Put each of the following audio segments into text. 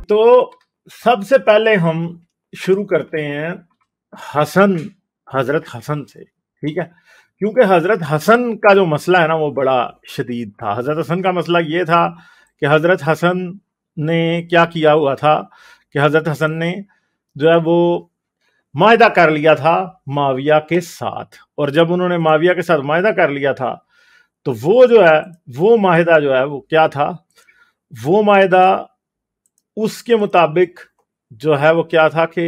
تو سب سے پہلے ہم شروع کرتے ہیں حضرت حسن سے، ٹھیک ہے، کیونکہ حضرت حسن کا جو مسئلہ ہے نا وہ بڑا شدید تھا۔ حضرت حسن کا مسئلہ یہ تھا کہ حضرت حسن نے کیا کیا ہوا تھا کہ حضرت حسن نے جو ہے وہ معاہدہ کر لیا تھا معاویہ کے ساتھ، اور جب انہوں نے معاویہ کے ساتھ معاہدہ کر لیا تھا تو وہ جو ہے وہ معاہدہ جو ہے وہ کیا تھا، وہ معاہدہ اس کے مطابق جو ہے وہ کیا تھا کہ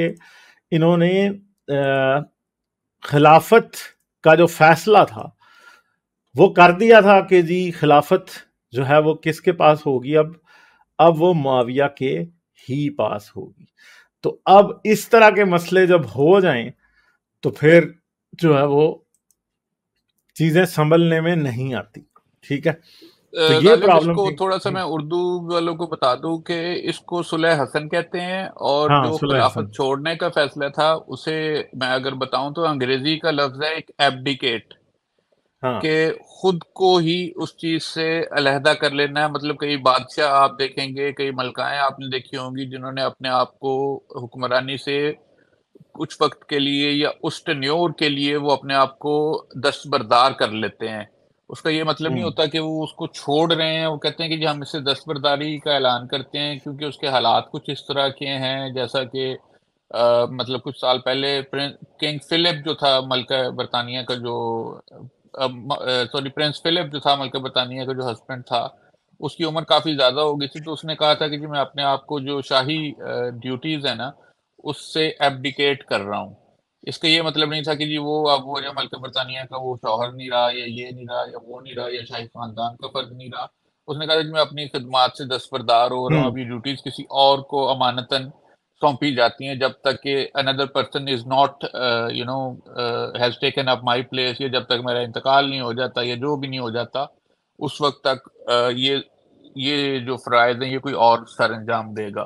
انہوں نے خلافت کا جو فیصلہ تھا وہ کر دیا تھا کہ جی خلافت جو ہے وہ کس کے پاس ہوگی، اب وہ معاویہ کے ہی پاس ہوگی۔ تو اب اس طرح کے مسئلے جب ہو جائیں تو پھر جو ہے وہ چیزیں سنبھلنے میں نہیں آتی، ٹھیک ہے۔ تو یہ غالب اس پرابلم کو تھی۔ تھوڑا سا میں اردو والوں کو بتا دوں کہ اس کو صلح حسن کہتے ہیں، اور ہاں جو صلح حسن، خلافت چھوڑنے کا فیصلہ تھا اسے میں اگر بتاؤں تو انگریزی کا لفظ ہے ایک ایبڈیکیٹ، ہاں کہ خود کو ہی اس چیز سے علیحدہ کر لینا ہے۔ مطلب کئی بادشاہ آپ دیکھیں گے، کئی ملکائیں آپ نے دیکھی ہوں گی جنہوں نے اپنے آپ کو حکمرانی سے کچھ وقت کے لیے یا اس ٹینیور کے لیے وہ اپنے آپ کو دستبردار کر لیتے ہیں۔ اس کا یہ مطلب نہیں ہوتا کہ وہ اس کو چھوڑ رہے ہیں، وہ کہتے ہیں کہ جی ہم اس سے دستبرداری کا اعلان کرتے ہیں کیونکہ اس کے حالات کچھ اس طرح کے ہیں، جیسا کہ مطلب کچھ سال پہلے کنگ فلپ جو تھا ملکہ برطانیہ کا جو پرنس فلپ جو تھا ملکہ برطانیہ کا جو ہسبینڈ تھا، اس کی عمر کافی زیادہ ہو گئی تھی، تو اس نے کہا تھا کہ جی میں اپنے آپ کو جو شاہی ڈیوٹیز ہیں نا اس سے ایبڈیکیٹ کر رہا ہوں۔ اس کا یہ مطلب نہیں تھا کہ جی اب وہ جو ملکہ برطانیہ کا وہ شوہر نہیں رہا، یا یہ نہیں رہا، یا وہ نہیں رہا، یا شاہی خاندان کا فرد نہیں رہا۔ اس نے کہا کہ میں اپنی خدمات سے دستبردار ہو رہا ہوں، ابھی ڈیوٹیز کسی اور کو امانتاً سونپی جاتی ہیں جب تک کہ another person is not has taken up my place، یا جب تک میرا انتقال نہیں ہو جاتا یا جو بھی نہیں ہو جاتا اس وقت تک یہ جو فرائض ہیں یہ کوئی اور سر انجام دے گا۔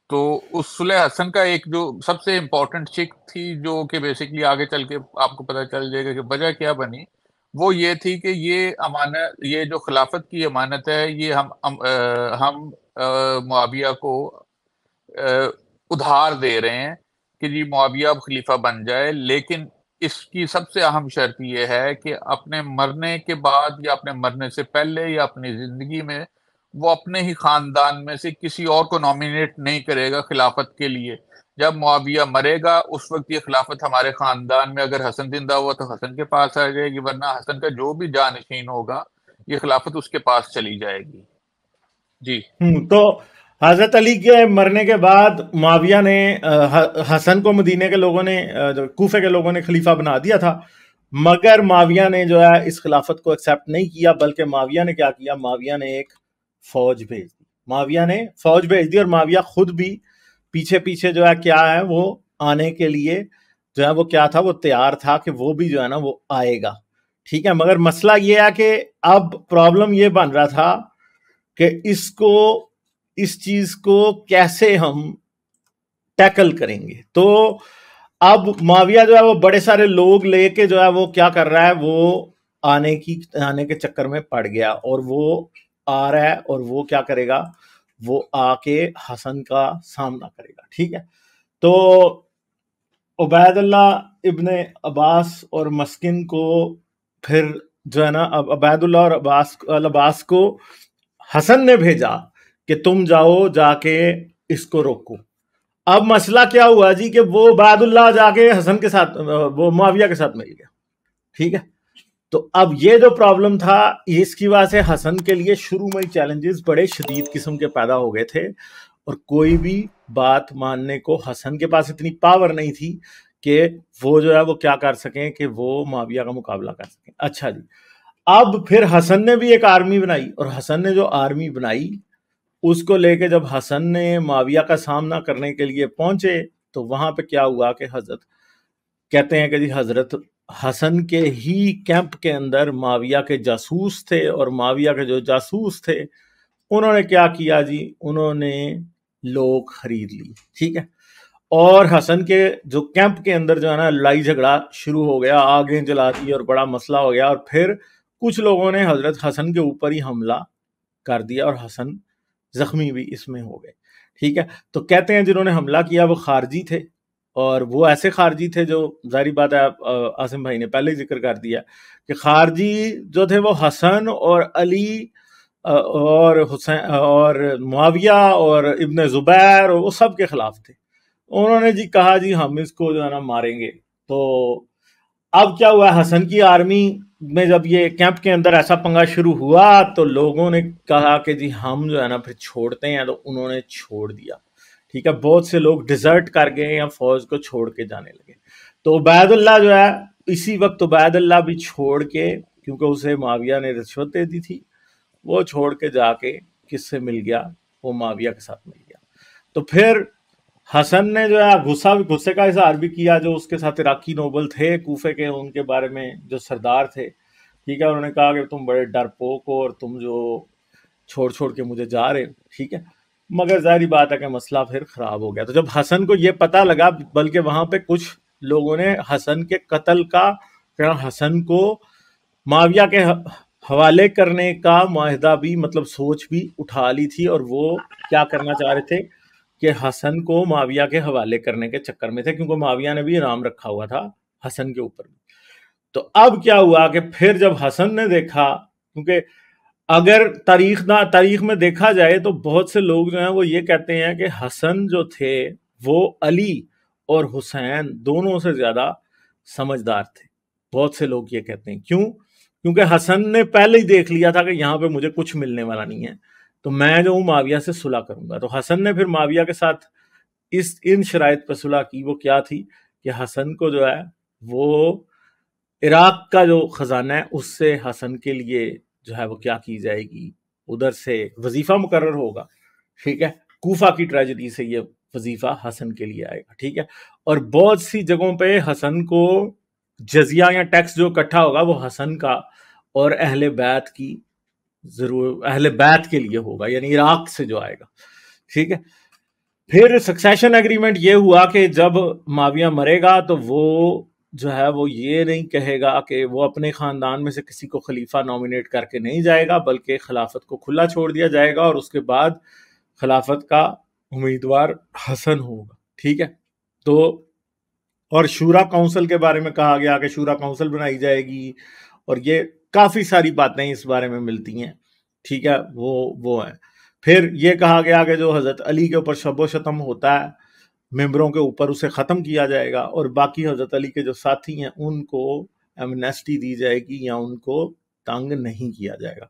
تو اس صلح حسن کا ایک جو سب سے امپورٹنٹ چیک تھی، جو کہ بیسکلی آگے چل کے آپ کو پتہ چل جائے گا کہ وجہ کیا بنی، وہ یہ تھی کہ یہ امانت، یہ جو خلافت کی امانت ہے، یہ ہم معاویہ کو ادھار دے رہے ہیں کہ جی معاویہ اب خلیفہ بن جائے، لیکن اس کی سب سے اہم شرط یہ ہے کہ اپنے مرنے کے بعد یا اپنے مرنے سے پہلے یا اپنی زندگی میں وہ اپنے ہی خاندان میں سے کسی اور کو نامینیٹ نہیں کرے گا خلافت کے لیے۔ جب معاویہ مرے گا اس وقت یہ خلافت ہمارے خاندان میں، اگر حسن زندہ ہوا تو حسن کے پاس آ جائے گی، ورنہ حسن کا جو بھی جانشین ہوگا یہ خلافت اس کے پاس چلی جائے گی۔ جی تو حضرت علی کے مرنے کے بعد معاویہ نے حسن کو مدینے کے لوگوں نے، کوفے کے لوگوں نے خلیفہ بنا دیا تھا، مگر معاویہ نے جو ہے اس خلافت کو ایکسیپٹ نہیں کیا، بلکہ معاویہ نے کیا کیا، معاویہ نے ایک فوج بھیج دی، اور معاویہ خود بھی پیچھے پیچھے جو ہے کیا ہے وہ آنے کے لیے جو ہے وہ کیا تھا، وہ تیار تھا کہ وہ بھی جو ہے نا وہ آئے گا، ٹھیک ہے۔ مگر مسئلہ یہ ہے کہ اب پرابلم یہ بن رہا تھا کہ اس چیز کو کیسے ہم ٹیکل کریں گے۔ تو اب معاویہ جو ہے وہ بڑے سارے لوگ لے کے جو ہے وہ کیا کر رہا ہے، وہ آنے کے چکر میں پڑ گیا، اور وہ آ رہا ہے، اور وہ کیا کرے گا، وہ آ کے حسن کا سامنا کرے گا، ٹھیک ہے۔ تو عبید اللہ ابن عباس اور مسکن کو پھر جو ہے نا، اب عبید اللہ اور عباس کو حسن نے بھیجا کہ تم جاؤ جا کے اس کو روکو۔ اب مسئلہ کیا ہوا جی کہ وہ عبید اللہ جا کے حسن کے ساتھ، وہ معاویہ کے ساتھ مل گیا، ٹھیک ہے۔ تو اب یہ جو پرابلم تھا، اس کی وجہ سے حسن کے لیے شروع میں چیلنجز بڑے شدید قسم کے پیدا ہو گئے تھے، اور کوئی بھی بات ماننے کو حسن کے پاس اتنی پاور نہیں تھی کہ وہ جو ہے وہ کیا کر سکیں کہ وہ معاویہ کا مقابلہ کر سکیں۔ اچھا جی، اب پھر حسن نے بھی ایک آرمی بنائی، اور حسن نے جو آرمی بنائی اس کو لے کے جب حسن نے معاویہ کا سامنا کرنے کے لیے پہنچے تو وہاں پہ کیا ہوا کہ حضرت کہتے ہیں کہ جی حضرت حسن کے ہی کیمپ کے اندر معاویہ کے جاسوس تھے، اور معاویہ کے جو جاسوس تھے انہوں نے کیا کیا جی، انہوں نے لوگ خرید لی، ٹھیک ہے۔ اور حسن کے جو کیمپ کے اندر جو ہے نا لڑائی جھگڑا شروع ہو گیا، آگیں جلا دی اور بڑا مسئلہ ہو گیا، اور پھر کچھ لوگوں نے حضرت حسن کے اوپر ہی حملہ کر دیا، اور حسن زخمی بھی اس میں ہو گئے. ٹھیک ہے, تو کہتے ہیں جنہوں نے حملہ کیا وہ خارجی تھے, اور وہ ایسے خارجی تھے جو ظاہری بات ہے عاصم بھائی نے پہلے ہی ذکر کر دیا کہ خارجی جو تھے وہ حسن اور علی اور حسین اور معاویہ اور ابن زبیر اور وہ سب کے خلاف تھے. انہوں نے جی کہا جی ہم اس کو جو ہے نا ماریں گے. تو اب کیا ہوا, حسن کی آرمی میں جب یہ کیمپ کے اندر ایسا پنگا شروع ہوا تو لوگوں نے کہا کہ جی ہم جو ہے نا پھر چھوڑتے ہیں, تو انہوں نے چھوڑ دیا. ٹھیک ہے, بہت سے لوگ ڈیزرٹ کر گئے یا فوج کو چھوڑ کے جانے لگے. تو عبید اللہ جو ہے اسی وقت عبید اللہ بھی چھوڑ کے, کیونکہ اسے معاویہ نے رشوت دے دی تھی, وہ چھوڑ کے جا کے کس سے مل گیا, وہ معاویہ کے ساتھ مل گیا. تو پھر حسن نے جو ہے غصے کا اظہار بھی کیا, جو اس کے ساتھ عراقی نوبل تھے کوفے کے, ان کے بارے میں جو سردار تھے. ٹھیک ہے, انہوں نے کہا کہ تم بڑے ڈرپوک ہو اور تم جو چھوڑ کے مجھے جا رہے ہو. ٹھیک ہے, مگر ظاہری بات ہے کہ مسئلہ پھر خراب ہو گیا. تو جب حسن کو یہ پتہ لگا, بلکہ وہاں پہ کچھ لوگوں نے حسن کے قتل کا, حسن کو معاویہ کے حوالے کرنے کا معاہدہ بھی, مطلب سوچ بھی اٹھا لی تھی, اور وہ کیا کرنا چاہ رہے تھے کہ حسن کو معاویہ کے حوالے کرنے کے چکر میں تھے, کیونکہ معاویہ نے بھی انعام رکھا ہوا تھا حسن کے اوپر. تو اب کیا ہوا کہ پھر جب حسن نے دیکھا, کیونکہ اگر تاریخ میں دیکھا جائے تو بہت سے لوگ جو ہیں وہ یہ کہتے ہیں کہ حسن جو تھے وہ علی اور حسین دونوں سے زیادہ سمجھدار تھے. بہت سے لوگ یہ کہتے ہیں. کیوں؟ کیونکہ حسن نے پہلے ہی دیکھ لیا تھا کہ یہاں پہ مجھے کچھ ملنے والا نہیں ہے, تو میں جو ہوں معاویہ سے صلح کروں گا. تو حسن نے پھر معاویہ کے ساتھ ان شرائط پہ صلح کی. وہ کیا تھی کہ حسن کو جو ہے وہ عراق کا جو خزانہ ہے اس سے حسن کے لیے جو ہے وہ کیا کی جائے گی, ادھر سے وظیفہ مقرر ہوگا. ٹھیک ہے, کوفہ کی ٹریجڈی سے یہ وظیفہ حسن کے لیے آئے گا. ٹھیک ہے, اور بہت سی جگہوں پہ حسن کو جزیہ یا ٹیکس جو اکٹھا ہوگا وہ حسن کا اور اہل بیت کی اہل بیت کے لیے ہوگا, یعنی عراق سے جو آئے گا. ٹھیک ہے, پھر سکسیشن ایگریمنٹ یہ ہوا کہ جب معاویہ مرے گا تو وہ جو ہے وہ یہ نہیں کہے گا کہ وہ اپنے خاندان میں سے کسی کو خلیفہ نامینیٹ کر کے نہیں جائے گا, بلکہ خلافت کو کھلا چھوڑ دیا جائے گا, اور اس کے بعد خلافت کا امیدوار حسن ہوگا. ٹھیک ہے, تو اور شورا کونسل کے بارے میں کہا گیا کہ شورا کونسل بنائی جائے گی, اور یہ کافی ساری باتیں اس بارے میں ملتی ہیں. ٹھیک ہے, وہ ہیں. پھر یہ کہا گیا کہ جو حضرت علی کے اوپر شب و شتم ہوتا ہے ممبروں کے اوپر, اسے ختم کیا جائے گا, اور باقی حضرت علی کے جو ساتھی ہیں ان کو ایمنیسٹی دی جائے گی یا ان کو تنگ نہیں کیا جائے گا.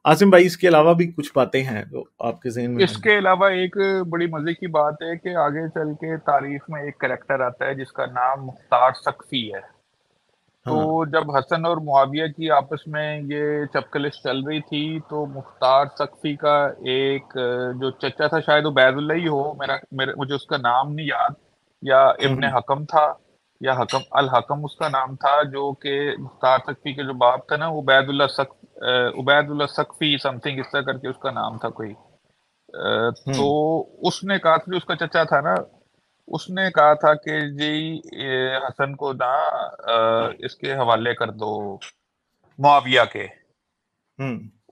عاصم بھائی اس کے علاوہ بھی کچھ باتیں ہیں جو آپ کے ذہن میں؟ اس کے علاوہ ایک بڑی مزے کی بات ہے کہ آگے چل کے تاریخ میں ایک کریکٹر آتا ہے جس کا نام مختار سقفی ہے. تو جب حسن اور معاویہ کی آپس میں یہ چپکلش چل رہی تھی تو مختار سقفی کا ایک جو چچا تھا, شاید عبید اللہ ہی ہو, مجھے اس کا نام نہیں یاد, یا ابن حکم تھا یا الحکم اس کا نام تھا, جو کہ مختار سقفی کے جو باپ تھا نا, عبید اللہ سقفی سم تھنگ اس طرح کر کے اس کا نام تھا کوئی. تو اس نے کہا تھا, جو اس کا چچا تھا نا, اس نے کہا تھا کہ جی حسن کو نا اس کے حوالے کر دو معاویہ کے.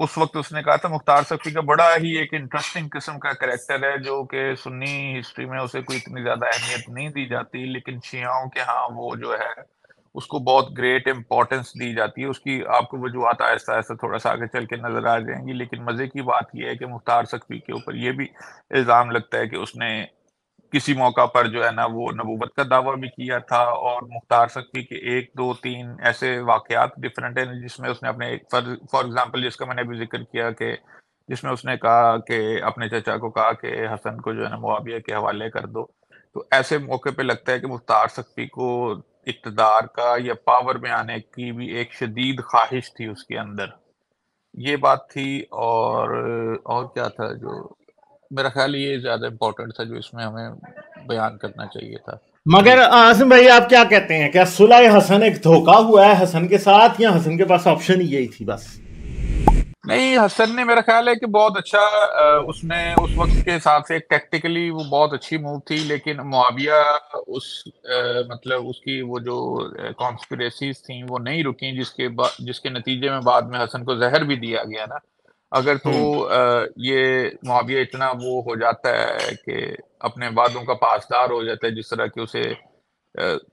اس وقت اس نے کہا تھا. مختار سقفی کا بڑا ہی ایک انٹرسٹنگ قسم کا کریکٹر ہے, جو کہ سنی ہسٹری میں اسے کوئی اتنی زیادہ اہمیت نہیں دی جاتی, لیکن شیعوں کے ہاں وہ جو ہے اس کو بہت گریٹ امپورٹنس دی جاتی ہے. اس کی آپ کو وجوہات آہستہ آہستہ تھوڑا سا آگے چل کے نظر آ جائیں گی. لیکن مزے کی بات یہ ہے کہ مختار سقفی کے اوپر یہ بھی الزام لگتا ہے کہ اس نے کسی موقع پر جو ہے نا وہ نبوت کا دعویٰ بھی کیا تھا, اور مختار سقفی کے 1 2 3 ایسے واقعات ڈفرینٹ ہیں جس میں اس نے اپنے فار ایگزامپل جس کا میں نے ابھی ذکر کیا, کہ جس میں اس نے کہا کہ اپنے چچا کو کہا کہ حسن کو جو ہے نا معاویہ کے حوالے کر دو. تو ایسے موقع پہ لگتا ہے کہ مختار سقفی کو اقتدار کا یا پاور میں آنے کی بھی ایک شدید خواہش تھی اس کے اندر. یہ بات تھی. اور کیا تھا جو میرا خیال یہ زیادہ امپورٹنٹ تھا جو اس میں ہمیں بیان کرنا چاہیے تھا. مگر عاصم بھائی آپ کیا کہتے ہیں, کیا صلح حسن ایک دھوکہ ہوا ہے حسن کے ساتھ, یا حسن کے پاس آپشن ہی یہی تھی بس؟ نہیں, حسن نے میرا خیال ہے کہ بہت اچھا اس نے اس وقت کے حساب سے ٹیکٹیکلی وہ بہت اچھی موو تھی, لیکن معاویہ مطلب اس کی وہ جو کانسپریسیز تھیں وہ نہیں رکیں, جس کے نتیجے میں بعد میں حسن کو زہر بھی دیا گیا نا. اگر تو یہ معاویہ اتنا وہ ہو جاتا ہے کہ اپنے وعدوں کا پاسدار ہو جاتا ہے، جس طرح کہ اسے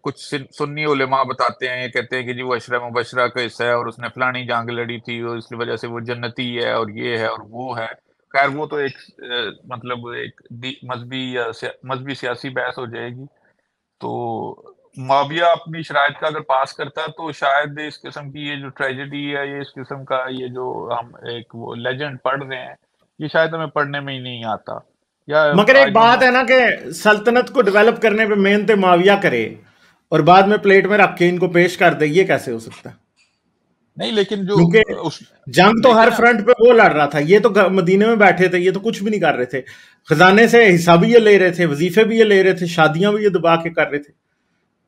کچھ سنی علماء بتاتے ہیں، یہ کہتے ہیں کہ جی وہ عشرہ مبشرہ کا حصہ ہے اور اس نے فلانی جنگ لڑی تھی اور اس کی وجہ سے وہ جنتی ہے اور یہ ہے اور وہ ہے. خیر وہ تو ایک مطلب ایک مذہبی یا مذہبی سیاسی بحث ہو جائے گی. تو معاویہ اپنی شرائط کا اگر پاس کرتا تو شاید اس قسم کی یہ جو ٹریجڈی ہے، یہ اس قسم کا یہ جو ہم ایک وہ لیجنڈ پڑھ رہے ہیں، یہ شاید ہمیں پڑھنے میں ہی نہیں آتا. یا مگر ایک آج بات ہے نا کہ سلطنت کو ڈیولپ کرنے پہ محنت معاویہ کرے اور بعد میں پلیٹ میں رکھ کے ان کو پیش کر دے، یہ کیسے ہو سکتا ہے؟ نہیں لیکن جو کیونکہ جنگ تو ہر فرنٹ پہ وہ لڑ رہا تھا، یہ تو مدینے میں بیٹھے تھے، یہ تو کچھ بھی نہیں کر رہے تھے، خزانے سے حصہ بھی یہ لے رہے تھے، وظیفے بھی یہ لے رہے تھے، شادیاں بھی یہ دبا کے کر رہے تھے.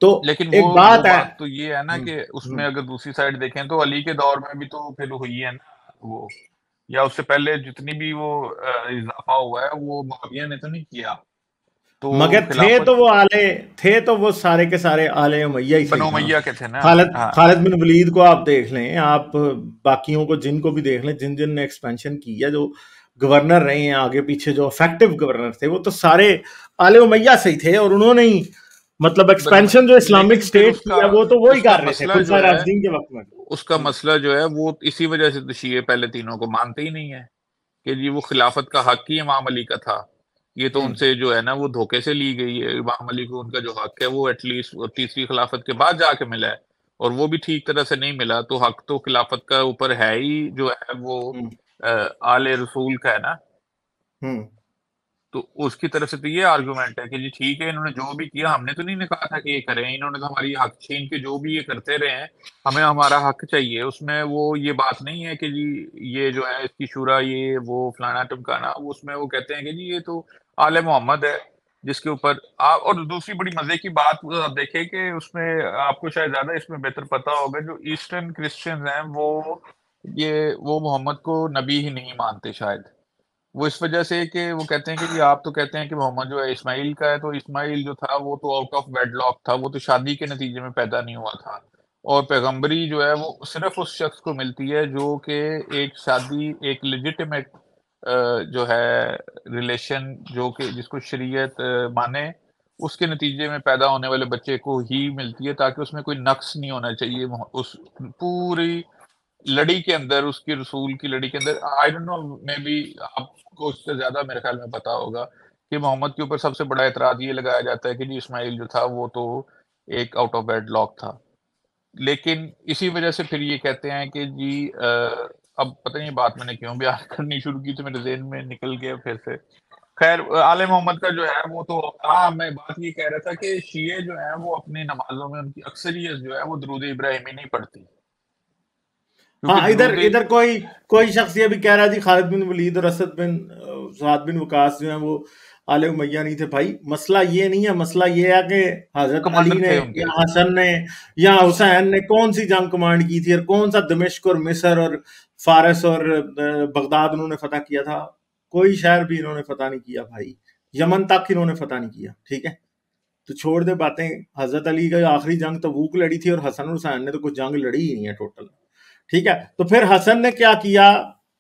تو لیکن ایک وہ بات ہے تو یہ ہے نا کہ اس میں اگر دوسری سائڈ دیکھیں تو علی کے دور میں بھی تو پھر ہوئی ہے نا وہ، یا اس سے پہلے جتنی بھی وہ اضافہ ہوا ہے وہ معاویہ نے تو نہیں کیا. تو مگر تھے تو وہ سارے کے سارے آل امیہ ہی بنو صحیح نا. امیہ کے تھے نا. خالد بن ولید کو آپ دیکھ لیں، آپ باقیوں کو جن کو بھی دیکھ لیں، جن جن نے ایکسپینشن کی ہے، جو گورنر رہے ہیں آگے پیچھے، جو افیکٹو گورنر تھے، وہ تو سارے آل امیہ سے ہی تھے، اور انہوں نے ہی مطلب ایکسپینشن جو اسلامک اسٹیٹ کی ہے وہ تو وہی کر رہے تھے خلفائے راشدین کے وقت میں. اس کا مسئلہ جو ہے وہ اسی وجہ سے تو شیعہ پہلے تینوں کو مانتے ہی نہیں ہے کہ جی وہ خلافت کا حق ہی امام علی کا تھا. یہ تو ان سے جو ہے نا وہ دھوکے سے لی گئی ہے. امام علی کو ان کا جو حق ہے وہ ایٹ لیسٹ تیسری خلافت کے بعد جا کے ملا ہے، اور وہ بھی ٹھیک طرح سے نہیں ملا. تو حق تو خلافت کا اوپر ہے ہی، جو ہے وہ آل رسول کا ہے نا. تو اس کی طرف سے تو یہ آرگومنٹ ہے کہ جی ٹھیک ہے انہوں نے جو بھی کیا، ہم نے تو نہیں کہا تھا کہ یہ کریں، انہوں نے تو ہماری حق چھین کے جو بھی یہ کرتے رہے ہیں، ہمیں ہمارا حق چاہیے. اس میں وہ یہ بات نہیں ہے کہ جی یہ جو ہے اس کی شورا یہ وہ فلانا ٹمکانا. اس میں وہ کہتے ہیں کہ جی یہ تو آل محمد ہے جس کے اوپر اور دوسری بڑی مزے کی بات آپ دیکھیں کہ اس میں آپ کو شاید زیادہ اس میں بہتر پتا ہوگا، جو ایسٹرن کرسچنز ہیں وہ محمد کو نبی ہی نہیں مانتے شاید. وہ اس وجہ سے کہ وہ کہتے ہیں کہ جی آپ تو کہتے ہیں کہ محمد جو ہے اسماعیل کا ہے، تو اسماعیل جو تھا وہ تو آؤٹ آف ویڈ لاک تھا، وہ تو شادی کے نتیجے میں پیدا نہیں ہوا تھا. اور پیغمبری جو ہے وہ صرف اس شخص کو ملتی ہے جو کہ ایک شادی ایک لیجیٹیمیٹ جو ہے ریلیشن جو کہ جس کو شریعت مانے، اس کے نتیجے میں پیدا ہونے والے بچے کو ہی ملتی ہے، تاکہ اس میں کوئی نقص نہیں ہونا چاہیے. اس پوری لڑی کے اندر، اس کی رسول کی لڑی کے اندر، I don't know may be آپ کو اس سے زیادہ میرے خیال میں پتا ہوگا کہ محمد کے اوپر سب سے بڑا اعتراض یہ لگایا جاتا ہے کہ جی اسماعیل جو تھا وہ تو ایک آؤٹ آف ویڈ لاک تھا. لیکن اسی وجہ سے پھر یہ کہتے ہیں کہ جی اب پتہ نہیں بات میں نے کیوں بیان کرنی شروع کی تو میرے ذہن میں نکل گیا پھر سے. خیر آل محمد کا جو ہے وہ تو میں بات یہ کہہ رہا تھا کہ شیعہ جو ہیں وہ اپنی نمازوں میں ان کی اکثریت جو ہے وہ درود ابراہیمی نہیں پڑھتی. ادھر کوئی شخص یہ بھی کہہ رہا ہے جی خالد بن ولید اور اسد بن سعد بن وقاص جو ہیں وہ آل امیہ نہیں تھے. بھائی مسئلہ یہ نہیں ہے، مسئلہ یہ ہے کہ حضرت علی نے یا حسن نے یا حسین نے کون سی جنگ کمانڈ کی تھی، اور کون سا دمشق اور مصر اور فارس اور بغداد انہوں نے فتح کیا تھا. کوئی شہر بھی انہوں نے فتح نہیں کیا بھائی، یمن تک انہوں نے فتح نہیں کیا. ٹھیک ہے، تو چھوڑ دے باتیں. حضرت علی کا آخری جنگ تبوک لڑی تھی، اور حسن اور حسین نے تو کوئی جنگ لڑی ہی نہیں ہے ٹوٹل. ٹھیک ہے، تو پھر حسن نے کیا کیا؟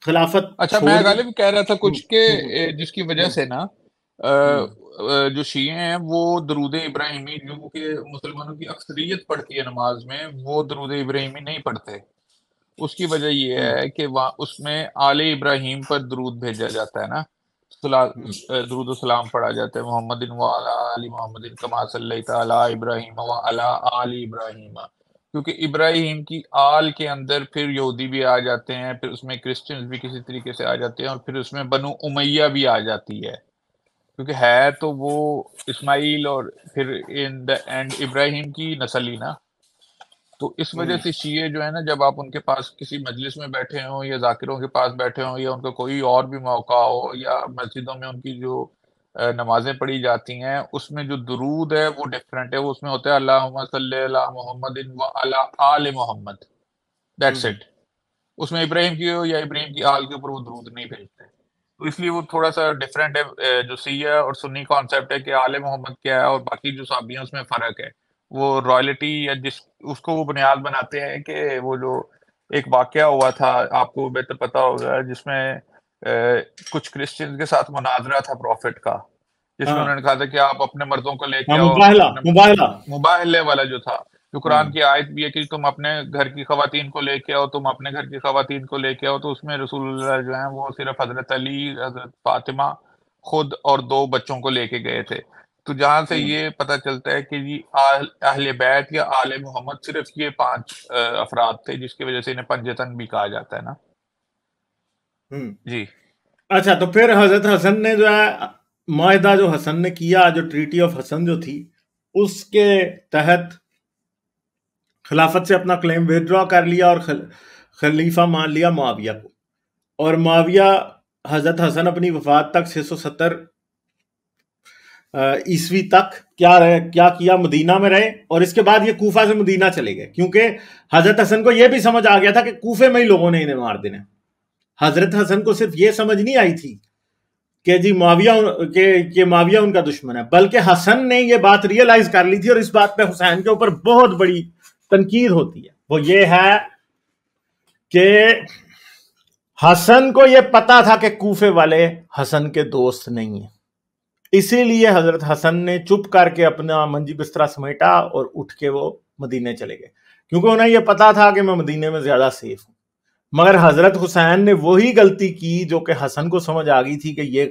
خلافت اچھا میں غالب کہہ رہا تھا کچھ کہ جس کی وجہ سے نا جو شیعہ ہیں وہ درود ابراہیمی جو کہ مسلمانوں کی اکثریت پڑھتی ہے نماز میں، وہ درود ابراہیمی نہیں پڑھتے. اس کی وجہ یہ ہے کہ اس میں آل ابراہیم پر درود بھیجا جاتا ہے نا، درود و سلام پڑھا جاتا ہے، محمد وعلی آل محمد کما صلیت علی ابراہیم وعلی آل ابراہیم. کیونکہ ابراہیم کی آل کے اندر پھر یہودی بھی آ جاتے ہیں، پھر اس میں کرسچنز بھی کسی طریقے سے آ جاتے ہیں، اور پھر اس میں بنو امیہ بھی آ جاتی ہے، کیونکہ ہے تو وہ اسماعیل اور پھر ان دا اینڈ ابراہیم کی نسل ہی نا. تو اس وجہ سے شیعہ جو ہے نا، جب آپ ان کے پاس کسی مجلس میں بیٹھے ہوں یا ذاکروں کے پاس بیٹھے ہوں، یا ان کا کوئی اور بھی موقع ہو، یا مسجدوں میں ان کی جو نمازیں پڑھی جاتی ہیں، اس میں جو درود ہے وہ ڈیفرنٹ ہے. وہ اس میں ہوتا ہے اللہم صلی علی محمد وعلی آل محمد، دیٹس اٹ. اس میں ابراہیم کی ہو یا ابراہیم کی آل کے اوپر وہ درود نہیں بھیجتے. تو اس لیے وہ تھوڑا سا ڈیفرنٹ ہے. جو سیہ اور سنی کانسیپٹ ہے کہ آل محمد کیا ہے اور باقی جو صحابی ہیں اس میں فرق ہے. وہ رائلٹی یا اس کو وہ بنیاد بناتے ہیں کہ وہ جو ایک واقعہ ہوا تھا، آپ کو بہتر پتا ہوگا، جس میں کچھ کرسچن کے ساتھ مناظرہ تھا پروفٹ کا، جس میں ہاں انہوں نے کہا تھا کہ آپ اپنے مردوں کو لے کے ہاں، آؤ، مباہلہ اپنے مباہلہ. مباہلے والا جو تھا، جو ہاں قرآن کی آیت بھی ہے کہ تم اپنے گھر کی خواتین کو لے کے آؤ، تم اپنے گھر کی خواتین کو لے کے آؤ، تو اس میں رسول اللہ جو ہیں وہ صرف حضرت علی، حضرت فاطمہ خود اور 2 بچوں کو لے کے گئے تھے. تو جہاں سے یہ پتہ چلتا ہے کہ جی اہل بیت یا آل محمد صرف یہ 5 افراد تھے، جس کی وجہ سے انہیں پنجتن بھی کہا جاتا ہے نا. جی اچھا، تو پھر حضرت حسن نے جو ہے معاہدہ جو حسن نے کیا، جو ٹریٹی آف حسن جو تھی، اس کے تحت خلافت سے اپنا کلیم ودرا کر لیا اور خلیفہ مان لیا معاویہ کو. اور معاویہ حضرت حسن اپنی وفات تک 670 عیسوی تک کیا کیا، مدینہ میں رہے، اور اس کے بعد یہ کوفہ سے مدینہ چلے گئے، کیونکہ حضرت حسن کو یہ بھی سمجھ آ گیا تھا کہ کوفے میں ہی لوگوں نے انہیں مار دینا. حضرت حسن کو صرف یہ سمجھ نہیں آئی تھی کہ جی معاویہ ان کا دشمن ہے، بلکہ حسن نے یہ بات ریئلائز کر لی تھی، اور اس بات پہ حسین کے اوپر بہت بڑی تنقید ہوتی ہے. وہ یہ ہے کہ حسن کو یہ پتا تھا کہ کوفے والے حسن کے دوست نہیں ہیں، اسی لیے حضرت حسن نے چپ کر کے اپنا منجی بسترا سمیٹا اور اٹھ کے وہ مدینے چلے گئے، کیونکہ انہیں یہ پتا تھا کہ میں مدینے میں زیادہ سیف ہوں. مگر حضرت حسین نے وہی غلطی کی جو کہ حسن کو سمجھ آ گئی تھی کہ یہ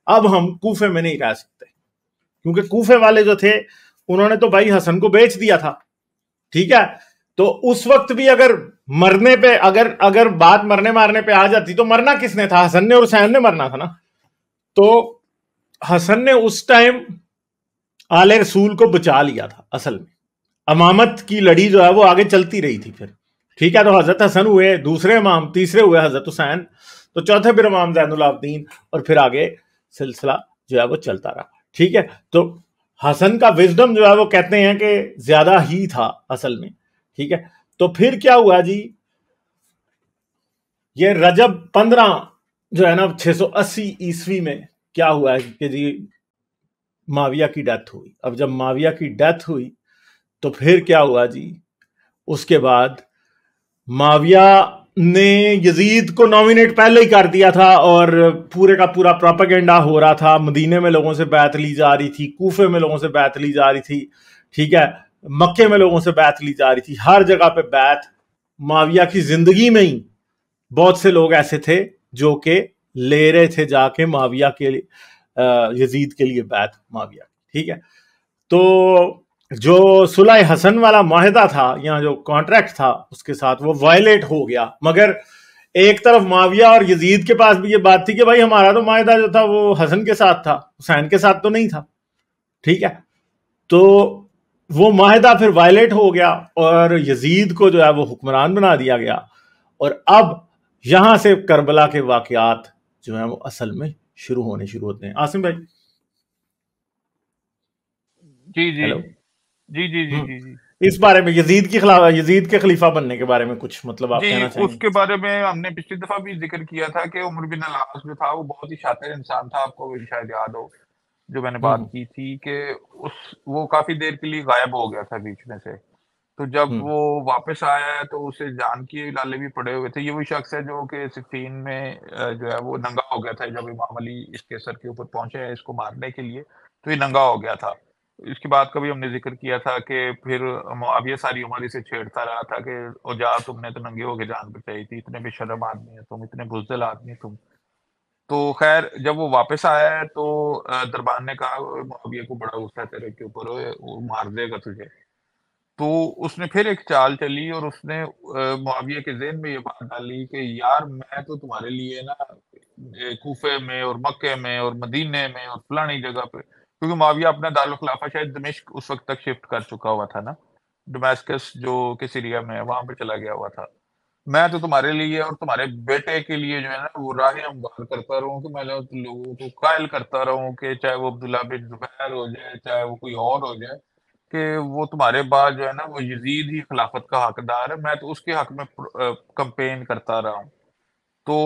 اب ہم کوفے میں نہیں رہ سکتے، کیونکہ کوفے والے جو تھے انہوں نے تو بھائی حسن کو بیچ دیا تھا. ٹھیک ہے، تو اس وقت بھی اگر مرنے پہ اگر بات مرنے مارنے پہ آ جاتی تو مرنا کس نے تھا؟ حسن نے اور حسین نے مرنا تھا نا. تو حسن نے اس ٹائم آل رسول کو بچا لیا تھا. اصل میں امامت کی لڑی جو ہے وہ آگے چلتی رہی تھی پھر. ٹھیک ہے، تو حضرت حسن ہوئے دوسرے امام، تیسرے ہوئے حضرت حسین، تو چوتھے پھر امام زین العابدین، اور پھر آگے سلسلہ جو ہے وہ چلتا رہا. ٹھیک ہے، تو حسن کا وزڈم جو ہے وہ کہتے ہیں کہ زیادہ ہی تھا اصل میں. ٹھیک ہے، تو پھر کیا ہوا جی، یہ رجب 15 جو ہے نا 680 عیسوی میں کیا ہوا ہے کہ جی معاویہ کی ڈیتھ ہوئی. اب جب معاویہ کی ڈیتھ ہوئی تو پھر کیا ہوا جی، اس کے بعد معاویہ نے یزید کو نامینیٹ پہلے ہی کر دیا تھا، اور پورے کا پورا پروپیگنڈا ہو رہا تھا. مدینے میں لوگوں سے بیعت لی جا رہی تھی، کوفے میں لوگوں سے بیعت لی جا رہی تھی، ٹھیک ہے، مکے میں لوگوں سے بیعت لی جا رہی تھی، ہر جگہ پہ بیعت. معاویہ کی زندگی میں ہی بہت سے لوگ ایسے تھے جو کہ لے رہے تھے جا کے معاویہ کے یزید کے لیے بیعت معاویہ. ٹھیک ہے، تو جو صلح حسن والا معاہدہ تھا یا جو کانٹریکٹ تھا اس کے ساتھ، وہ وائلیٹ ہو گیا. مگر ایک طرف معاویہ اور یزید کے پاس بھی یہ بات تھی کہ بھائی ہمارا تو معاہدہ جو تھا وہ حسن کے ساتھ تھا، حسین کے ساتھ تو نہیں تھا. ٹھیک ہے، تو وہ معاہدہ پھر وائلیٹ ہو گیا اور یزید کو جو ہے وہ حکمران بنا دیا گیا. اور اب یہاں سے کربلا کے واقعات جو ہیں وہ اصل میں شروع ہوتے ہیں. عاصم بھائی. جی جی ہیلو. جی جی جی جی جی اس بارے میں یزید کے خلیفہ بننے کے بارے میں کچھ مطلب آپ جی کہنا چاہیں اس گے؟ کے بارے میں ہم نے پچھلی دفعہ بھی ذکر کیا تھا کہ عمر بن العاص جو تھا وہ بہت ہی شاطر انسان تھا. آپ کو شاید یاد ہو جو میں نے بات کی تھی کہ وہ کافی دیر کے لیے غائب ہو گیا تھا بیچ میں سے. تو جب وہ واپس آیا تو اسے جان کی لالے بھی پڑے ہوئے تھے. یہ وہی شخص ہے جو کہ صفین میں جو ہے وہ ننگا ہو گیا تھا جب امام علی اس کے سر کے اوپر پہنچے اس کو مارنے کے لیے، تو یہ ننگا ہو گیا تھا. اس کی بات کا بھی ہم نے ذکر کیا تھا کہ پھر معاویہ ساری عمر اسے چھیڑتا رہا تھا کہ او جا، تم نے تو ننگے ہو کے جان بچائی تھی، اتنے بے شرم آدمی ہے تم، اتنے بزدل آدمی تم. تو خیر جب وہ واپس آیا ہے تو دربان نے کہا معاویہ کو بڑا غصہ ہے تیرے کے اوپر، وہ مار دے گا تجھے. تو اس نے پھر ایک چال چلی اور اس نے معاویہ کے ذہن میں یہ بات ڈالی کہ یار میں تو تمہارے لیے نا کوفے میں اور مکے میں اور مدینے میں اور فلانی جگہ پہ، کیونکہ معاویہ اپنا دارالخلافہ شاید دمشق اس وقت تک شفٹ کر چکا ہوا تھا نا، ڈمیسکس جو کہ سیریا میں ہے وہاں پہ چلا گیا ہوا تھا. میں تو تمہارے لیے اور تمہارے بیٹے کے لیے جو ہے نا وہ راہیں ہموار کرتا رہوں کہ میں لوگوں کو قائل کرتا رہوں کہ چاہے وہ عبداللہ بن زبیر ہو جائے چاہے وہ کوئی اور ہو جائے کہ وہ تمہارے بعد جو ہے نا وہ یزید ہی خلافت کا حقدار ہے، میں تو اس کے حق میں کمپین کرتا رہا ہوں. تو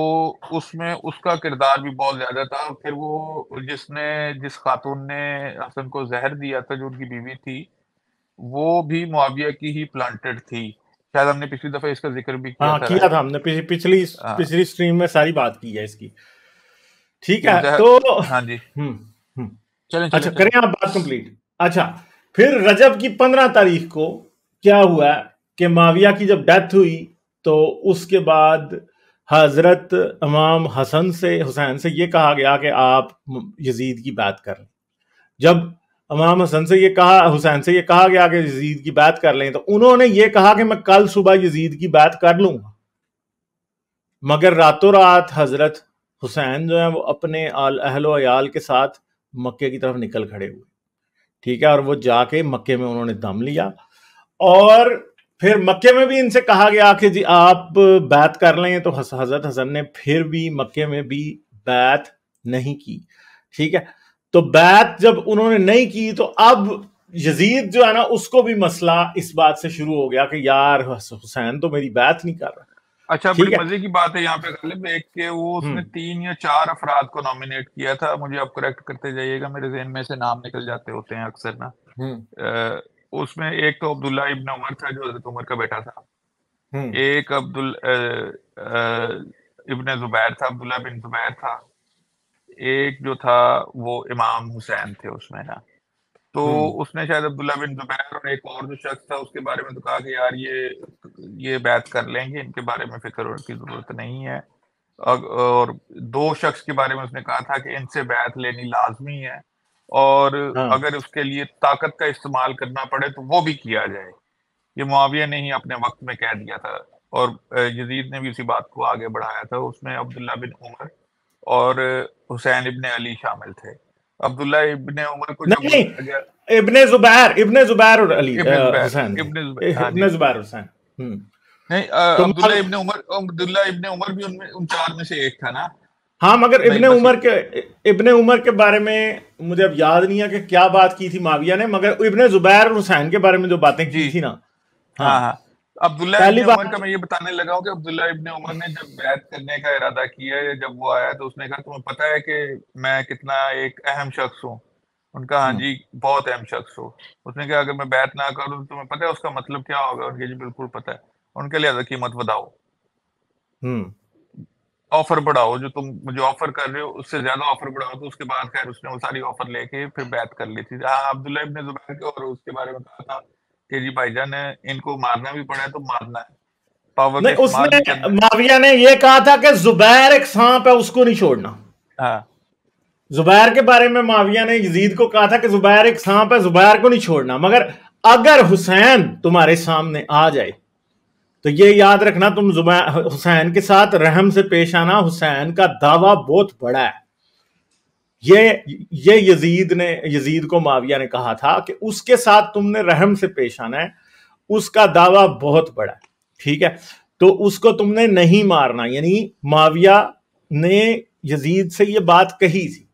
اس میں اس کا کردار بھی بہت زیادہ تھا. پھر وہ جس خاتون نے حسن کو زہر دیا تھا جو ان کی بیوی تھی، وہ بھی معاویہ کی ہی پلانٹڈ تھی. شاید ہم نے پچھلی دفعہ اس کا ذکر بھی کیا ہاں تھا، کیا تھا ہم نے پچھلی اسٹریم میں ساری بات کی ہے اس کی. ٹھیک ہے تو ہاں جی اچھا کریں آپ بات کمپلیٹ. اچھا پھر رجب کی 15 تاریخ کو کیا ہوا کہ معاویہ کی جب ڈیتھ ہوئی تو اس کے بعد حضرت امام حسین سے یہ کہا گیا کہ آپ یزید کی بیعت کر لیں. جب امام حسین سے یہ کہا گیا کہ یزید کی بیعت کر لیں تو انہوں نے یہ کہا کہ میں کل صبح یزید کی بیعت کر لوں گا. مگر راتوں رات حضرت حسین جو ہے وہ اپنے اہل و عیال کے ساتھ مکے کی طرف نکل کھڑے ہوئے. ٹھیک ہے, اور وہ جا کے مکے میں انہوں نے دم لیا, اور پھر مکے میں بھی ان سے کہا گیا کہ جی آپ بیعت کر لیں, تو حضرت حسن نے پھر بھی مکے میں بھی بیعت نہیں کی. ٹھیک ہے, تو بیعت جب انہوں نے نہیں کی تو اب یزید جو ہے نا اس کو بھی مسئلہ اس بات سے شروع ہو گیا کہ یار حسین تو میری بیعت نہیں کر رہا. اچھا بڑی مزے کی بات ہے یہاں پہ غالب ایک کہ وہ اس نے 3 یا 4 افراد کو نامینیٹ کیا تھا, مجھے آپ کریکٹ کرتے جائیے گا, میرے ذہن میں سے نام نکل جاتے ہوتے ہیں اکثر نا. اس میں ایک تو عبداللہ ابن عمر تھا جو حضرت عمر کا بیٹا تھا, ایک ابن زبیر تھا, عبداللہ بن زبیر تھا, ایک جو تھا وہ امام حسین تھے اس میں نا. تو اس نے شاید عبداللہ بن زبیر اور ایک اور جو شخص تھا اس کے بارے میں تو کہا کہ یار یہ بیعت کر لیں گے, ان کے بارے میں فکر کی ضرورت نہیں ہے. اور 2 شخص کے بارے میں اس نے کہا تھا کہ ان سے بیعت لینی لازمی ہے, اور اگر اس کے لیے طاقت کا استعمال کرنا پڑے تو وہ بھی کیا جائے. یہ معاویہ نے ہی اپنے وقت میں کہہ دیا تھا, اور یزید نے بھی اسی بات کو آگے بڑھایا تھا. اس میں عبداللہ بن عمر اور حسین ابن علی شامل تھے. عبداللہ ابن عمر کو جب ابن زبیر اور علی حسین, ابن زبیر حسین نہیں, عبداللہ ابن عمر بھی ان 4 میں سے ایک تھا نا. ہاں مگر ابن عمر کے بارے میں مجھے اب یاد نہیں ہے کہ کیا بات کی تھی معاویہ نے, مگر ابن زبیر اور حسین کے بارے میں جو باتیں کی تھی نا. ہاں عبداللہ ابن عمر کا میں یہ بتانے لگا ہوں کہ عبداللہ ابن عمر نے جب بیعت کرنے کا ارادہ کیا, جب وہ آیا تو اس نے کہا تمہیں پتہ ہے کہ میں کتنا ایک اہم شخص ہوں. ان کا ہاں جی بہت اہم شخص ہو. اس نے کہا اگر میں بیعت نہ کروں تو تمہیں پتہ ہے اس کا مطلب کیا ہوگا. ان کے جی بالکل پتہ ہے. ان کے لحاظ قیمت بڑھاؤ, آفر بڑھاؤ, جو تم مجھے آفر کر رہے ہو اس سے زیادہ آفر بڑھاؤ. تو اس کے بعد خیر اس نے وہ ساری آفر لے کے پھر بیعت کر لی تھی. ہاں عبداللہ ابن زبیر کے اور اس کے بارے میں کہا تھا کہ جی بھائی جان ان کو مارنا بھی پڑا ہے تو مارنا ہے, پاور کا استعمال بھی کرنا ہے. معاویہ نے یہ کہا تھا کہ زبیر ایک سانپ ہے اس کو نہیں چھوڑنا. زبیر کے بارے میں معاویہ نے یزید کو کہا تھا کہ زبیر ایک سانپ ہے, زبیر کو نہیں چھوڑنا, مگر اگر حسین تمہارے سامنے آ جائے تو یہ یاد رکھنا تم حسین کے ساتھ رحم سے پیش آنا. حسین کا دعویٰ بہت بڑا ہے. یہ یزید کو معاویہ نے کہا تھا کہ اس کے ساتھ تم نے رحم سے پیش آنا ہے, اس کا دعویٰ بہت بڑا ہے. ٹھیک ہے, تو اس کو تم نے نہیں مارنا. یعنی معاویہ نے یزید سے یہ بات کہی تھی.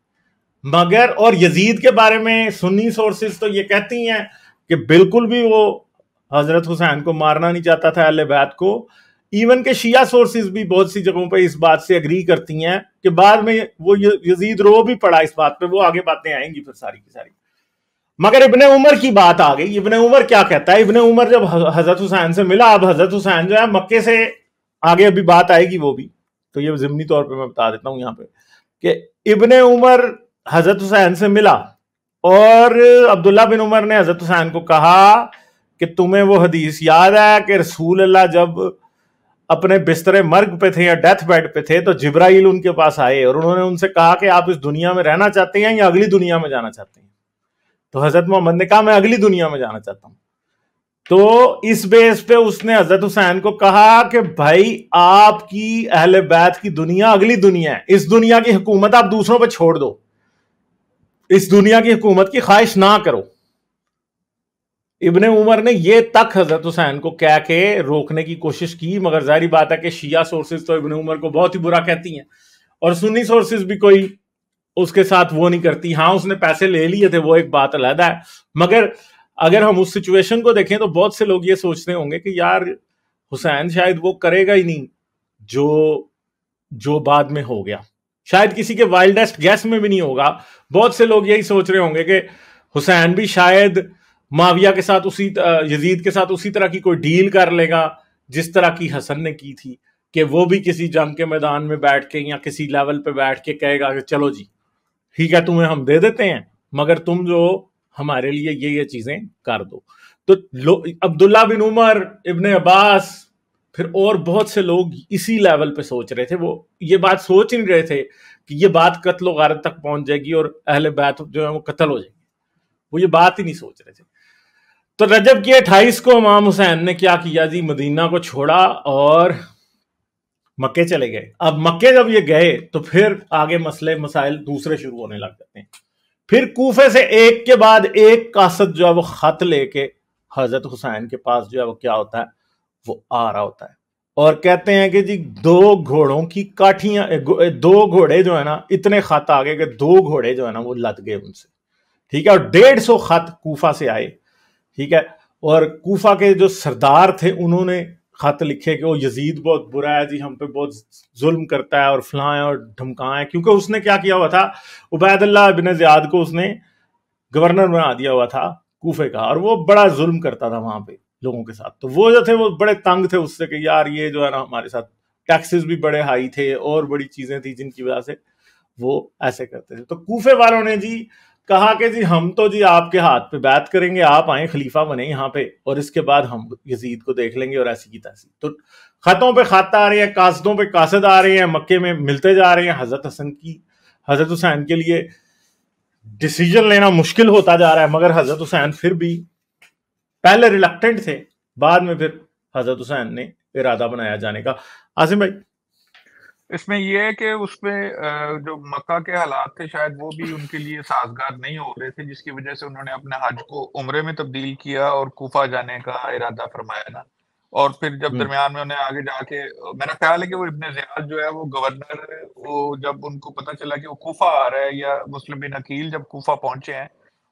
مگر اور یزید کے بارے میں سنی سورسز تو یہ کہتی ہیں کہ بالکل بھی وہ حضرت حسین کو مارنا نہیں چاہتا تھا, اہل بیت کو. ایون کہ شیعہ سورسز بھی بہت سی جگہوں پہ اس بات سے اگری کرتی ہیں کہ بعد میں وہ یزید رو بھی پڑا اس بات پہ, وہ آگے باتیں آئیں گی پھر ساری کی ساری. مگر ابن عمر کی بات آ گئی. ابن عمر کیا کہتا ہے؟ ابن عمر جب حضرت حسین سے ملا, اب حضرت حسین جو ہے مکے سے آگے ابھی بات آئے گی وہ بھی, تو یہ ضمنی طور پہ میں بتا دیتا ہوں یہاں پہ کہ ابن عمر حضرت حسین سے ملا, اور عبداللہ بن عمر نے حضرت حسین کو کہا کہ تمہیں وہ حدیث یاد ہے کہ رسول اللہ جب اپنے بستر مرگ پہ تھے یا ڈیتھ بیڈ پہ تھے تو جبرائیل ان کے پاس آئے اور انہوں نے ان سے کہا کہ آپ اس دنیا میں رہنا چاہتے ہیں یا اگلی دنیا میں جانا چاہتے ہیں؟ تو حضرت محمد نے کہا میں اگلی دنیا میں جانا چاہتا ہوں. تو اس بیس پہ اس نے حضرت حسین کو کہا کہ بھائی آپ کی اہل بیت کی دنیا اگلی دنیا ہے, اس دنیا کی حکومت آپ دوسروں پہ چھوڑ دو, اس دنیا کی حکومت کی خواہش نہ کرو. ابن عمر نے یہ تک حضرت حسین کو کہہ کے روکنے کی کوشش کی, مگر ظاہری بات ہے کہ شیعہ سورسز تو ابن عمر کو بہت ہی برا کہتی ہیں, اور سنی سورسز بھی کوئی اس کے ساتھ وہ نہیں کرتی. ہاں اس نے پیسے لے لیے تھے, وہ ایک بات علیحدہ ہے, مگر اگر ہم اس سچویشن کو دیکھیں تو بہت سے لوگ یہ سوچتے ہوں گے کہ یار حسین شاید وہ کرے گا ہی نہیں جو بعد میں ہو گیا, شاید کسی کے وائلڈسٹ گیس میں بھی نہیں ہوگا. بہت سے لوگ یہی سوچ رہے ہوں گے کہ حسین بھی شاید معاویہ کے ساتھ یزید کے ساتھ اسی طرح کی کوئی ڈیل کر لے گا جس طرح کی حسن نے کی تھی کہ وہ بھی کسی جنگ کے میدان میں بیٹھ کے یا کسی لیول پہ بیٹھ کے کہے گا کہ چلو جی ٹھیک ہے تمہیں ہم دے دیتے ہیں مگر تم جو ہمارے لیے یہ چیزیں کر دو. تو عبداللہ بن عمر، ابن عباس، پھر اور بہت سے لوگ اسی لیول پہ سوچ رہے تھے. وہ یہ بات سوچ نہیں رہے تھے کہ یہ بات قتل و غارت تک پہنچ جائے گی اور اہل بیت جو ہے وہ قتل ہو جائیں گے. وہ یہ بات ہی نہیں سوچ رہے تھے. تو رجب کی 28 کو امام حسین نے کیا کیا جی، مدینہ کو چھوڑا اور مکے چلے گئے. اب مکے جب یہ گئے تو پھر آگے مسئلے مسائل دوسرے شروع ہونے لگ جاتے ہیں. پھر کوفے سے ایک کے بعد ایک قاصد جو ہے وہ خط لے کے حضرت حسین کے پاس جو ہے وہ کیا ہوتا ہے، وہ آ رہا ہوتا ہے اور کہتے ہیں کہ جی 2 گھوڑوں کی کاٹھیاں، 2 گھوڑے جو ہے نا، اتنے خط آگے کہ 2 گھوڑے جو ہے نا وہ لد گئے ان سے. ٹھیک ہے، اور 150 خط کوفہ سے آئے. ٹھیک ہے، اور کوفہ کے جو سردار تھے انہوں نے خط لکھے کہ وہ یزید بہت برا ہے جی، ہم پہ بہت ظلم کرتا ہے اور فلاں اور دھمکاں ہے. کیونکہ اس نے کیا کیا ہوا تھا، عبید اللہ بن زیاد کو اس نے گورنر بنا دیا ہوا تھا کوفے کا، اور وہ بڑا ظلم کرتا تھا وہاں پہ لوگوں کے ساتھ. تو وہ جو تھے وہ بڑے تنگ تھے اس سے کہ یار یہ جو ہے نا ہمارے ساتھ ٹیکسز بھی بڑے ہائی تھے اور بڑی چیزیں تھیں جن کی وجہ سے وہ ایسے کرتے تھے. تو کوفے والوں نے جی کہا کہ جی ہم تو جی آپ کے ہاتھ پہ بیعت کریں گے، آپ آئیں خلیفہ بنیں یہاں پہ، اور اس کے بعد ہم یزید کو دیکھ لیں گے. اور ایسی کی تیسی. تو خطوں پہ خط آ رہے ہیں، قاصدوں پہ قاصد آ رہے ہیں، مکے میں ملتے جا رہے ہیں. حضرت حسین کے لیے ڈیسیجن لینا مشکل ہوتا جا رہا ہے، مگر حضرت حسین پھر بھی پہلے ریلکٹنٹ تھے، بعد میں پھر حضرت حسین نے ارادہ بنایا جانے کا. عاصم بھائی اس میں یہ ہے کہ اس میں جو مکہ کے حالات تھے شاید وہ بھی ان کے لیے سازگار نہیں ہو رہے تھے، جس کی وجہ سے انہوں نے اپنے حج کو عمرے میں تبدیل کیا اور کوفہ جانے کا ارادہ فرمایا نا. اور پھر جب درمیان میں انہیں آگے جا کے، میرا خیال ہے کہ وہ ابن زیاد جو ہے وہ گورنر، وہ جب ان کو پتہ چلا کہ وہ کوفہ آ رہا ہے، یا مسلم بن عقیل جب کوفہ پہنچے ہیں،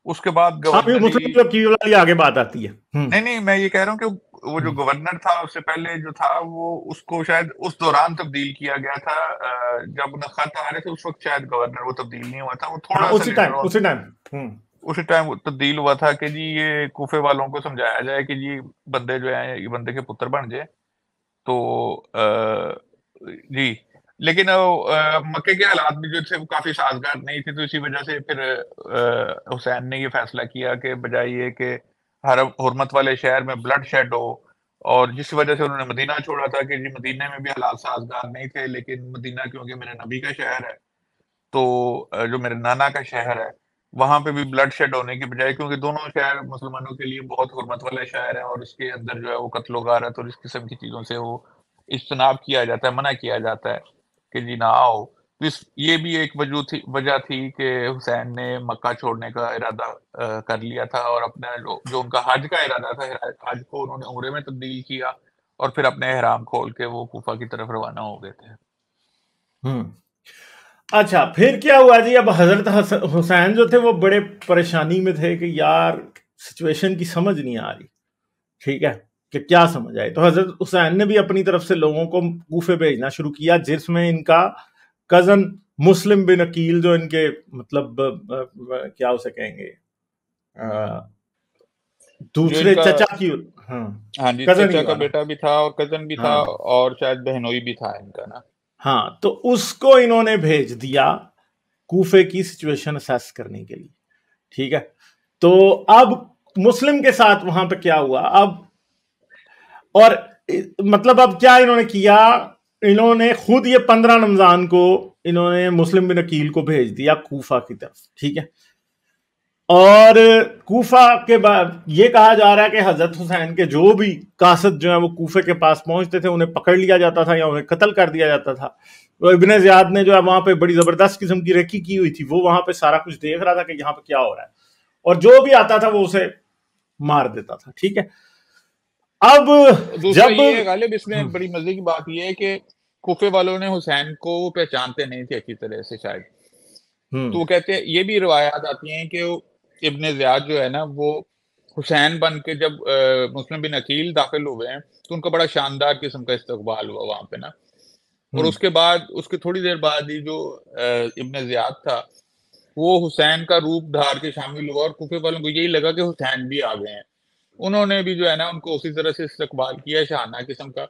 اس کے بعد گورنر آگے بات آتی ہے. نہیں میں یہ کہہ رہا ہوں کہ وہ جو گورنر تھا اس سے پہلے جو تھا وہ اس کو شاید اس دوران تبدیل کیا گیا تھا جب نہ خط آ رہے تھے، اس وقت شاید گورنر وہ تبدیل نہیں ہوا تھا، وہ تھوڑا سا اسی ٹائم تبدیل ہوا تھا کہ جی یہ کوفے والوں کو سمجھایا جائے کہ جی بندے جو ہیں یہ بندے کے پتر بن جائے. تو جی لیکن مکے کے حالات بھی جو تھے وہ کافی سازگار نہیں تھے، تو اسی وجہ سے پھر حسین نے یہ فیصلہ کیا کہ بجائے یہ کہ حرمت والے شہر میں بلڈ شیڈ ہو، اور جس وجہ سے انہوں نے مدینہ چھوڑا تھا کہ جی مدینہ میں بھی حالات سازگار نہیں تھے، لیکن مدینہ کیونکہ میرے نبی کا شہر ہے، تو جو میرے نانا کا شہر ہے وہاں پہ بھی بلڈ شیڈ ہونے کی بجائے، کیونکہ دونوں شہر مسلمانوں کے لیے بہت حرمت والے شہر ہیں اور اس کے اندر جو ہے وہ قتل و غارت اور اس قسم کی چیزوں سے وہ اجتناب کیا جاتا ہے، منع کیا جاتا ہے کہ جی نہ آؤ. تو یہ بھی ایک وجہ تھی کہ حسین نے مکہ چھوڑنے کا ارادہ کر لیا تھا، اور اپنا جو ان کا حج کا ارادہ تھا، حج کو انہوں نے عمرے میں تبدیل کیا اور پھر اپنے احرام کھول کے وہ کوفہ کی طرف روانہ ہو گئے تھے. اچھا پھر کیا ہوا جی؟ اب حضرت حسین جو تھے وہ بڑے پریشانی میں تھے کہ یار سچویشن کی سمجھ نہیں آ رہی. ٹھیک ہے، کہ کیا سمجھ آئے. تو حضرت حسین نے بھی اپنی طرف سے لوگوں کو کوفے بھیجنا شروع کیا، جس میں ان کا کزن مسلم بن عقیل، جو ان کے مطلب کیا اسے کہیں گے، دوسرے چچا کی، ہاں جی چچا کا بیٹا بھی تھا اور کزن بھی تھا اور شاید بہنوئی بھی تھا ان کا نا. ہاں، تو اس کو انہوں نے بھیج دیا کوفے کی سچویشن اسیس کرنے کے لیے. ٹھیک ہے، تو اب مسلم کے ساتھ وہاں پہ کیا ہوا اب، اور مطلب اب کیا انہوں نے کیا، انہوں نے خود یہ 15 رمضان کو انہوں نے مسلم بن عقیل کو بھیج دیا کوفہ کی طرف. ٹھیک ہے، اور کوفہ کے بعد یہ کہا جا رہا ہے کہ حضرت حسین کے جو بھی قاصد جو ہیں وہ کوفے کے پاس پہنچتے تھے انہیں پکڑ لیا جاتا تھا یا انہیں قتل کر دیا جاتا تھا. ابن زیاد نے جو ہے وہاں پہ بڑی زبردست قسم کی ریکی کی ہوئی تھی، وہ وہاں پہ سارا کچھ دیکھ رہا تھا کہ یہاں پہ کیا ہو رہا ہے، اور جو بھی آتا تھا وہ اسے مار دیتا تھا. ٹھیک ہے، اب دوسرا یہ غالب اس میں بڑی مزے کی بات یہ ہے کہ کوفے والوں نے حسین کو پہچانتے نہیں تھے اچھی طرح سے شاید، تو وہ کہتے ہیں، یہ بھی روایات آتی ہیں کہ ابن زیاد جو ہے نا وہ حسین بن کے جب مسلم بن عقیل داخل ہوئے ہیں تو ان کا بڑا شاندار قسم کا استقبال ہوا وہاں پہ نا. اور اس کے بعد اس کے تھوڑی دیر بعد ہی جو ابن زیاد تھا وہ حسین کا روپ دھار کے شامل ہوا، اور کوفے والوں کو یہی لگا کہ حسین بھی آ گئے ہیں. انہوں نے بھی جو ہے نا ان کو اسی طرح سے استقبال کیا شاہانہ قسم کا،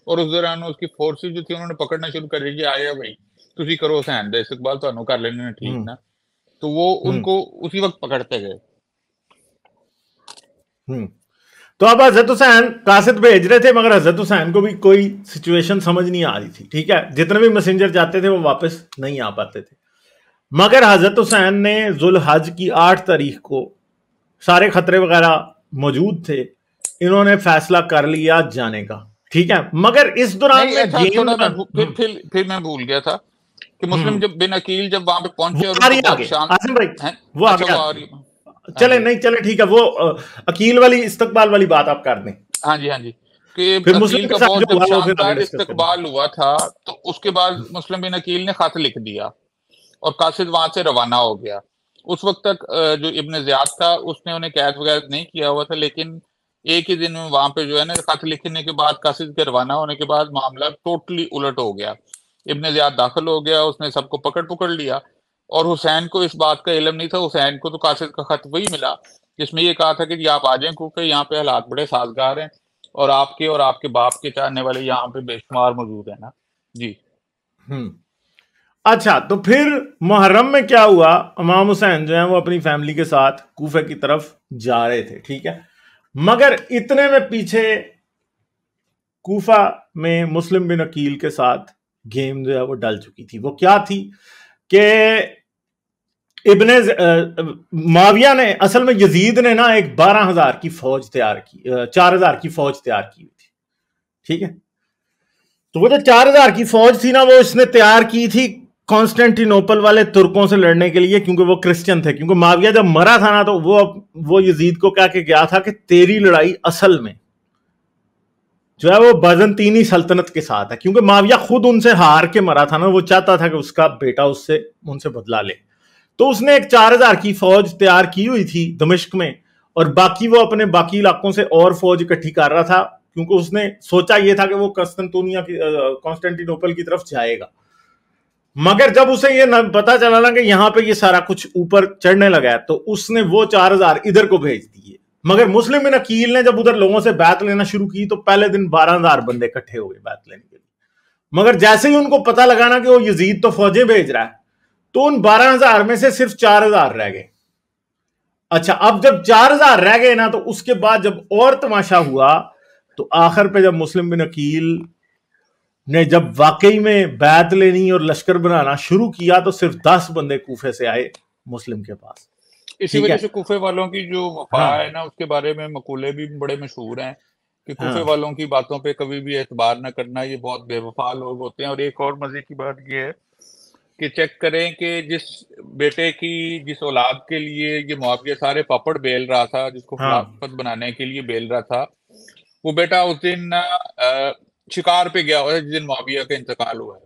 اور اس دوران اس کی فورسز جو تھی انہوں نے پکڑنا شروع کر دیا، آیا بھائی تسی کرو حسین دے استقبال، تانوں کر لینے ٹھیک نا، تو وہ ان کو اسی وقت پکڑتے گئے۔ تو اب حضرت حسین قاصد بھیج رہے تھے، مگر حضرت حسین کو بھی کوئی سچویشن سمجھ نہیں آ رہی تھی، ٹھیک ہے، جتنے بھی میسنجر جاتے تھے وہ واپس نہیں آ پاتے تھے، مگر حضرت حسین نے ذوالحج کی 8 تاریخ کو سارے خطرے وغیرہ موجود تھے، انہوں نے فیصلہ کر لیا جانے کا، ٹھیک ہے، مگر اس دوران میں گیم پھر میں بھول گیا تھا کہ مسلم جب بن عقیل جب وہاں پہ پہنچے اور آسم بھائی وہ آگے چلے نہیں چلے ٹھیک ہے، وہ عقیل والی استقبال والی بات آپ کر دیں۔ ہاں جی کہ عقیل کا بہت جب شاندار استقبال ہوا تھا تو اس کے بعد مسلم بن عقیل نے خط لکھ دیا اور قاصد وہاں سے روانہ ہو گیا۔ اس وقت تک جو ابن زیاد تھا اس نے انہیں قید وغیرہ نہیں کیا ہوا تھا، لیکن ایک ہی دن میں وہاں پہ جو ہے نا خط لکھنے کے بعد قاصد کے روانہ ہونے کے بعد معاملہ ٹوٹلی الٹ ہو گیا۔ ابن زیاد داخل ہو گیا، اس نے سب کو پکڑ لیا، اور حسین کو اس بات کا علم نہیں تھا۔ حسین کو تو قاصد کا خط وہی ملا جس میں یہ کہا تھا کہ جی آپ آ جائیں کیونکہ یہاں پہ حالات بڑے سازگار ہیں اور آپ کے باپ کے چاہنے والے یہاں پہ بے شمار موجود ہیں نا جی۔ اچھا تو پھر محرم میں کیا ہوا، امام حسین جو ہیں وہ اپنی فیملی کے ساتھ کوفے کی طرف جا رہے تھے، ٹھیک ہے، مگر اتنے میں پیچھے کوفہ میں مسلم بن عقیل کے ساتھ گیم جو ہے وہ ڈل چکی تھی۔ وہ کیا تھی کہ ابن معاویہ نے اصل میں یزید نے نا ایک 12,000 کی فوج تیار کی، 4,000 کی فوج تیار کی ہوئی تھی، ٹھیک ہے، تو وہ جو 4,000 کی فوج تھی نا وہ اس نے تیار کی تھی کانسٹینٹینوپل والے ترکوں سے لڑنے کے لیے، کیونکہ وہ کرسچن تھے، کیونکہ معاویہ جب مرا تھا نا تو وہ یزید کو کہہ کے گیا تھا کہ تیری لڑائی اصل میں جو ہے وہ بازنطینی سلطنت کے ساتھ ہے، کیونکہ معاویہ خود ان سے ہار کے مرا تھا نا، وہ چاہتا تھا کہ اس کا بیٹا ان سے بدلہ لے، تو اس نے ایک 4,000 کی فوج تیار کی ہوئی تھی دمشق میں، اور باقی وہ اپنے باقی علاقوں سے اور فوج اکٹھی کر رہا تھا، کیونکہ اس نے سوچا یہ تھا کہ وہ کانسٹینٹینوپل کی طرف جائے گا، مگر جب اسے یہ پتا چلا نا کہ یہاں پہ یہ سارا کچھ اوپر چڑھنے لگا ہے تو اس نے وہ 4,000 ادھر کو بھیج دیے، مگر مسلم بن عقیل نے جب ادھر لوگوں سے بیعت لینا شروع کی تو پہلے دن 12,000 بندے اکٹھے ہو گئے بیعت لینے کے لیے، مگر جیسے ہی ان کو پتا لگا نا کہ وہ یزید تو فوجیں بھیج رہا ہے تو ان 12,000 میں سے صرف 4,000 رہ گئے۔ اچھا اب جب 4,000 رہ گئے نا تو اس کے بعد جب اور تماشا ہوا تو آخر پہ جب مسلم بن عقیل نے جب واقعی میں بیعت لینی اور لشکر بنانا شروع کیا تو صرف 10 بندے کوفے سے آئے مسلم کے پاس۔ اسی وجہ سے کوفے والوں کی جو وفا ہے نا اس کے بارے میں مقولے بھی بڑے مشہور ہیں کہ کوفے والوں کی باتوں پہ کبھی بھی اعتبار نہ کرنا، یہ بہت بے وفا لوگ ہوتے ہیں۔ اور ایک اور مزے کی بات یہ ہے کہ چیک کریں کہ جس بیٹے کی جس اولاد کے لیے یہ معاویہ سارے پاپڑ بیل رہا تھا، جس کو خلافت بنانے کے لیے بیل رہا تھا، وہ بیٹا اس دن شکار پہ گیا ہوا ہے جس دن معاویہ کا انتقال ہوا ہے،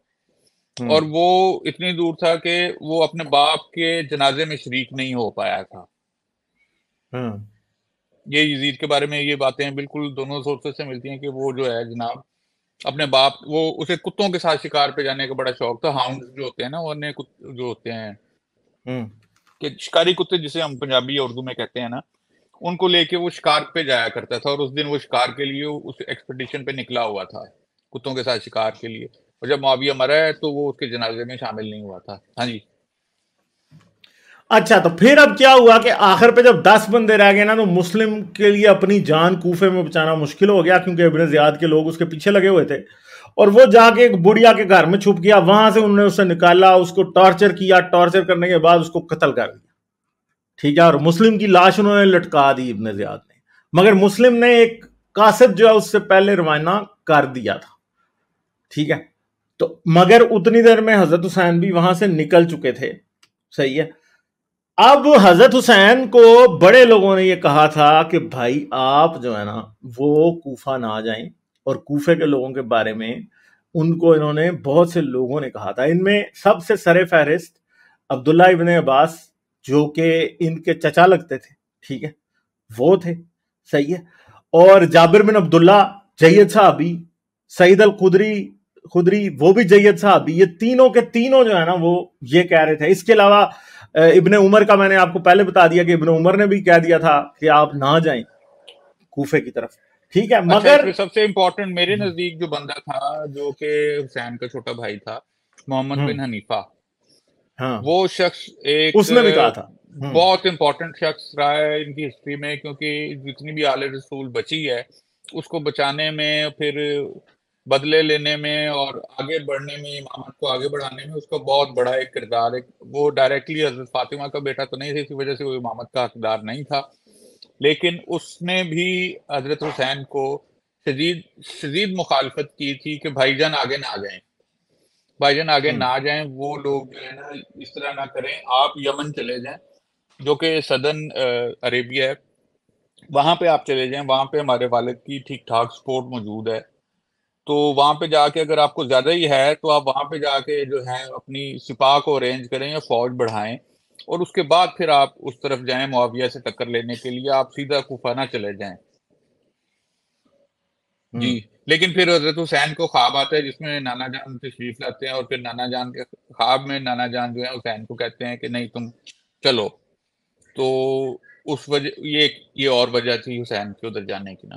اور وہ اتنی دور تھا کہ وہ اپنے باپ کے جنازے میں شریک نہیں ہو پایا تھا۔ یہ یزید کے بارے میں یہ باتیں بالکل دونوں سورسز سے ملتی ہیں کہ وہ جو ہے جناب اپنے باپ، وہ اسے کتوں کے ساتھ شکار پہ جانے کا بڑا شوق تھا، ہاؤنڈ جو ہوتے ہیں نا وہ جو ہوتے ہیں کہ شکاری کتے جسے ہم پنجابی اردو میں کہتے ہیں نا، ان کو لے کے وہ شکار پہ جایا کرتا تھا، اور اس دن وہ شکار کے لیے اس ایکسپیڈیشن پہ نکلا ہوا تھا کتوں کے ساتھ شکار کے لیے، اور جب معاویہ مرا ہے تو وہ اس کے جنازے میں شامل نہیں ہوا تھا۔ ہاں جی اچھا تو پھر اب کیا ہوا کہ آخر پہ جب 10 بندے رہ گئے نا تو مسلم کے لیے اپنی جان کوفے میں بچانا مشکل ہو گیا، کیونکہ ابن زیاد کے لوگ اس کے پیچھے لگے ہوئے تھے، اور وہ جا کے ایک بڑھیا کے گھر میں چھپ گیا، وہاں سے انہوں نے اسے نکالا، اس کو ٹارچر کیا، ٹارچر کرنے کے بعد اس کو قتل کر دیا، ٹھیک ہے، اور مسلم کی لاش انہوں نے لٹکا دی ابن زیاد نے، مگر مسلم نے ایک قاصد جو ہے اس سے پہلے روانہ کر دیا تھا، ٹھیک ہے، تو مگر اتنی دیر میں حضرت حسین بھی وہاں سے نکل چکے تھے، صحیح ہے۔ اب حضرت حسین کو بڑے لوگوں نے یہ کہا تھا کہ بھائی آپ جو ہے نا وہ کوفہ نہ جائیں، اور کوفے کے لوگوں کے بارے میں ان کو انہوں نے بہت سے لوگوں نے کہا تھا، ان میں سب سے سر فہرست عبداللہ ابن عباس جو کہ ان کے چچا لگتے تھے، ٹھیک ہے، وہ تھے، صحیح ہے، اور جابر بن عبداللہ جید صحابی، سعید الخدری وہ بھی جید صحابی، یہ تینوں کے تینوں جو ہے نا وہ یہ کہہ رہے تھے۔ اس کے علاوہ ابن عمر کا میں نے آپ کو پہلے بتا دیا کہ ابن عمر نے بھی کہہ دیا تھا کہ آپ نہ جائیں کوفے کی طرف. ٹھیک ہے, اچھا مگر اس میں سب سے امپورٹنٹ میرے نزدیک جو بندہ تھا جو کہ حسین کا چھوٹا بھائی تھا, محمد بن حنیفہ, ہاں وہ شخص ایک اس نے بھی کہا تھا بہت امپورٹنٹ شخص رہا ہے ان کی ہسٹری میں, کیونکہ جتنی بھی آل رسول بچی ہے اس کو بچانے میں, پھر بدلے لینے میں اور آگے بڑھنے میں, امامت کو آگے بڑھانے میں اس کا بہت بڑا ایک کردار ہے. وہ ڈائریکٹلی حضرت فاطمہ کا بیٹا تو نہیں تھا, اسی وجہ سے وہ امامت کا حقدار نہیں تھا, لیکن اس نے بھی حضرت حسین کو شدید مخالفت کی تھی کہ بھائی جان آگے نہ جائیں, بھائی جان آگے نہ جائیں, وہ لوگ جو ہے نا اس طرح نہ کریں, آپ یمن چلے جائیں جو کہ سدرن عربیہ ہے, وہاں پہ آپ چلے جائیں, وہاں پہ ہمارے والد کی ٹھیک ٹھاک سپورٹ موجود ہے, تو وہاں پہ جا کے اگر آپ کو زیادہ ہی ہے تو آپ وہاں پہ جا کے جو ہے اپنی سپاہ کو ارینج کریں یا فوج بڑھائیں, اور اس کے بعد پھر آپ اس طرف جائیں معاویہ سے ٹکر لینے کے لیے, آپ سیدھا کوفہ نہ چلے جائیں. جی, لیکن پھر حضرت حسین کو خواب آتا ہے جس میں نانا جان تشریف لاتے ہیں, اور پھر نانا جان کے خواب میں نانا جان جو ہے حسین کو کہتے ہیں کہ نہیں تم چلو, تو اس وجہ یہ اور وجہ تھی حسین کے ادھر جانے کی نا.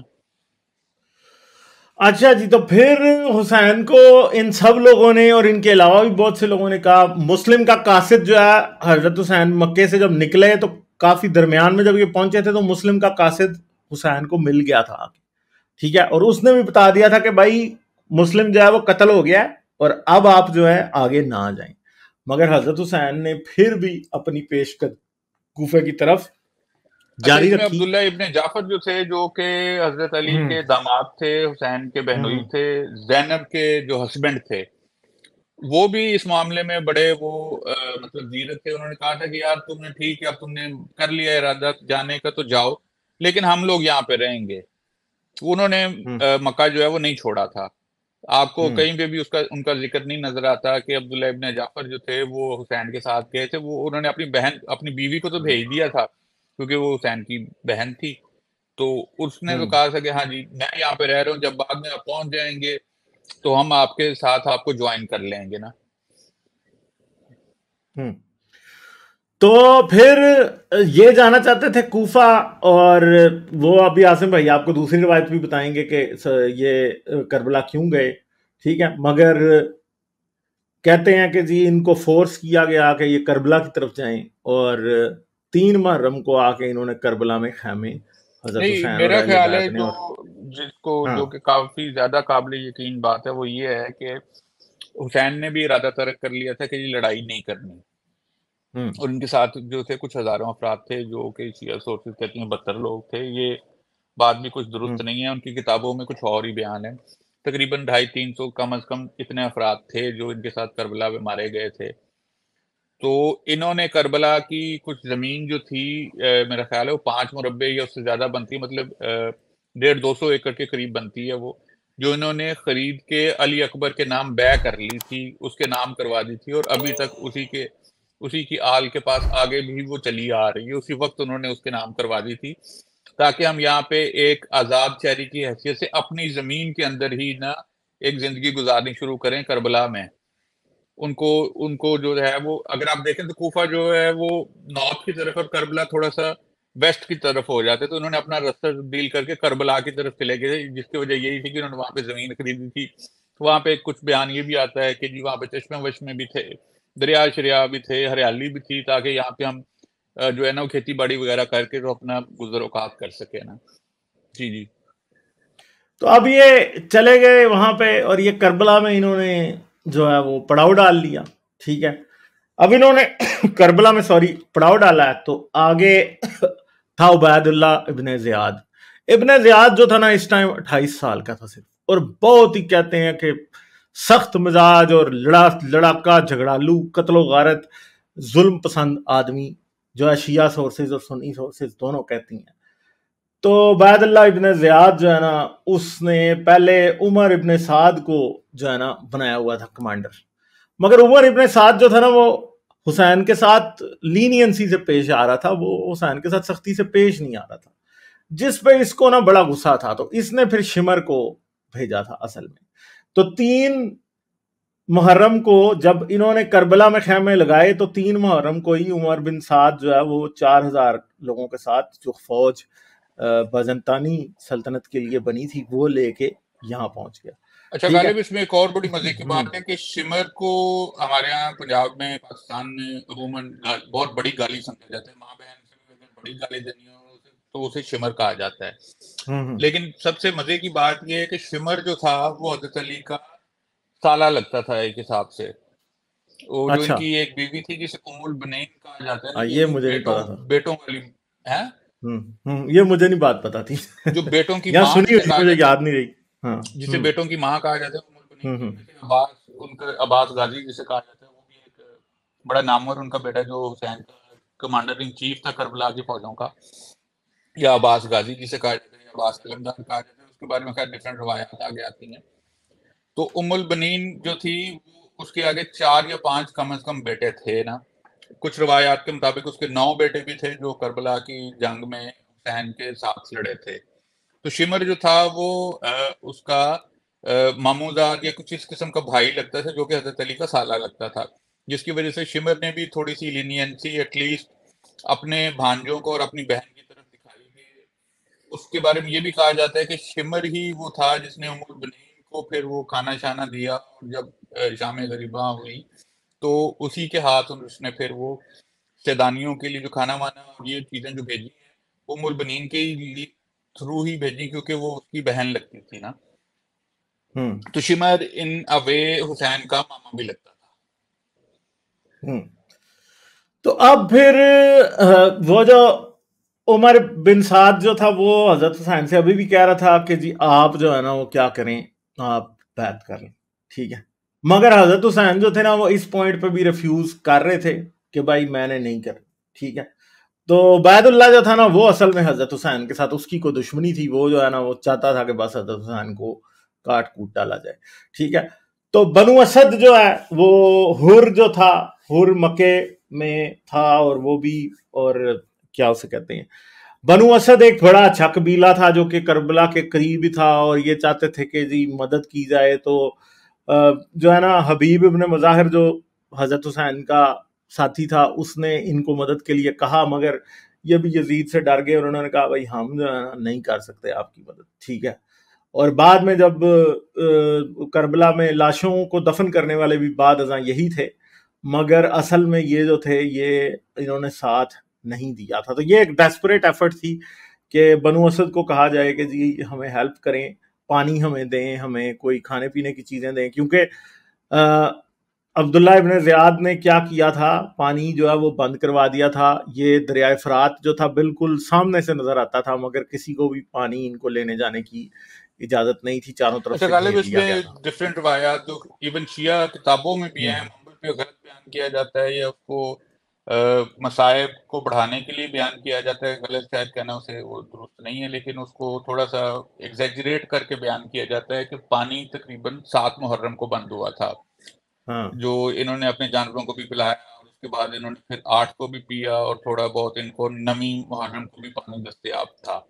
اچھا جی, تو پھر حسین کو ان سب لوگوں نے اور ان کے علاوہ بھی بہت سے لوگوں نے کہا, مسلم کا قاصد جو ہے حضرت حسین مکے سے جب نکلے تو کافی درمیان میں جب یہ پہنچے تھے تو مسلم کا قاصد حسین کو مل گیا تھا, ٹھیک ہے, اور اس نے بھی بتا دیا تھا کہ بھائی مسلم جو ہے وہ قتل ہو گیا ہے اور اب آپ جو ہے آگے نہ جائیں. مگر حضرت حسین نے پھر بھی اپنی پیشقدمی کوفے کی طرف جاری اس میں رکھی. عبداللہ ابن جعفر جو تھے جو کہ حضرت علی کے داماد تھے, حسین کے بہنوئی تھے, زینب کے جو ہسبینڈ تھے, وہ بھی اس معاملے میں بڑے وہ مطلب زیرک تھے. انہوں نے کہا تھا کہ یار تم نے ٹھیک ہے, اب تم نے کر لیا ارادہ جانے کا تو جاؤ, لیکن ہم لوگ یہاں پہ رہیں گے. انہوں نے مکہ جو ہے وہ نہیں چھوڑا تھا. آپ کو کہیں پہ بھی ان کا ذکر نہیں نظر آتا کہ عبداللہ ابن جعفر جو تھے وہ حسین کے ساتھ گئے تھے. وہ انہوں نے اپنی بیوی کو تو بھیج دیا تھا کیونکہ وہ حسین کی بہن تھی, تو اس نے تو کہا تھا کہ ہاں جی میں یہاں پہ رہ رہا ہوں, جب بعد میں آپ پہنچ جائیں گے تو ہم آپ کے ساتھ آپ کو جوائن کر لیں گے نا. تو پھر یہ جانا چاہتے تھے کوفہ, اور وہ ابھی عاصم بھائی آپ کو دوسری روایت بھی بتائیں گے کہ یہ کربلا کیوں گئے, ٹھیک ہے, مگر کہتے ہیں کہ جی ان کو فورس کیا گیا کہ یہ کربلا کی طرف جائیں, اور 3 محرم کو آ کے انہوں نے کربلا میں خیمے حضرت نہیں, حسین اور میرا اہل خیال ہے بیت نے, اور جس کو جو کہ کافی زیادہ قابل یقین بات ہے وہ یہ ہے کہ حسین نے بھی ارادہ ترک کر لیا تھا کہ یہ لڑائی نہیں کرنی, اور ان کے ساتھ جو تھے کچھ ہزاروں افراد تھے جو کہ شیعہ سورسز کہتی ہیں 72 لوگ تھے. یہ بات بھی کچھ درست نہیں ہے, ان کی کتابوں میں کچھ اور ہی بیان ہے. تقریباً 250-300 کم از کم اتنے افراد تھے جو ان کے ساتھ کربلا میں مارے گئے تھے. تو انہوں نے کربلا کی کچھ زمین جو تھی میرا خیال ہے وہ 5 مربع یا اس سے زیادہ بنتی, مطلب 150-200 ایکڑ کے قریب بنتی ہے, وہ جو انہوں نے خرید کے علی اکبر کے نام بیع کر لی تھی, اس کے نام کروا دی تھی, اور ابھی تک اسی کی آل کے پاس آگے بھی وہ چلی آ رہی ہے. اسی وقت انہوں نے اس کے نام کروا دی تھی تاکہ ہم یہاں پہ ایک آزاد شہری کی حیثیت سے اپنی زمین کے اندر ہی نا ایک زندگی گزارنی شروع کریں کربلا میں. ان کو جو ہے وہ اگر آپ دیکھیں تو کوفہ جو ہے وہ نارتھ کی طرف اور کربلا تھوڑا سا ویسٹ کی طرف ہو جاتے, تو انہوں نے اپنا راستہ تبدیل کر کے کربلا کی طرف چلے گئے, جس کی وجہ یہی تھی کہ انہوں نے وہاں پہ زمین خریدی تھی. وہاں پہ کچھ بیان یہ بھی آتا ہے کہ جی وہاں پہ چشمے وشمے بھی تھے, دریا شریا بھی تھے, ہریالی بھی تھی, تاکہ یہاں پہ ہم جو ہے نا وہ کھیتی باڑی وغیرہ کر کے تو اپنا گزر اوقات کر سکے نا. جی تو اب یہ چلے گئے وہاں پہ, اور یہ کربلا میں انہوں نے جو ہے وہ پڑاؤ ڈال لیا, ٹھیک ہے. اب انہوں نے کربلا میں پڑاؤ ڈالا ہے, تو آگے تھا عبید اللہ ابن زیاد. ابن زیاد جو تھا نا اس ٹائم 28 سال کا تھا صرف, اور بہت ہی کہتے ہیں کہ سخت مزاج اور لڑاکا جھگڑالو, قتل و غارت, ظلم پسند آدمی جو ہے شیعہ سورسز اور سنی سورسز دونوں کہتی ہیں. تو عبید اللہ ابن زیاد جو ہے نا اس نے پہلے عمر ابن سعد کو جو ہے نا بنایا ہوا تھا کمانڈر, مگر عمر ابن سعد جو تھا نا وہ حسین کے ساتھ لینینسی سے پیش آ رہا تھا, وہ حسین کے ساتھ سختی سے پیش نہیں آ رہا تھا, جس پہ اس کو نا بڑا غصہ تھا. تو اس نے پھر شمر کو بھیجا تھا اصل میں. تو 3 محرم کو جب انہوں نے کربلا میں خیمے لگائے, تو 3 محرم کو ہی عمر بن سعد جو ہے وہ 4000 لوگوں کے ساتھ جو فوج بازنطانی سلطنت کے لیے بنی تھی وہ لے کے یہاں پہنچ گیا. اچھا ٹھیک ہے. غالب، اس میں ایک اور بڑی مزے کی بات ہے کہ شمر کو ہمارے یہاں پنجاب میں، پاکستان میں عموماً بہت بڑی گالی سمجھا جاتا ہے. ماں بہن سے بھی اگر بڑی گالی دینی ہو تو اسے شمر کہا جاتا ہے. لیکن سب سے مزے کی بات یہ ہے کہ شمر جو تھا وہ حضرت علی کا سالہ لگتا تھا ایک حساب سے. وہ جو ان اچھا، کی ایک بیوی تھی جسے ام البنین کہا جاتا ہے نا، یہ جو مجھے نہیں بیٹوں پتا تھا. بیٹوں والی ہے، یہ مجھے نہیں بات پتا تھی. جو بیٹوں کی یہاں ماں سنی جسے ہوئی کہا مجھے جاتا یاد ہے، نہیں رہی. ہاں. جسے بیٹوں کی ماں کہا جاتا ہے ام البنین. ان میں سے عباس، ان کا عباس غازی جسے کہا جاتا ہے، وہ بھی ایک بڑا نامور ان کا بیٹا جو حسین کا کمانڈر ان چیف تھا کربلا کی فوجوں کا، یا عباس غازی جسے کہا جاتا ہے، یا عباس قلمدار کہا جاتا ہے. اس کے بارے میں خیر ڈفرینٹ روایات آگے آتی ہیں. تو ام البنین جو تھی وہ اس کے آگے 4 یا 5 کم از کم بیٹے تھے نا. کچھ روایات کے مطابق اس کے 9 بیٹے بھی تھے جو کربلا کی جنگ میں حسین کے ساتھ لڑے تھے. تو شمر جو تھا وہ اس کا ماموزاد یا کچھ اس قسم کا بھائی لگتا تھا، جو کہ حضرت علی کا سالہ لگتا تھا، جس کی وجہ سے شمر نے بھی تھوڑی سی لینینسی ایٹ لیسٹ اپنے بھانجوں کو اور اپنی بہن کی طرف دکھائی. اس کے بارے میں یہ بھی کہا جاتا ہے کہ شمر ہی وہ تھا جس نے ام البنین کو پھر وہ کھانا شانا دیا، اور جب شام غریباں ہوئی تو اسی کے ہاتھ اس نے پھر وہ سیدانیوں کے لیے جو کھانا وانا اور یہ چیزیں جو بھیجی ہیں، ام البنین کے تھرو ہی بھیجی، کیونکہ وہ اس کی بہن لگتی تھی نا. تو شمر ان اوے حسین کا ماما بھی لگتا تھا. تو اب پھر وہ جو عمر بن سعد جو تھا وہ حضرت حسین سے ابھی بھی کہہ رہا تھا کہ جی آپ جو ہے نا وہ کیا کریں، آپ بیعت کر لیں. ٹھیک ہے. مگر حضرت حسین جو تھے نا وہ اس پوائنٹ پہ بھی ریفیوز کر رہے تھے کہ بھائی میں نے نہیں کر. ٹھیک ہے. تو عبید اللہ جو تھا نا وہ اصل میں حضرت حسین کے ساتھ اس کی کوئی دشمنی تھی. وہ جو ہے نا وہ چاہتا تھا کہ بس حضرت حسین کو کاٹ کوٹ ڈالا جائے. ٹھیک ہے. تو بنو اسد جو ہے وہ ہر جو تھا، ہر مکے میں تھا، اور وہ بھی، اور کیا اسے کہتے ہیں، بنو اسد ایک بڑا اچھا قبیلہ تھا جو کہ کربلا کے قریب ہی تھا، اور یہ چاہتے تھے کہ جی مدد کی جائے. تو جو ہے نا حبیب ابن مظاہر جو حضرت حسین کا ساتھی تھا اس نے ان کو مدد کے لیے کہا، مگر یہ بھی یزید سے ڈر گئے اور انہوں نے کہا بھائی ہم جو ہے نا نہیں کر سکتے آپ کی مدد. ٹھیک ہے. اور بعد میں جب کربلا میں لاشوں کو دفن کرنے والے بھی بعد ازاں یہی تھے، مگر اصل میں یہ جو تھے یہ انہوں نے ساتھ نہیں دیا تھا. تو یہ ایک ڈیسپریٹ ایفرٹ تھی کہ بنو اسد کو کہا جائے کہ جی ہمیں ہیلپ کریں، پانی ہمیں دیں، ہمیں کوئی کھانے پینے کی چیزیں دیں. کیونکہ عبداللہ ابن زیاد نے کیا کیا تھا، پانی جو ہے وہ بند کروا دیا تھا. یہ دریائے فرات جو تھا بالکل سامنے سے نظر آتا تھا، مگر کسی کو بھی پانی ان کو لینے جانے کی اجازت نہیں تھی، چاروں طرف اچھا سے غالب، گھیر اس لیا میں گیا تھا. ڈفرینٹ روایات جو ایون شیعہ کتابوں میں بھی ہیں، محمد پہ غلط بیان کیا جاتا ہے، یا اس کو مصائب کو بڑھانے کے لیے بیان کیا جاتا ہے. غلط شاید کہنا اسے وہ درست نہیں ہے، لیکن اس کو تھوڑا سا ایگزیجریٹ کر کے بیان کیا جاتا ہے کہ پانی تقریباً 7 محرم کو بند ہوا تھا، جو انہوں نے اپنے جانوروں کو بھی پلایا، اور اس کے بعد انہوں نے پھر 8 کو بھی پیا، اور تھوڑا بہت ان کو نمی محرم کو بھی پانی دستیاب تھا.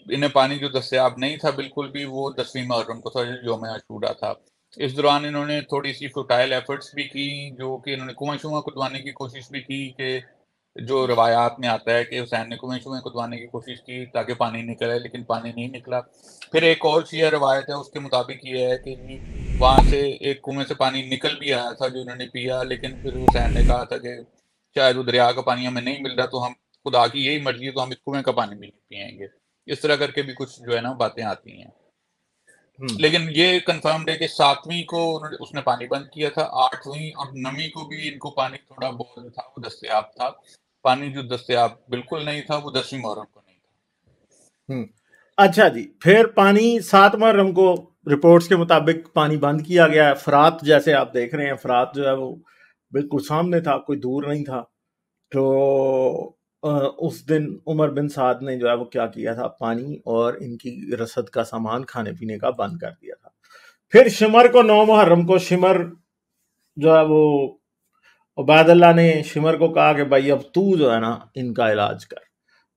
انہیں پانی جو دستیاب نہیں تھا بالکل بھی، وہ 10ویں محرم کو تھا، یوم عاشورہ تھا. اس دوران انہوں نے تھوڑی سی فوٹائل ایفرٹس بھی کی، جو کہ انہوں نے کنویں شویں کھدوانے کی کوشش بھی کی، کہ جو روایات میں آتا ہے کہ حسین نے کنویں شویں کھدوانے کی کوشش کی تاکہ پانی نکلے، لیکن پانی نہیں نکلا. پھر ایک اور شیعہ روایت ہے، اس کے مطابق یہ ہے کہ وہاں سے ایک کنویں سے پانی نکل بھی آیا تھا جو انہوں نے پیا، لیکن پھر حسین نے کہا تھا کہ شاید وہ دریا کا پانی ہمیں نہیں مل رہا، تو ہم خدا کی یہی مرضی ہے تو ہم اس کنویں کا پانی بھی نہیں پئیں گے. اس طرح کر کے بھی کچھ جو ہے نا باتیں آتی ہیں. لیکن یہ کنفرمڈ ہے کہ 7ویں کو اس نے پانی بند کیا تھا، 8ویں اور 9ویں کو بھی ان کو پانی تھوڑا بہت جو تھا وہ دستیاب تھا. پانی جو دستیاب بالکل نہیں تھا وہ 10ویں محرم کو نہیں تھا. اچھا جی، پھر پانی 7 محرم کو رپورٹس کے مطابق پانی بند کیا گیا. فرات جیسے آپ دیکھ رہے ہیں، فرات جو ہے وہ بالکل سامنے تھا، کوئی دور نہیں تھا. تو اس دن عمر بن سعد نے جو ہے وہ کیا کیا تھا، پانی اور ان کی رسد کا سامان کھانے پینے کا بند کر دیا تھا. پھر شمر کو 9 محرم کو شمر جو ہے وہ عبید اللہ نے شمر کو کہا کہ بھائی اب تو جو ہے نا ان کا علاج کر.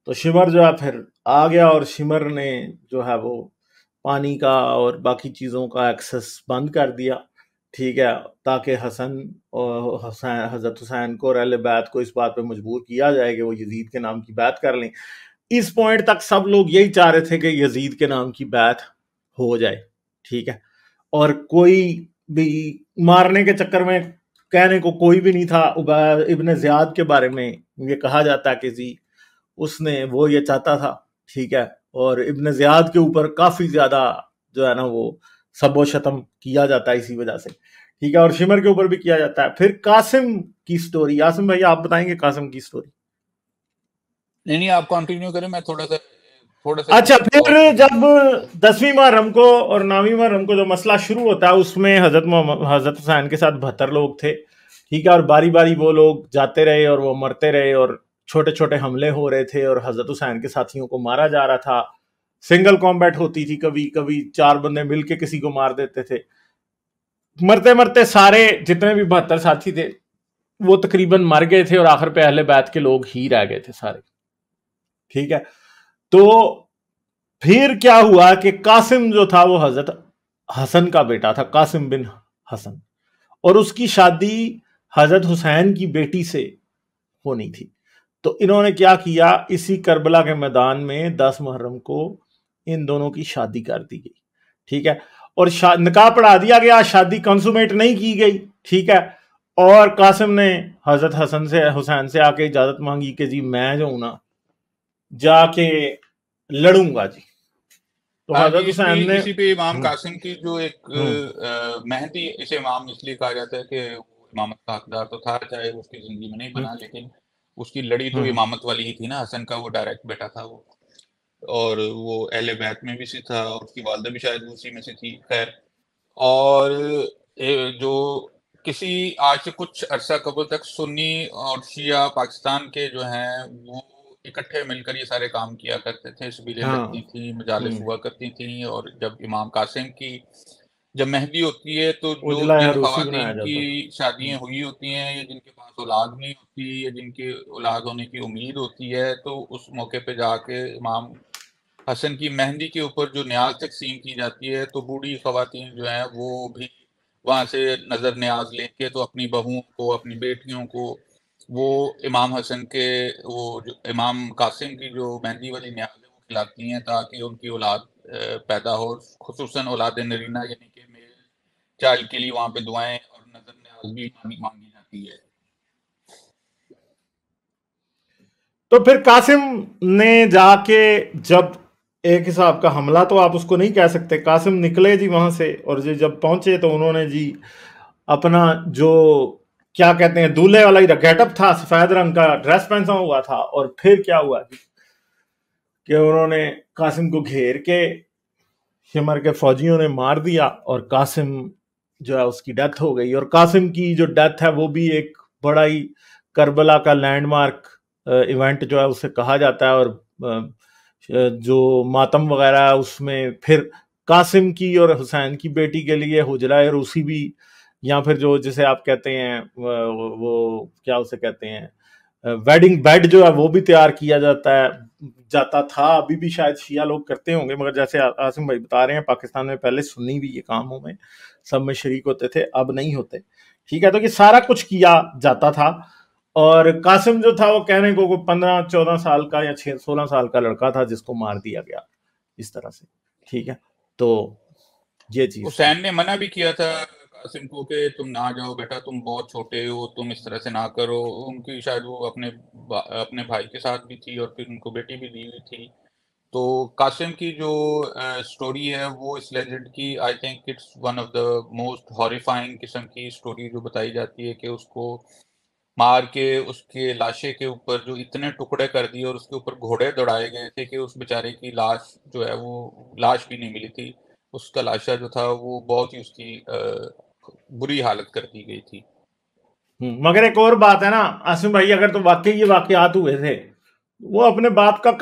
تو شمر جو ہے پھر آ گیا، اور شمر نے جو ہے وہ پانی کا اور باقی چیزوں کا ایکسس بند کر دیا. ٹھیک ہے. تاکہ حضرت حسین کو اور اہل بیت کو اس بات پہ مجبور کیا جائے کہ وہ یزید کے نام کی بیعت کر لیں. اس پوائنٹ تک سب لوگ یہی چاہ رہے تھے کہ یزید کے نام کی بیعت ہو جائے، ٹھیک ہے، اور کوئی بھی مارنے کے چکر میں کہنے کو کوئی بھی نہیں تھا. ابن زیاد کے بارے میں یہ کہا جاتا ہے کہ جی اس نے وہ یہ چاہتا تھا، ٹھیک ہے، اور ابن زیاد کے اوپر کافی زیادہ جو ہے نا وہ سب و شتم کیا جاتا ہے اسی وجہ سے، ٹھیک ہے، اور شمر کے اوپر بھی کیا جاتا ہے. پھر قاسم کی سٹوری، یاسم بھائی آپ بتائیں گے قاسم کی سٹوری؟ نہیں آپ کنٹینیو کریں، میں تھوڑا سا اچھا، پھر جب 10ویں محرم کو اور 9ویں محرم کو جو مسئلہ شروع ہوتا ہے اس میں حضرت حسین کے ساتھ 72 لوگ تھے، ٹھیک ہے، اور باری باری وہ لوگ جاتے رہے اور وہ مرتے رہے اور چھوٹے چھوٹے حملے ہو رہے تھے اور حضرت حسین کے ساتھیوں کو مارا جا رہا تھا. سنگل کامبیٹ ہوتی تھی، کبھی کبھی 4 بندے مل کے کسی کو مار دیتے تھے. مرتے مرتے سارے جتنے بھی 72 ساتھی تھے وہ تقریباً مر گئے تھے اور آخر پہ اہل بیت کے لوگ ہی رہ گئے تھے سارے، ٹھیک ہے. تو پھر کیا ہوا کہ قاسم جو تھا وہ حضرت حسن کا بیٹا تھا، قاسم بن حسن، اور اس کی شادی حضرت حسین کی بیٹی سے ہونی تھی. تو انہوں نے کیا کیا، اسی کربلا کے میدان میں 10 محرم کو ان دونوں کی شادی کر دی گئی، ٹھیک ہے، اور نکاح پڑھا دیا گیا، شادی کنسومیٹ نہیں کی گئی، ٹھیک ہے. اور قاسم نے حضرت حسین سے آ کے اجازت مانگی کہ جی میں جو ہوں نا جا کے لڑوں گا جی. تو حضرت حسین نے اسی پہ امام قاسم کی جو ایک مہدی، اسے امام اس لیے کہا جاتا ہے کہ امامت کا حقدار تو تھا، چاہے اس کی زندگی میں نہیں بنا، لیکن اس کی لڑی تو امامت والی ہی تھی نا. حسن کا وہ ڈائریکٹ بیٹا تھا وہ، اور وہ اہل بیت میں بھی سے تھا، اور اس کی والدہ بھی شاید اسی میں سے تھی. خیر، اور جو کسی آج سے کچھ عرصہ قبل تک سنی اور شیعہ پاکستان کے جو ہیں وہ اکٹھے مل کر یہ سارے کام کیا کرتے تھے، سبیلیں لگتی تھیں، مجالس ہوا کرتی تھیں. اور جب امام قاسم کی جب مہدی ہوتی ہے تو جن خواتین کی شادیاں ہوئی ہوتی ہیں یا جن کے پاس اولاد نہیں ہوتی یا جن کے اولاد ہونے کی امید ہوتی ہے، تو اس موقع پہ جا کے امام حسن کی مہندی کے اوپر جو نیاز تقسیم کی جاتی ہے، تو بوڑھی خواتین جو ہیں وہ بھی وہاں سے نظر نیاز لے کے تو اپنی بہوؤں کو، اپنی بیٹیوں کو وہ امام حسن کے وہ جو امام قاسم کی جو مہندی والی نیاز ہے وہ کھلاتی ہیں، تاکہ ان کی اولاد پیدا ہو، خصوصاً اولاد نرینہ، یعنی کہ میل چائلڈ کے لیے وہاں پہ دعائیں اور نظر نیاز بھی مانگی جاتی ہے. تو پھر قاسم نے جا کے جب ایک حساب کا حملہ تو آپ اس کو نہیں کہہ سکتے، قاسم نکلے جی وہاں سے، اور جب پہنچے تو انہوں نے جی اپنا جو کیا کہتے ہیں دولہے والا گیٹ اپ تھا، سفید رنگ کا ڈریس پہنا ہوا تھا، اور پھر کیا ہوا جی کہ انہوں نے قاسم کو گھیر کے شمر کے فوجیوں نے مار دیا اور قاسم جو ہے اس کی ڈیتھ ہو گئی. اور قاسم کی جو ڈیتھ ہے وہ بھی ایک بڑا ہی کربلا کا لینڈ مارک ایونٹ جو ہے اسے کہا جاتا ہے. اور جو ماتم وغیرہ ہے اس میں پھر قاسم کی اور حسین کی بیٹی کے لیے حجرہ روسی بھی، یا پھر جو جسے آپ کہتے ہیں وہ کیا اسے کہتے ہیں ویڈنگ بیڈ جو ہے وہ بھی تیار کیا جاتا تھا. ابھی بھی شاید شیعہ لوگ کرتے ہوں گے، مگر جیسے عاصم بھائی بتا رہے ہیں پاکستان میں پہلے سنی بھی یہ کاموں میں سب میں شریک ہوتے تھے، اب نہیں ہوتے، ٹھیک ہے. تو یہ سارا کچھ کیا جاتا تھا. اور قاسم جو تھا وہ کہنے کو 15-14 سال کا یا 16 سال کا لڑکا تھا جس کو مار دیا گیا اس طرح سے، ٹھیک ہے. تو یہ چیز حسین نے منع بھی کیا تھا قاسم کو کہ تم نہ جاؤ بیٹا، تم بہت چھوٹے ہو، تم اس طرح سے نہ کرو. ان کی شاید وہ اپنے بھائی کے ساتھ بھی تھی اور پھر ان کو بیٹی بھی دی ہوئی تھی. تو قاسم کی جو سٹوری ہے وہ اس لیجنڈ کی I think it's one of the most horrifying قسم کی سٹوری جو بتائی جاتی ہے، کہ اس کو مار کے اس کے لاشے کے اوپر جو اتنے ٹکڑے کر دیے اور اس کے اوپر گھوڑے دوڑائے گئے تھے کہ اس بیچارے کی لاش جو ہے وہ لاش بھی نہیں ملی تھی. اس کا لاشا جو تھا وہ بہت ہی اس کی بری حالت کر دی گئی تھی. مگر ایک اور بات ہے نا عاصم بھائی، اگر تو واقعی یہ واقعات ہوئے تھے، وہ اپنے باپ کا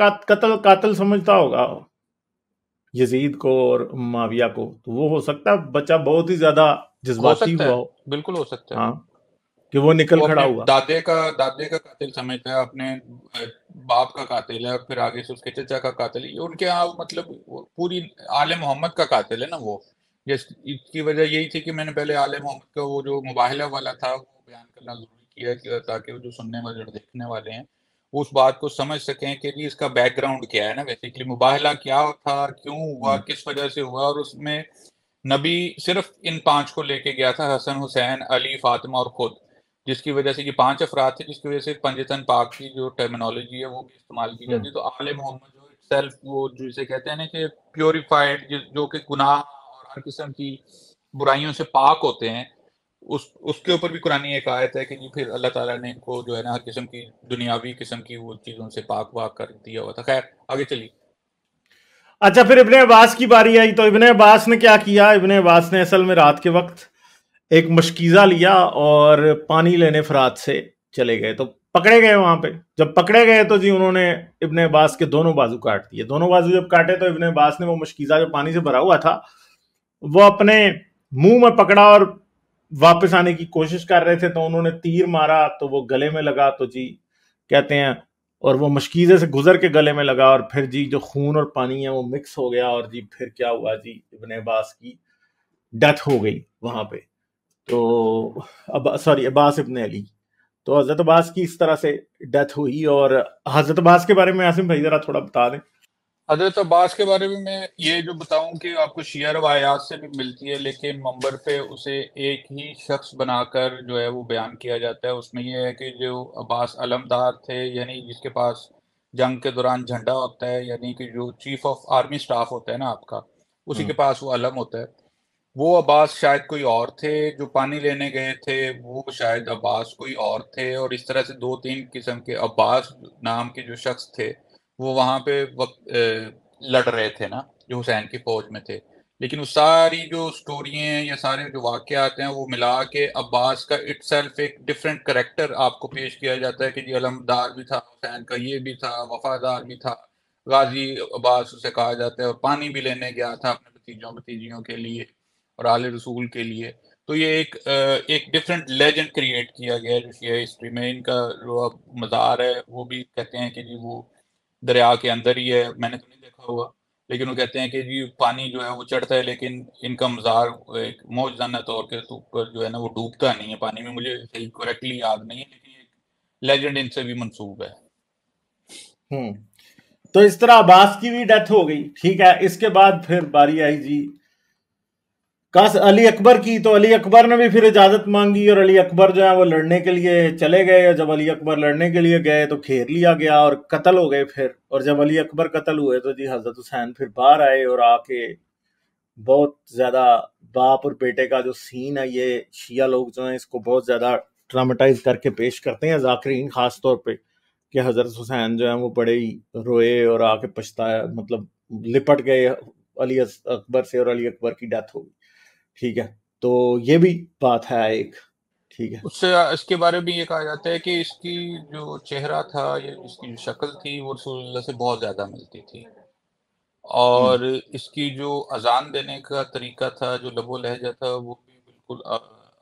قاتل سمجھتا ہوگا یزید کو اور معاویہ کو، تو وہ ہو سکتا ہے بچہ بہت ہی زیادہ جذباتی ہوا ہو. بالکل ہو سکتا ہے، ہاں کہ وہ نکل وہ کھڑا اپنے ہوا. دادے کا قاتل سمجھتا ہے، اپنے باپ کا قاتل ہے، پھر آگے سے اس کے چچا کا قاتل ہے. ان کے یہاں مطلب پوری آل محمد کا قاتل ہے نا وہ. اس کی وجہ یہی تھی کہ میں نے پہلے آل محمد کا وہ جو مباہلہ والا تھا وہ بیان کرنا ضروری کیا، تاکہ وہ جو سننے والے اور دیکھنے والے ہیں وہ اس بات کو سمجھ سکیں کہ جی اس کا بیک گراؤنڈ کیا ہے نا، بیسیکلی مباہلہ کیا تھا، کیوں ہوا، کس وجہ سے ہوا، اور اس میں نبی صرف ان 5 کو لے کے گیا تھا، حسن، حسین، علی، فاطمہ اور خود، جس کی وجہ سے یہ 5 افراد تھے، جس کی وجہ سے پنجتن پاک کی جو ٹرمینالوجی ہے وہ بھی استعمال کی جاتی ہے. تو آل محمد جو سیلف، وہ جسے کہتے ہیں نا کہ پیوریفائڈ، جو کہ گناہ اور ہر قسم کی برائیوں سے پاک ہوتے ہیں، اس کے اوپر بھی قرآن ایک آیت ہے کہ جی پھر اللہ تعالیٰ نے ان کو جو ہے نا ہر قسم کی دنیاوی قسم کی وہ چیزوں سے پاک واک کر دیا ہوا تھا. خیر آگے چلیے. اچھا، پھر ابن عباس کی باری آئی. تو ابن عباس نے کیا کیا؟ ابن عباس نے اصل میں رات کے وقت ایک مشکیزہ لیا اور پانی لینے فرات سے چلے گئے. تو پکڑے گئے وہاں پہ. جب پکڑے گئے تو جی انہوں نے ابن عباس کے دونوں بازو کاٹ دیے. دونوں بازو جب کاٹے تو ابن عباس نے وہ مشکیزہ جو پانی سے بھرا ہوا تھا وہ اپنے منہ میں پکڑا اور واپس آنے کی کوشش کر رہے تھے. تو انہوں نے تیر مارا تو وہ گلے میں لگا. تو جی کہتے ہیں اور وہ مشکیزے سے گزر کے گلے میں لگا اور پھر جی جو خون اور پانی ہے وہ مکس ہو گیا. اور جی پھر کیا ہوا جی، ابن عباس کی ڈیتھ ہو گئی وہاں پہ. تو عباس ابن علی. تو حضرت عباس کی اس طرح سے ڈیتھ ہوئی. اور حضرت عباس کے بارے میں عاصم بھائی ذرا تھوڑا بتا دیں. حضرت عباس کے بارے میں یہ جو بتاؤں کہ آپ کو شیعہ روایات سے بھی ملتی ہے، لیکن منبر پہ اسے ایک ہی شخص بنا کر جو ہے وہ بیان کیا جاتا ہے. اس میں یہ ہے کہ جو عباس علمدار تھے، یعنی جس کے پاس جنگ کے دوران جھنڈا ہوتا ہے، یعنی کہ جو چیف آف آرمی سٹاف ہوتا ہے نا آپ کا، اسی کے پاس وہ علم ہوتا ہے. وہ عباس شاید کوئی اور تھے. جو پانی لینے گئے تھے وہ شاید عباس کوئی اور تھے. اور اس طرح سے 2-3 قسم کے عباس نام کے جو شخص تھے وہ وہاں پہ لڑ رہے تھے نا، جو حسین کی فوج میں تھے. لیکن وہ ساری جو سٹوری ہیں یا سارے جو واقعات ہیں وہ ملا کے عباس کا اٹ سیلف ایک ڈفرینٹ کریکٹر آپ کو پیش کیا جاتا ہے کہ جی علمدار بھی تھا، حسین کا یہ بھی تھا، وفادار بھی تھا، غازی عباس اسے کہا جاتا ہے، اور پانی بھی لینے گیا تھا اپنے بھتیجوں کے لیے اور آل رسول کے لیے. تو یہ ایک ڈفرینٹ لیجنڈ کریٹ کیا گیا ہے جو شیعہ ہسٹری میں. ان کا جو مزار ہے وہ بھی کہتے ہیں کہ جی وہ دریا کے اندر ہی ہے. میں نے تو نہیں دیکھا ہوا، لیکن وہ کہتے ہیں کہ جی پانی جو ہے وہ چڑھتا ہے، لیکن ان کا مزار ایک معجزانہ طور کے اوپر جو ہے نا وہ ڈوبتا نہیں ہے پانی میں. مجھے صحیح کریکٹلی یاد نہیں ہے، لیکن ایک لیجنڈ ان سے بھی منسوب ہے. تو اس طرح عباس کی بھی ڈیتھ ہو گئی. ٹھیک ہے. اس کے بعد پھر باری آئی جی علی اکبر کی. تو علی اکبر نے بھی پھر اجازت مانگی اور علی اکبر جو ہے وہ لڑنے کے لیے چلے گئے. جب علی اکبر لڑنے کے لیے گئے تو گھیر لیا گیا اور قتل ہو گئے پھر. اور جب علی اکبر قتل ہوئے تو جی حضرت حسین پھر باہر آئے اور آ کے بہت زیادہ باپ اور بیٹے کا جو سین ہے یہ شیعہ لوگ جو ہیں اس کو بہت زیادہ ٹرامٹائز کر کے پیش کرتے ہیں، ذاکرین خاص طور پہ، کہ حضرت حسین جو ہیں وہ بڑے ہی روئے اور آ کے پچھتایا، مطلب لپٹ گئے علی اکبر سے اور علی اکبر کی ڈیتھ ہو گئی. ٹھیک ہے. تو یہ بھی بات ہے ایک. ٹھیک ہے. اس کے بارے میں یہ کہا جاتا ہے کہ اس کی جو چہرہ تھا یا اس کی جو شکل تھی وہ رسول اللہ سے بہت زیادہ ملتی تھی. اور اس کی جو اذان دینے کا طریقہ تھا، جو لب و لہجہ تھا، وہ بھی بالکل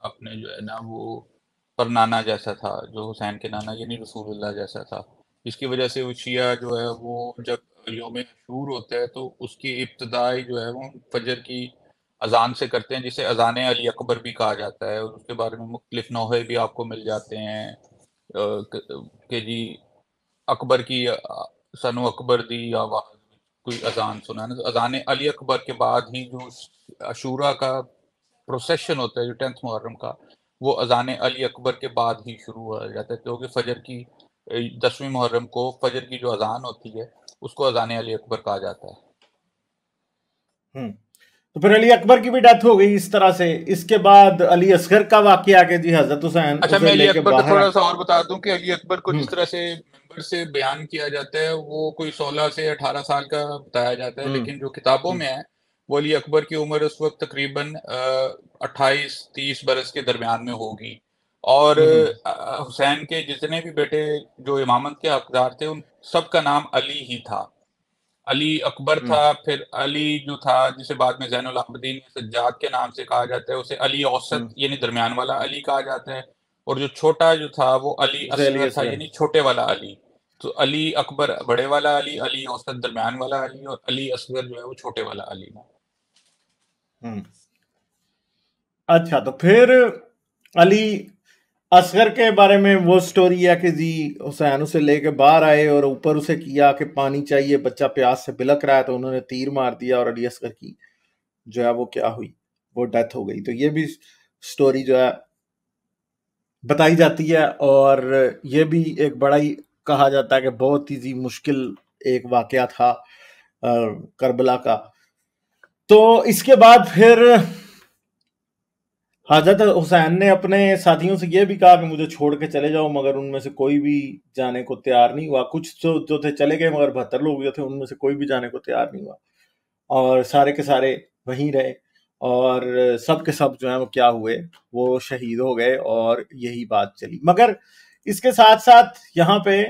اپنے جو ہے نا وہ پر نانا جیسا تھا، جو حسین کے نانا یعنی رسول اللہ جیسا تھا. جس کی وجہ سے وہ شیعہ جو ہے وہ جب یوم عاشور ہوتا ہے تو اس کی ابتدائی جو ہے وہ فجر کی اذان سے کرتے ہیں، جسے اذان علی اکبر بھی کہا جاتا ہے. اور اس کے بارے میں مختلف نوحے بھی آپ کو مل جاتے ہیں کہ جی اکبر کی سنو اکبر دی آواز کوئی اذان سنا نا. تو اذان علی اکبر کے بعد ہی جو عاشورہ کا پروسیشن ہوتا ہے جو 10 محرم کا، وہ اذان علی اکبر کے بعد ہی شروع ہو جاتا ہے، کیونکہ فجر کی 10ویں محرم کو فجر کی جو اذان ہوتی ہے اس کو اذان علی اکبر کہا جاتا ہے. تو پھر علی اکبر کی بھی ڈیتھ ہو گئی اس طرح سے. اس کے بعد علی اصغر کا واقعہ کہ جی حضرت حسین اچھا، اسے میں علی لے کے اکبر کا باہر تھوڑا سا اور بتا دوں کہ علی اکبر کو جس طرح سے ممبر سے بیان کیا جاتا ہے وہ کوئی 16 سے 18 سال کا بتایا جاتا ہے، لیکن جو کتابوں میں ہے وہ علی اکبر کی عمر اس وقت تقریباً 28-30 برس کے درمیان میں ہوگی. اور حسین کے جتنے بھی بیٹے جو امامت کے حقدار تھے ان سب کا نام علی ہی تھا. علی اکبر تھا، پھر علی جو تھا جسے بعد میں زین العابدین سجاد کے نام سے کہا جاتا ہے اسے علی اوسط یعنی درمیان والا علی کہا جاتا ہے. اور جو چھوٹا جو تھا وہ علی اصغر تھا یعنی چھوٹے والا علی. تو علی اکبر بڑے والا علی، علی اوسط درمیان والا علی، اور علی اصغر جو ہے وہ چھوٹے والا علی ہے. اچھا، تو پھر اصغر کے بارے میں وہ سٹوری ہے کہ جی حسین اسے لے کے باہر آئے اور اوپر اسے کیا کہ پانی چاہیے، بچہ پیاس سے بلک رہا ہے، تو انہوں نے تیر مار دیا اور علی اصغر کی جو ہے وہ کیا ہوئی، وہ ڈیتھ ہو گئی. تو یہ بھی سٹوری جو ہے بتائی جاتی ہے، اور یہ بھی ایک بڑا ہی کہا جاتا ہے کہ بہت ہی مشکل ایک واقعہ تھا کربلا کا. تو اس کے بعد پھر حضرت حسین نے اپنے ساتھیوں سے یہ بھی کہا کہ مجھے چھوڑ کے چلے جاؤ، مگر ان میں سے کوئی بھی جانے کو تیار نہیں ہوا. کچھ جو تھے چلے گئے، مگر 72 لوگ جو تھے ان میں سے کوئی بھی جانے کو تیار نہیں ہوا، اور سارے کے سارے وہیں رہے، اور سب کے سب جو ہیں وہ کیا ہوئے، وہ شہید ہو گئے، اور یہی بات چلی. مگر اس کے ساتھ ساتھ یہاں پہ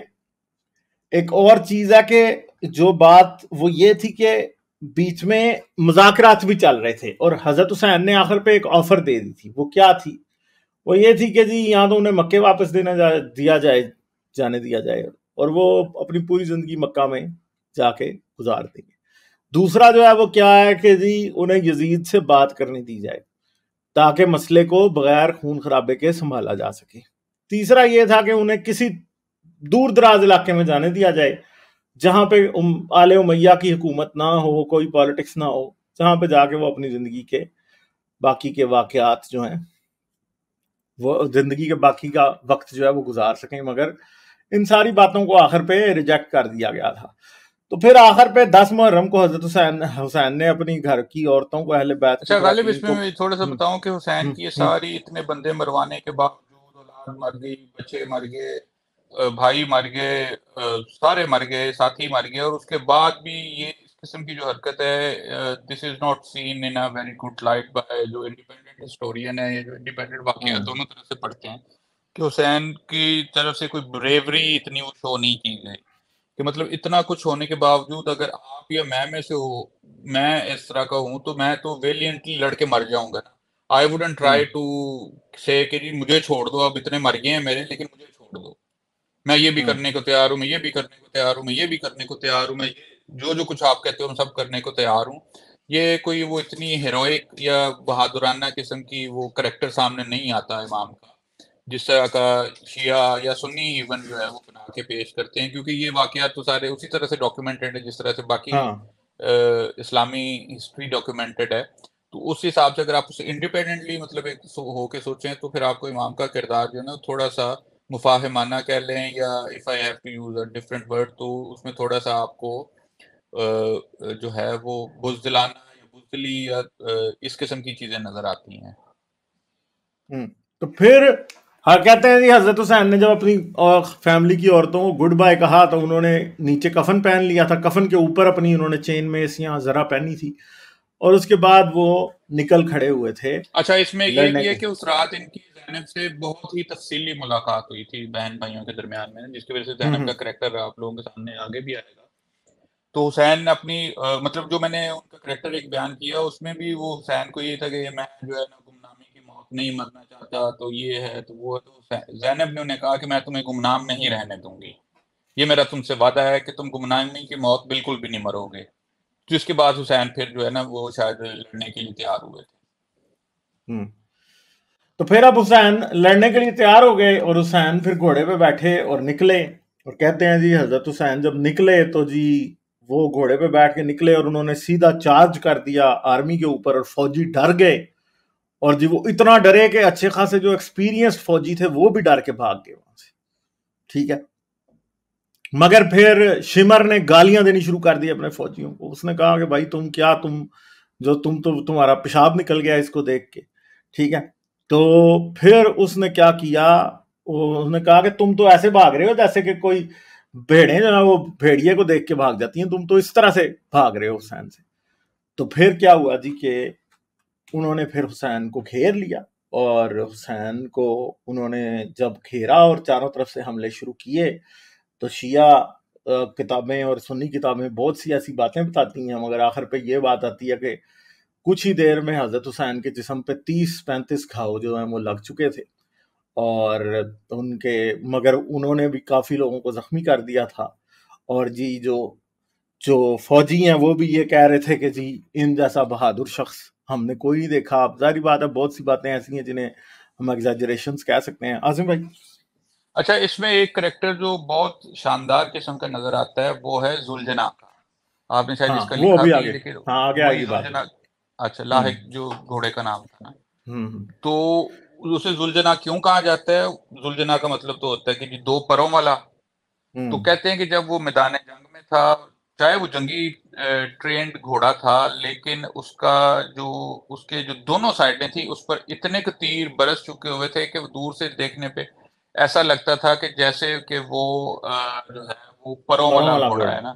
ایک اور چیز ہے کہ جو بات وہ یہ تھی کہ بیچ میں مذاکرات بھی چل رہے تھے، اور حضرت حسین نے آخر پہ ایک آفر دے دی تھی. وہ کیا تھی؟ وہ یہ تھی کہ جی یہاں تو انہیں مکے واپس جانے دیا جائے، اور وہ اپنی پوری زندگی مکہ میں جا کے گزار دیں گے. دوسرا جو ہے وہ کیا ہے کہ جی انہیں یزید سے بات کرنے دی جائے تاکہ مسئلے کو بغیر خون خرابے کے سنبھالا جا سکے. تیسرا یہ تھا کہ انہیں کسی دور دراز علاقے میں جانے دیا جائے جہاں پہ آل امیہ کی حکومت نہ ہو، کوئی پالیٹکس نہ ہو، جہاں پہ جا کے وہ اپنی زندگی کے باقی کے واقعات جو ہیں وہ زندگی کے باقی کا وقت جو ہے وہ گزار سکیں. مگر ان ساری باتوں کو آخر پہ ریجیکٹ کر دیا گیا تھا. تو پھر آخر پہ 10 محرم کو حضرت حسین نے اپنی گھر کی عورتوں کو، اہل بیت اچھا غالب، اس کو میں تھوڑا سا بتاؤں کہ حسین کی یہ ساری اتنے بندے مروانے کے باوجود اولاد مر گئی، بچے مر گئے، بھائی مر گئے، سارے مر گئے، ساتھی مر گئے، اور اس کے بعد بھی یہ اس قسم کی جو حرکت ہے، this is not seen in a very good light by جو انڈیپینڈنٹ ہسٹورین ہے یا جو انڈیپینڈنٹ واقعات دونوں طرح سے پڑھتے ہیں، کہ حسین کی طرف سے کوئی بریوری اتنی وہ شو نہیں کی گئی، کہ مطلب اتنا کچھ ہونے کے باوجود اگر آپ یا میں سے ہو، میں اس طرح کا ہوں تو میں تو ویلینٹلی لڑ کے مر جاؤں گا نا. آئی ووڈنٹ ٹرائی ٹو سے کہ جی مجھے چھوڑ دو، اب اتنے مر گئے ہیں میرے، لیکن مجھے چھوڑ دو، میں یہ بھی کرنے کو تیار ہوں، میں یہ بھی کرنے کو تیار ہوں، میں یہ بھی کرنے کو تیار ہوں، میں جو کچھ آپ کہتے ہو سب کرنے کو تیار ہوں. یہ کوئی وہ اتنی ہیروئک یا بہادرانہ قسم کی وہ کریکٹر سامنے نہیں آتا امام کا، جس طرح کا شیعہ یا سنی ایون جو ہے وہ بنا کے پیش کرتے ہیں، کیونکہ یہ واقعات تو سارے اسی طرح سے ڈاکیومنٹڈ ہے جس طرح سے باقی اسلامی ہسٹری ڈاکیومنٹڈ ہے. تو اس حساب سے اگر آپ اسے انڈیپینڈنٹلی مطلب ایک ہو کے سوچیں تو پھر آپ کو امام کا کردار جو ہے نا تھوڑا سا مفاہمانہ کہہ لیں، یا if I have to use a different word، تو اس میں تھوڑا سا آپ کو جو ہے وہ بزدلانہ یا بزدلی یا اس قسم کی چیزیں نظر آتی ہیں. تو پھر کہتے ہیں جی حضرت حسین نے جب اپنی فیملی کی عورتوں کو گڈ بائی کہا تو انہوں نے نیچے کفن پہن لیا تھا، کفن کے اوپر اپنی انہوں نے چین میں ایسیاں ذرا پہنی تھی، اور اس کے بعد وہ نکل کھڑے ہوئے تھے. اچھا، اس میں یہ بھی ہے کہ اس رات ان کی زینب سے بہت ہی تفصیلی ملاقات ہوئی تھی بہن بھائیوں کے درمیان میں، جس کی وجہ سے زینب کا کریکٹر آپ لوگوں کے سامنے آگے بھی آئے گا. تو حسین نے اپنی مطلب جو میں نے ان کا کریکٹر ایک بیان کیا اس میں بھی وہ حسین کو یہ تھا کہ میں جو ہے نا گمنامی کی موت نہیں مرنا چاہتا، تو یہ ہے تو وہ، تو زینب نے انہیں کہا کہ میں تمہیں گمنام نہیں رہنے دوں گی، یہ میرا تم سے وعدہ ہے کہ تم گمنامی کی موت بالکل بھی نہیں مرو گے. جس کے بعد حسین پھر جو ہے نا وہ شاید لڑنے کے لیے تیار ہوئے تھے. تو پھر اب حسین لڑنے کے لیے تیار ہو گئے، اور حسین پھر گھوڑے پہ بیٹھے اور نکلے. اور کہتے ہیں جی حضرت حسین جب نکلے تو جی وہ گھوڑے پہ بیٹھ کے نکلے، اور انہوں نے سیدھا چارج کر دیا آرمی کے اوپر، اور فوجی ڈر گئے، اور جی وہ اتنا ڈرے کہ اچھے خاصے جو ایکسپیرینسڈ فوجی تھے وہ بھی ڈر کے بھاگ گئے وہاں سے. ٹھیک ہے، مگر پھر شمر نے گالیاں دینی شروع کر دی اپنے فوجیوں کو. اس نے کہا کہ بھائی تم تو تمہارا پیشاب نکل گیا اس کو دیکھ کے. ٹھیک ہے، تو پھر اس نے کیا کیا، اس نے کہا کہ تم تو ایسے بھاگ رہے ہو جیسے کہ کوئی بھیڑیں جو ہے وہ بھیڑیے کو دیکھ کے بھاگ جاتی ہیں، تم تو اس طرح سے بھاگ رہے ہو حسین سے. تو پھر کیا ہوا جی کہ انہوں نے پھر حسین کو گھیر لیا، اور حسین کو انہوں نے جب گھیرا اور چاروں طرف سے حملے شروع کیے، تو شیعہ کتابیں اور سنی کتابیں بہت سی ایسی باتیں بتاتی ہیں، مگر آخر پہ یہ بات آتی ہے کہ کچھ ہی دیر میں حضرت حسین کے جسم پہ 30-35 گھاؤ جو ہیں وہ لگ چکے تھے، اور مگر انہوں نے بھی کافی لوگوں کو زخمی کر دیا تھا. اور جی جو فوجی ہیں وہ بھی یہ کہہ رہے تھے کہ جی ان جیسا بہادر شخص ہم نے کوئی نہیں دیکھا. اب ظاہری بات ہے بہت سی باتیں ایسی ہیں جنہیں ہم ایگزیجریشنز کہہ سکتے ہیں. عاصم بھائی. اچھا، اس میں ایک کریکٹر جو بہت شاندار قسم کا نظر آتا ہے وہ ہے ذوالجناح کا. آپ نے شاید اس کا وہ لکھا ابھی بھی آگے، لیکن ہاں آگے آئے وہی گی بات. ذوالجناح. اچھا، لاحق جو گھوڑے کا نام تھا نا. ہوں تو اسے ذوالجناح کیوں کہا جاتا ہے؟ ذوالجناح کا مطلب تو ہوتا ہے کہ جی دو پروں والا. تو کہتے ہیں کہ جب وہ میدان جنگ میں تھا، چاہے وہ جنگی ٹرینڈ گھوڑا تھا، لیکن اس کا جو اس کے جو دونوں سائڈیں تھی اس پر اتنے کے تیر برس چکے ہوئے تھے کہ وہ دور سے دیکھنے پہ ایسا لگتا تھا کہ جیسے کہ وہ جو ہے وہ پروں والا گھوڑا ہے نا.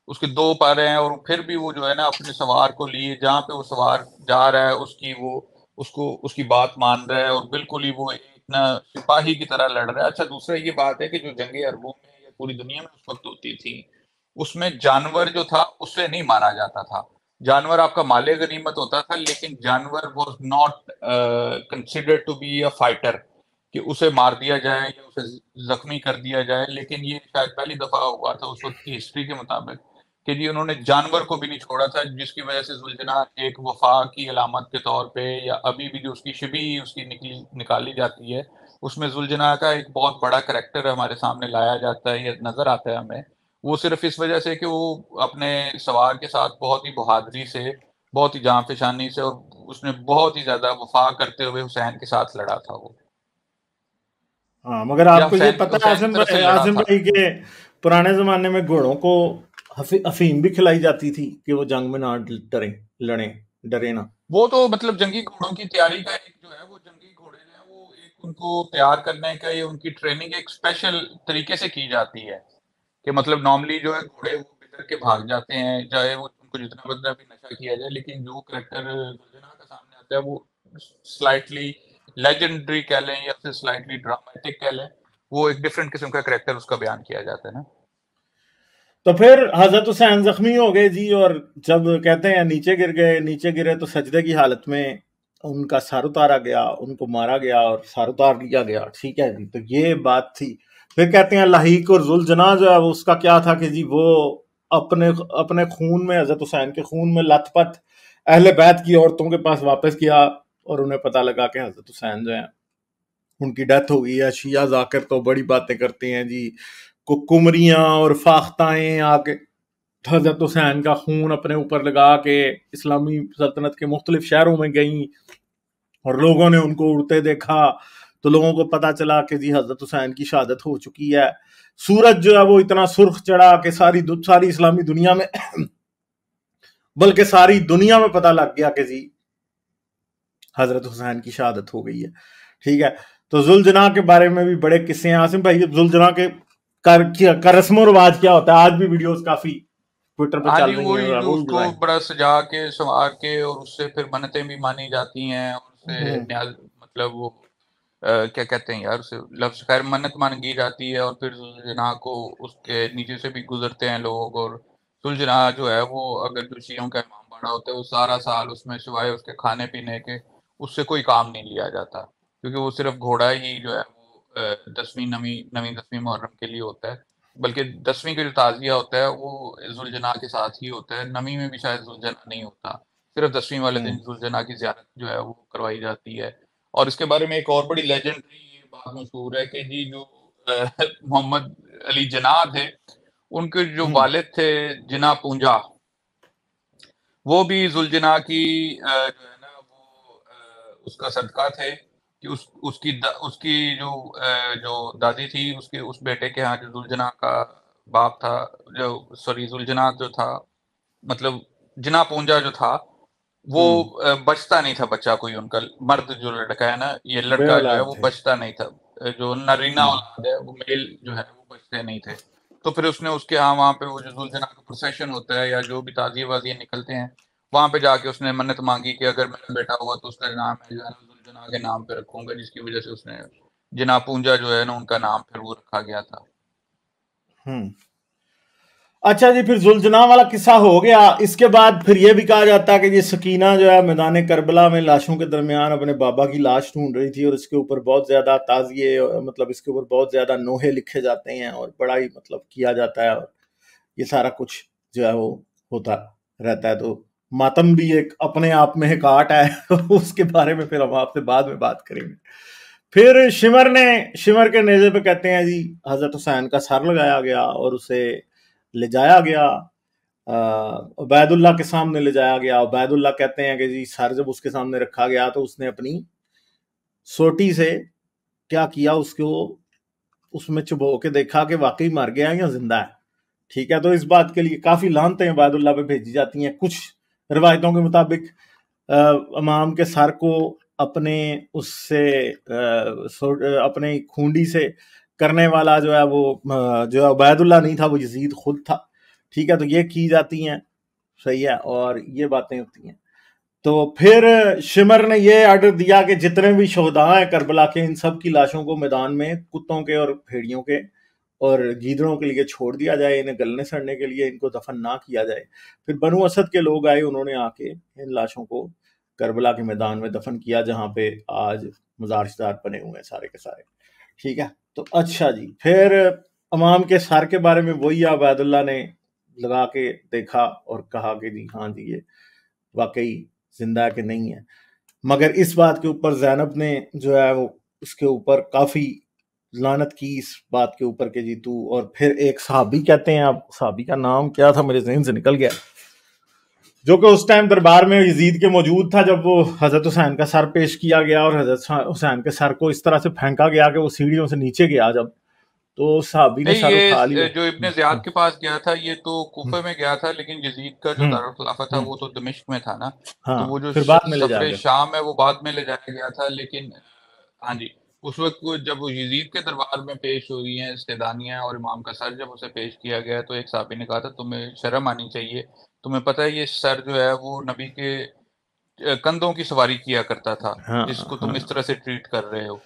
اس کے دو پارے ہیں اور پھر بھی وہ جو ہے نا اپنے سوار کو لیے جہاں پہ وہ سوار جا رہا ہے اس کی بات مان رہا ہے، اور بالکل ہی وہ اتنا سپاہی کی طرح لڑ رہا ہے. اچھا، دوسرا یہ بات ہے کہ جو جنگیں عربوں میں یا پوری دنیا میں اس وقت ہوتی تھی، اس میں جانور جو تھا اس سے نہیں مارا جاتا تھا. جانور آپ کا مال غنیمت ہوتا تھا، لیکن جانور was not considered to be a fighter کہ اسے مار دیا جائے یا اسے زخمی کر دیا جائے. لیکن یہ شاید پہلی دفعہ ہوا تھا اس وقت کی ہسٹری کے مطابق کہ جی انہوں نے جانور کو بھی نہیں چھوڑا تھا، جس کی وجہ سے ذوالجناح ایک وفا کی علامت کے طور پہ، یا ابھی بھی جو اس کی شبی اس کی نکالی جاتی ہے، اس میں ذوالجناح کا ایک بہت بڑا کریکٹر ہمارے سامنے لایا جاتا ہے یا نظر آتا ہے ہمیں. وہ صرف اس وجہ سے کہ وہ اپنے سوار کے ساتھ بہت ہی بہادری سے، بہت ہی جاں فشانی سے، اور اس نے بہت ہی زیادہ وفا کرتے ہوئے حسین کے ساتھ لڑا تھا وہ. ہاں، مگر آپ کو یہ پتا ہے حسین کی طرف سے لڑا عاصم تھا. بھائی کہ پرانے زمانے میں گھوڑوں کو افیم بھی کھلائی جاتی تھی کہ وہ جنگ میں نہ ڈرے نہ. وہ تو مطلب جنگی گھوڑوں کی تیاری کا ایک جو ہے وہ جنگی گھوڑے جو ہیں وہ ایک ان کو تیار کرنے کا یا ان کی ٹریننگ ایک اسپیشل طریقے سے کی جاتی ہے کہ مطلب نارملی جو ہے گھوڑے وہ بکر کے بھاگ جاتے ہیں، چاہے وہ ان کو جتنا بدلا بھی نشہ کیا جائے. لیکن جو کریکٹر ذوالجناح کا سامنے آتا ہے وہ سلائٹلی لیجنڈری کہہ لیں یا پھر سلائٹلی ڈرامیٹک کہہ لیں، وہ ایک ڈفرینٹ قسم کا کریکٹر اس کا بیان کیا جاتا ہے نا. تو پھر حضرت حسین زخمی ہو گئے جی، اور جب کہتے ہیں نیچے گرے تو سجدے کی حالت میں ان کا سر اتارا گیا، ان کو مارا گیا اور سر اتار لیا گیا. ٹھیک ہے جی، تو یہ بات تھی. پھر کہتے ہیں لاحق اور ذوالجناح جو ہے اس کا کیا تھا کہ جی وہ اپنے خون میں، حضرت حسین کے خون میں لت پت اہل بیت کی عورتوں کے پاس واپس کیا، اور انہیں پتہ لگا کہ حضرت حسین جو ہیں ان کی ڈیتھ ہو گئی ہے. شیعہ ذاکر تو بڑی باتیں کرتے ہیں جی، کمریاں اور فاختائیں آ کے حضرت حسین کا خون اپنے اوپر لگا کے اسلامی سلطنت کے مختلف شہروں میں گئیں، اور لوگوں نے ان کو اڑتے دیکھا تو لوگوں کو پتا چلا کہ جی حضرت حسین کی شہادت ہو چکی ہے. سورج جو ہے وہ اتنا سرخ چڑھا کہ ساری اسلامی دنیا میں بلکہ ساری دنیا میں پتا لگ گیا کہ جی حضرت حسین کی شہادت ہو گئی ہے. ٹھیک ہے، تو ذوالجناح کے بارے میں بھی بڑے قصے ہیں. عاصم بھائی، ذوالجناح کا رسم و رواج کیا ہوتا ہے؟ آج بھی ویڈیوز کافی ٹویٹر پہ ہاں چل جی، رہی وہی ہیں، جو وہ اس بھی کو بتائیں. بڑا سجا کے سنوار کے اور اس سے پھر منتیں بھی مانی جاتی ہیں، اور اسے نیاز مطلب وہ کیا کہتے ہیں یار اسے لفظ، خیر منت مانگی جاتی ہے، اور پھر ذوالجناح کو اس کے نیچے سے بھی گزرتے ہیں لوگ. اور ذوالجناح جو ہے وہ اگر جو شیعوں کا امام باڑا ہوتا ہے وہ سارا سال اس میں سوائے اس کے کھانے پینے کے اس سے کوئی کام نہیں لیا جاتا، کیونکہ وہ صرف گھوڑا ہی جو ہے وہ 10ویں محرم کے لیے ہوتا ہے. بلکہ 10ویں کا جو تعزیہ ہوتا ہے وہ ذوالجناح کے ساتھ ہی ہوتا ہے. 9ویں میں بھی شاید ذوالجناح نہیں ہوتا، صرف 10ویں والے دن ذوالجناح کی زیارت جو ہے وہ کروائی جاتی ہے. اور اس کے بارے میں ایک اور بڑی لیجنڈری یہ بات مشہور ہے کہ جی جو محمد علی جناح تھے، ان کے جو والد تھے جناح پونجا، وہ بھی ذوالجناح کی جو ہے نا وہ اس کا صدقہ تھے کہ اس کی جو دادی تھی اس بیٹے کے ہاں جو ذوالجناح کا باپ تھا، ذوالجناح جو تھا مطلب جناح پونجا جو تھا وہ بچتا نہیں تھا بچہ کوئی، ان کا مرد جو لڑکا ہے نا، یہ بے لڑکا جو ہے اولاد وہ تھے. بچتا نہیں تھا. جو نرینا اولاد ہے وہ میل جو ہے وہ بچتے نہیں تھے. تو پھر اس نے اس کے ہاں وہاں پہ وہ جو ذوالجناح کا پروسیشن ہوتا ہے یا جو بھی تعزیے وازیے نکلتے ہیں، وہاں پہ جا کے اس نے منت مانگی کہ اگر میرا بیٹا ہوا تو اس کا نام ہے ذوالجناح کے نام پہ رکھوں گا، جس کی وجہ سے اس نے جناح پونجا جو ہے نا ان کا نام پھر وہ رکھا گیا تھا. اچھا جی، پھر ذوالجناح والا قصہ ہو گیا. اس کے بعد پھر یہ بھی کہا جاتا ہے کہ یہ سکینہ جو ہے میدان کربلا میں لاشوں کے درمیان اپنے بابا کی لاش ڈھونڈ رہی تھی، اور اس کے اوپر بہت زیادہ تعزیے، مطلب اس کے اوپر بہت زیادہ نوحے لکھے جاتے ہیں اور بڑا ہی مطلب کیا جاتا ہے، اور یہ سارا کچھ جو ہے وہ ہوتا رہتا ہے. تو ماتم بھی ایک اپنے آپ میں ایک آرٹ ہے اس کے بارے میں پھر ہم آپ سے بعد میں بات کریں گے. پھر شمر کے نیزے پہ کہتے ہیں جی حضرت حسین کا سر لگایا گیا اور اسے لے جایا گیا عبید اللہ کے سامنے لے جایا گیا. عبید اللہ کہتے ہیں کہ جی سر جب اس کے سامنے رکھا گیا تو اس نے اپنی سوٹی سے کیا کیا, اس میں چبو کے دیکھا کہ واقعی مر گیا یا زندہ ہے. ٹھیک ہے, تو اس بات کے لیے کافی لعنتیں عبید اللہ پہ بھیجی جاتی ہیں. کچھ روایتوں کے مطابق امام کے سر کو اپنے اس سے اپنے کھونڈی سے کرنے والا جو ہے وہ جو عبید اللہ نہیں تھا, وہ یزید خود تھا. ٹھیک ہے, تو یہ کی جاتی ہیں, صحیح ہے, اور یہ باتیں ہوتی ہیں. تو پھر شمر نے یہ آرڈر دیا کہ جتنے بھی شہداء ہیں کربلا کے, ان سب کی لاشوں کو میدان میں کتوں کے اور بھیڑیوں کے اور گیدڑوں کے لیے چھوڑ دیا جائے, انہیں گلنے سڑنے کے لیے ان کو دفن نہ کیا جائے. پھر بنو اسد کے لوگ آئے, انہوں نے آ کے ان لاشوں کو کربلا کے میدان میں دفن کیا, جہاں پہ آج مزار شزار بنے ہوئے ہیں سارے کے سارے. ٹھیک ہے, تو اچھا جی, پھر امام کے سر کے بارے میں وہی عبید اللہ نے لگا کے دیکھا اور کہا کہ جی ہاں جی یہ واقعی زندہ ہے کہ نہیں ہے. مگر اس بات کے اوپر زینب نے جو ہے وہ اس کے اوپر کافی لعنت کی اس بات کے اوپر کہ جی تو, اور پھر ایک صحابی کہتے ہیں, اب صحابی کا نام کیا تھا میرے ذہن سے نکل گیا, جو کہ اس ٹائم دربار میں یزید کے موجود تھا جب وہ حضرت حسین کا سر پیش کیا گیا اور حضرت حسین کے سر کو اس طرح سے پھینکا گیا کہ وہ سیڑھیوں سے نیچے گیا جب, تو صحابی نے نہیں سر اٹھا لیا. یہ جو ابن زیاد کے پاس گیا تھا یہ تو کوفہ میں گیا تھا, لیکن یزید کا جو دارالخلافہ تھا وہ تو دمشق میں تھا نا, تو وہ جو پھر بعد میں لے جا سفر گیا. شام ہے وہ بعد میں لے جایا گیا تھا. لیکن ہاں جی, اس وقت جب وہ یزید کے دربار میں پیش ہوئی ہیں استدانیاں اور امام کا سر جب اسے پیش کیا گیا, تو ایک صحابی نے کہا تھا تمہیں شرم آنی چاہیے, تمہیں پتہ ہے یہ سر جو ہے وہ نبی کے کندھوں کی سواری کیا کرتا تھا, اس کو تم اس طرح سے ٹریٹ کر رہے ہو.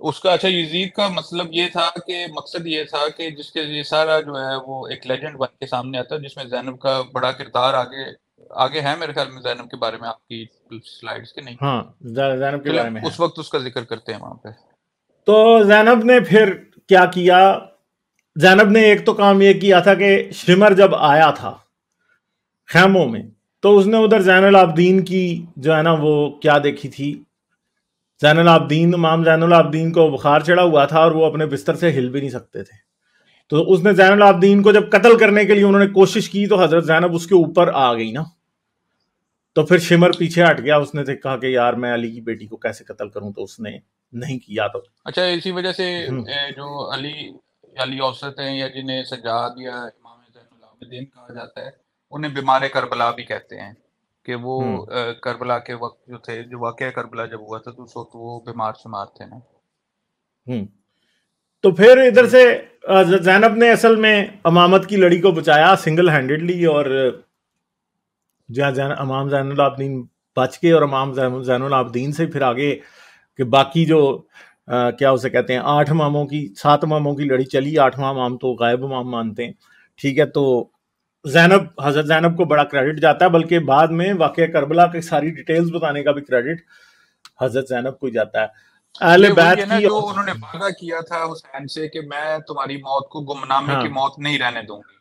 اس کا اچھا یزید کا مطلب یہ تھا کہ مقصد یہ تھا کہ جس کے یہ سارا جو ہے وہ ایک لیجنڈ بن کے سامنے آتا ہے, جس میں زینب کا بڑا کردار آگے ہے میرے خیال میں زینب کے بارے میں آپ کی سلائیڈز کے نہیں. ہاں, زینب کے بارے میں ہے. اس وقت اس کا ذکر کرتے ہیں وہاں پہ. تو زینب نے پھر کیا کیا, زینب نے ایک تو کام یہ کیا تھا کہ شمر جب آیا تھا خیموں میں تو اس نے ادھر زین العابدین کی جو ہے نا وہ کیا دیکھی تھی. زین العابدین, امام زین العابدین کو بخار چڑھا ہوا تھا اور وہ اپنے بستر سے ہل بھی نہیں سکتے تھے. تو اس نے زین العابدین کو جب قتل کرنے کے لیے انہوں نے کوشش کی تو حضرت زینب اس کے اوپر آ گئی نا, تو پھر شمر پیچھے ہٹ گیا. اس نے کہا کہ یار میں علی کی بیٹی کو کیسے قتل کروں, تو اس نے نہیں کیا. تو اچھا, اسی وجہ سے جو علی اوسط ہیں یا جنہیں سجاد یا امام زین العابدین کہا جاتا ہے, انہیں بیمار کربلا بھی کہتے ہیں, کہ وہ کربلا کے وقت جو تھے, جو واقعہ کربلا جب ہوا تھا تو اس وقت وہ بیمار شمار تھے نا. تو پھر ادھر سے زینب نے اصل میں امامت کی لڑی کو بچایا سنگل ہینڈڈلی, اور جہاں امام زین العابدین بچ کے, اور امام زین العابدین سے پھر آگے کہ باقی جو کیا اسے کہتے ہیں 8 اماموں کی 7 اماموں کی لڑی چلی. 8واں امام تو غائب امام مانتے ہیں. ٹھیک ہے, تو حضرت زینب کو بڑا کریڈٹ جاتا ہے, بلکہ بعد میں واقعہ کربلا کی ساری ڈیٹیلز بتانے کا بھی کریڈٹ حضرت زینب کو ہی جاتا ہے. اہل بیت کی جو انہوں نے وعدہ کیا تھا حسین سے کہ میں تمہاری موت کو گمنامے کی موت نہیں رہنے دوں گی,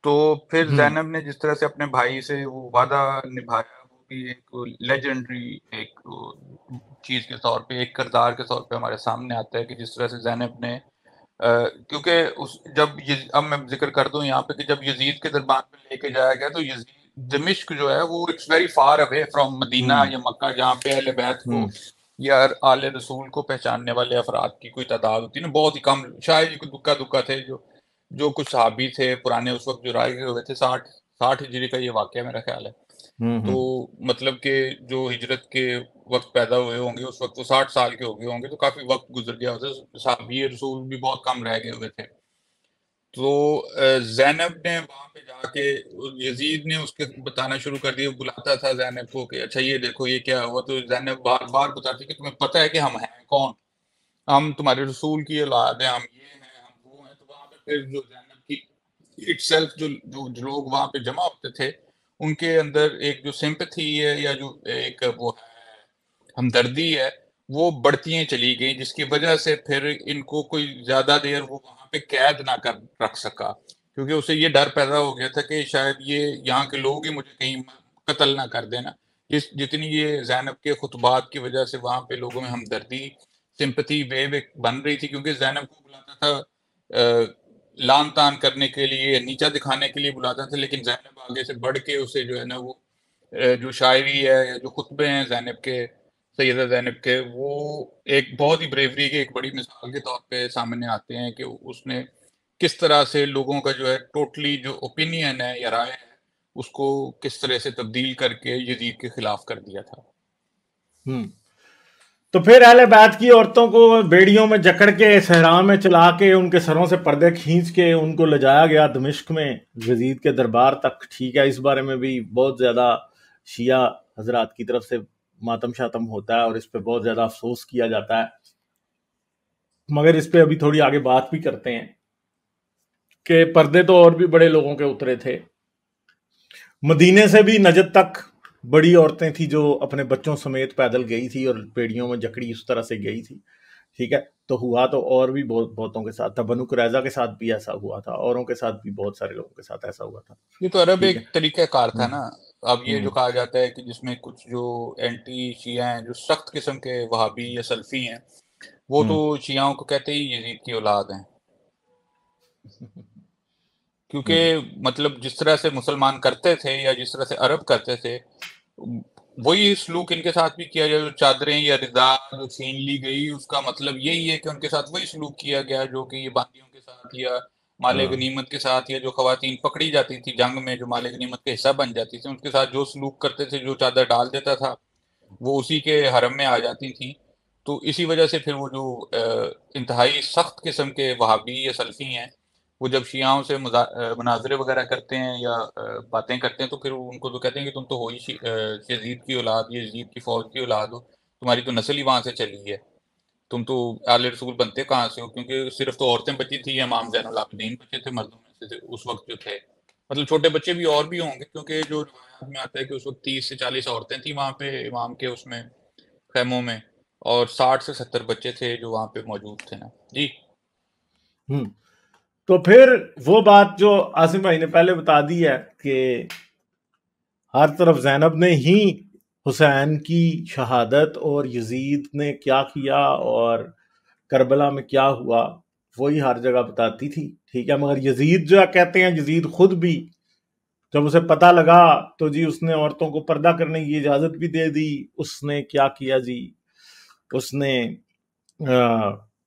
تو پھر زینب نے جس طرح سے اپنے بھائی سے وہ وعدہ نبھایا, وہ بھی ایک لیجنڈری ایک چیز کے طور پہ, ایک کردار کے طور پہ ہمارے سامنے آتا ہے کہ جس طرح سے زینب نے کیونکہ جب اب میں ذکر کر دوں یہاں پہ کہ جب یزید کے دربار میں لے کے جایا گیا تو یزید دمشق جو ہے وہ it's very far away from مدینہ یا مکہ, جہاں پہ اہل بیت کو یا آل رسول کو پہچاننے والے افراد کی کوئی تعداد ہوتی ہے نا, بہت ہی کم, شاید ہی کوئی دکا تھے جو کچھ صحابی تھے پرانے اس وقت جو رائے گئے ہوئے تھے. 60 ہجری کا یہ واقعہ میرا خیال ہے. تو مطلب کہ جو ہجرت کے وقت پیدا ہوئے ہوں گے اس وقت وہ 60 سال کے ہو گئے ہوں گے, تو کافی وقت گزر گیا ہوتا ہے, صحابی رسول بھی بہت کم رہ گئے ہوئے تھے. تو زینب نے وہاں پہ جا کے یزید نے اس کے بتانا شروع کر دیا, بلاتا تھا زینب کو کہ اچھا یہ دیکھو یہ کیا ہوا, تو زینب بار بار بتاتی کہ تمہیں پتہ ہے کہ ہم ہیں کون, ہم تمہارے رسول کی اولاد ہیں, ہم یہ ہیں ہم وہ ہیں. تو وہاں پہ پھر جو زینب کی اٹ سیلف جو لوگ وہاں پہ جمع ہوتے تھے ان کے اندر ایک جو سمپتھی ہے یا جو ایک وہ ہے ہمدردی ہے وہ بڑھتی چلی گئی, جس کی وجہ سے پھر ان کو کوئی زیادہ دیر وہ وہاں پہ قید نہ رکھ سکا, کیونکہ اسے یہ ڈر پیدا ہو گیا تھا کہ شاید یہ یہاں کے لوگ ہی مجھے کہیں قتل نہ کر دینا. جتنی یہ زینب کے خطبات کی وجہ سے وہاں پہ لوگوں میں ہمدردی سمپتھی ویو بن رہی تھی، کیونکہ زینب کو بلاتا تھا لان تان کرنے کے لیے، نیچا دکھانے کے لیے بلاتا تھا، لیکن زینب آگے سے بڑھ کے اسے جو ہے نا وہ جو شاعری ہے یا جو خطبے ہیں زینب کے، سیدہ زینب کے، وہ ایک بہت ہی بریوری کے ایک بڑی مثال کے طور پہ سامنے آتے ہیں کہ اس نے کس طرح سے لوگوں کا جو ہے ٹوٹلی جو اوپینین ہے یا رائے ہے اس کو کس طرح سے تبدیل کر کے یزید کے خلاف کر دیا تھا. تو پھر اہل بیت کی عورتوں کو بیڑیوں میں جکڑ کے صحرا میں چلا کے ان کے سروں سے پردے کھینچ کے ان کو لے جایا گیا دمشق میں یزید کے دربار تک. ٹھیک ہے، اس بارے میں بھی بہت زیادہ شیعہ حضرات کی طرف سے ماتم شاتم ہوتا ہے اور اس پہ بہت زیادہ افسوس کیا جاتا ہے، مگر اس پہ ابھی تھوڑی آگے بات بھی کرتے ہیں کہ پردے تو اور بھی بڑے لوگوں کے اترے تھے. مدینے سے بھی نجد تک بڑی عورتیں تھیں جو اپنے بچوں سمیت پیدل گئی تھی اور بیڑیوں میں جکڑی اس طرح سے گئی تھی. ٹھیک ہے، تو ہوا تو اور بھی بہتوں کے ساتھ تھا. بنو قریظہ کے ساتھ بھی ایسا ہوا تھا، اوروں کے ساتھ بھی بہت سارے لوگوں کے ساتھ ایسا ہوا تھا. یہ تو عرب ایک طریقہ کار تھا نا. اب یہ جو کہا جاتا ہے کہ جس میں کچھ جو اینٹی شیعہ ہیں، جو سخت قسم کے وہابی یا سلفی ہیں، وہ تو شیعوں کو کہتے ہی یزید کی اولاد ہیں، کیونکہ مطلب جس طرح سے مسلمان کرتے تھے یا جس طرح سے عرب کرتے تھے وہی سلوک ان کے ساتھ بھی کیا جائے. جو چادریں یا رضا جو چھین لی گئی اس کا مطلب یہی ہے کہ ان کے ساتھ وہی سلوک کیا گیا جو کہ یہ باندیوں کے ساتھ یا مال غنیمت کے ساتھ، یا جو خواتین پکڑی جاتی تھی جنگ میں جو مال غنیمت کا حصہ بن جاتی تھی ان کے ساتھ جو سلوک کرتے تھے. جو چادر ڈال دیتا تھا وہ اسی کے حرم میں آ جاتی تھی. تو اسی وجہ سے پھر وہ جو انتہائی سخت قسم کے وہابی یا سلفی ہیں وہ جب شیعوں سے مناظرے وغیرہ کرتے ہیں یا باتیں کرتے ہیں تو پھر ان کو تو کہتے ہیں کہ تم تو ہو ہی یزید کی اولاد، یہ یزید کی فوج کی اولاد ہو، تمہاری تو نسل ہی وہاں سے چلی ہے، تم تو آل رسول بنتے کہاں سے ہو؟ کیونکہ صرف تو عورتیں بچی تھی، امام زین العابدین بچے تھے مردوں میں سے اس وقت جو تھے. مطلب چھوٹے بچے بھی اور بھی ہوں گے، کیونکہ جو روایات میں آتا ہے کہ اس وقت 30 سے 40 عورتیں تھیں وہاں پہ امام کے اس میں خیموں میں، اور 60 سے 70 بچے تھے جو وہاں پہ موجود تھے نا. جی تو پھر وہ بات جو عاصم بھائی نے پہلے بتا دی ہے کہ ہر طرف زینب نے ہی حسین کی شہادت اور یزید نے کیا کیا اور کربلا میں کیا ہوا وہی ہر جگہ بتاتی تھی. ٹھیک ہے، مگر یزید جو کہتے ہیں یزید خود بھی جب اسے پتہ لگا تو جی اس نے عورتوں کو پردہ کرنے کی اجازت بھی دے دی. اس نے کیا کیا جی،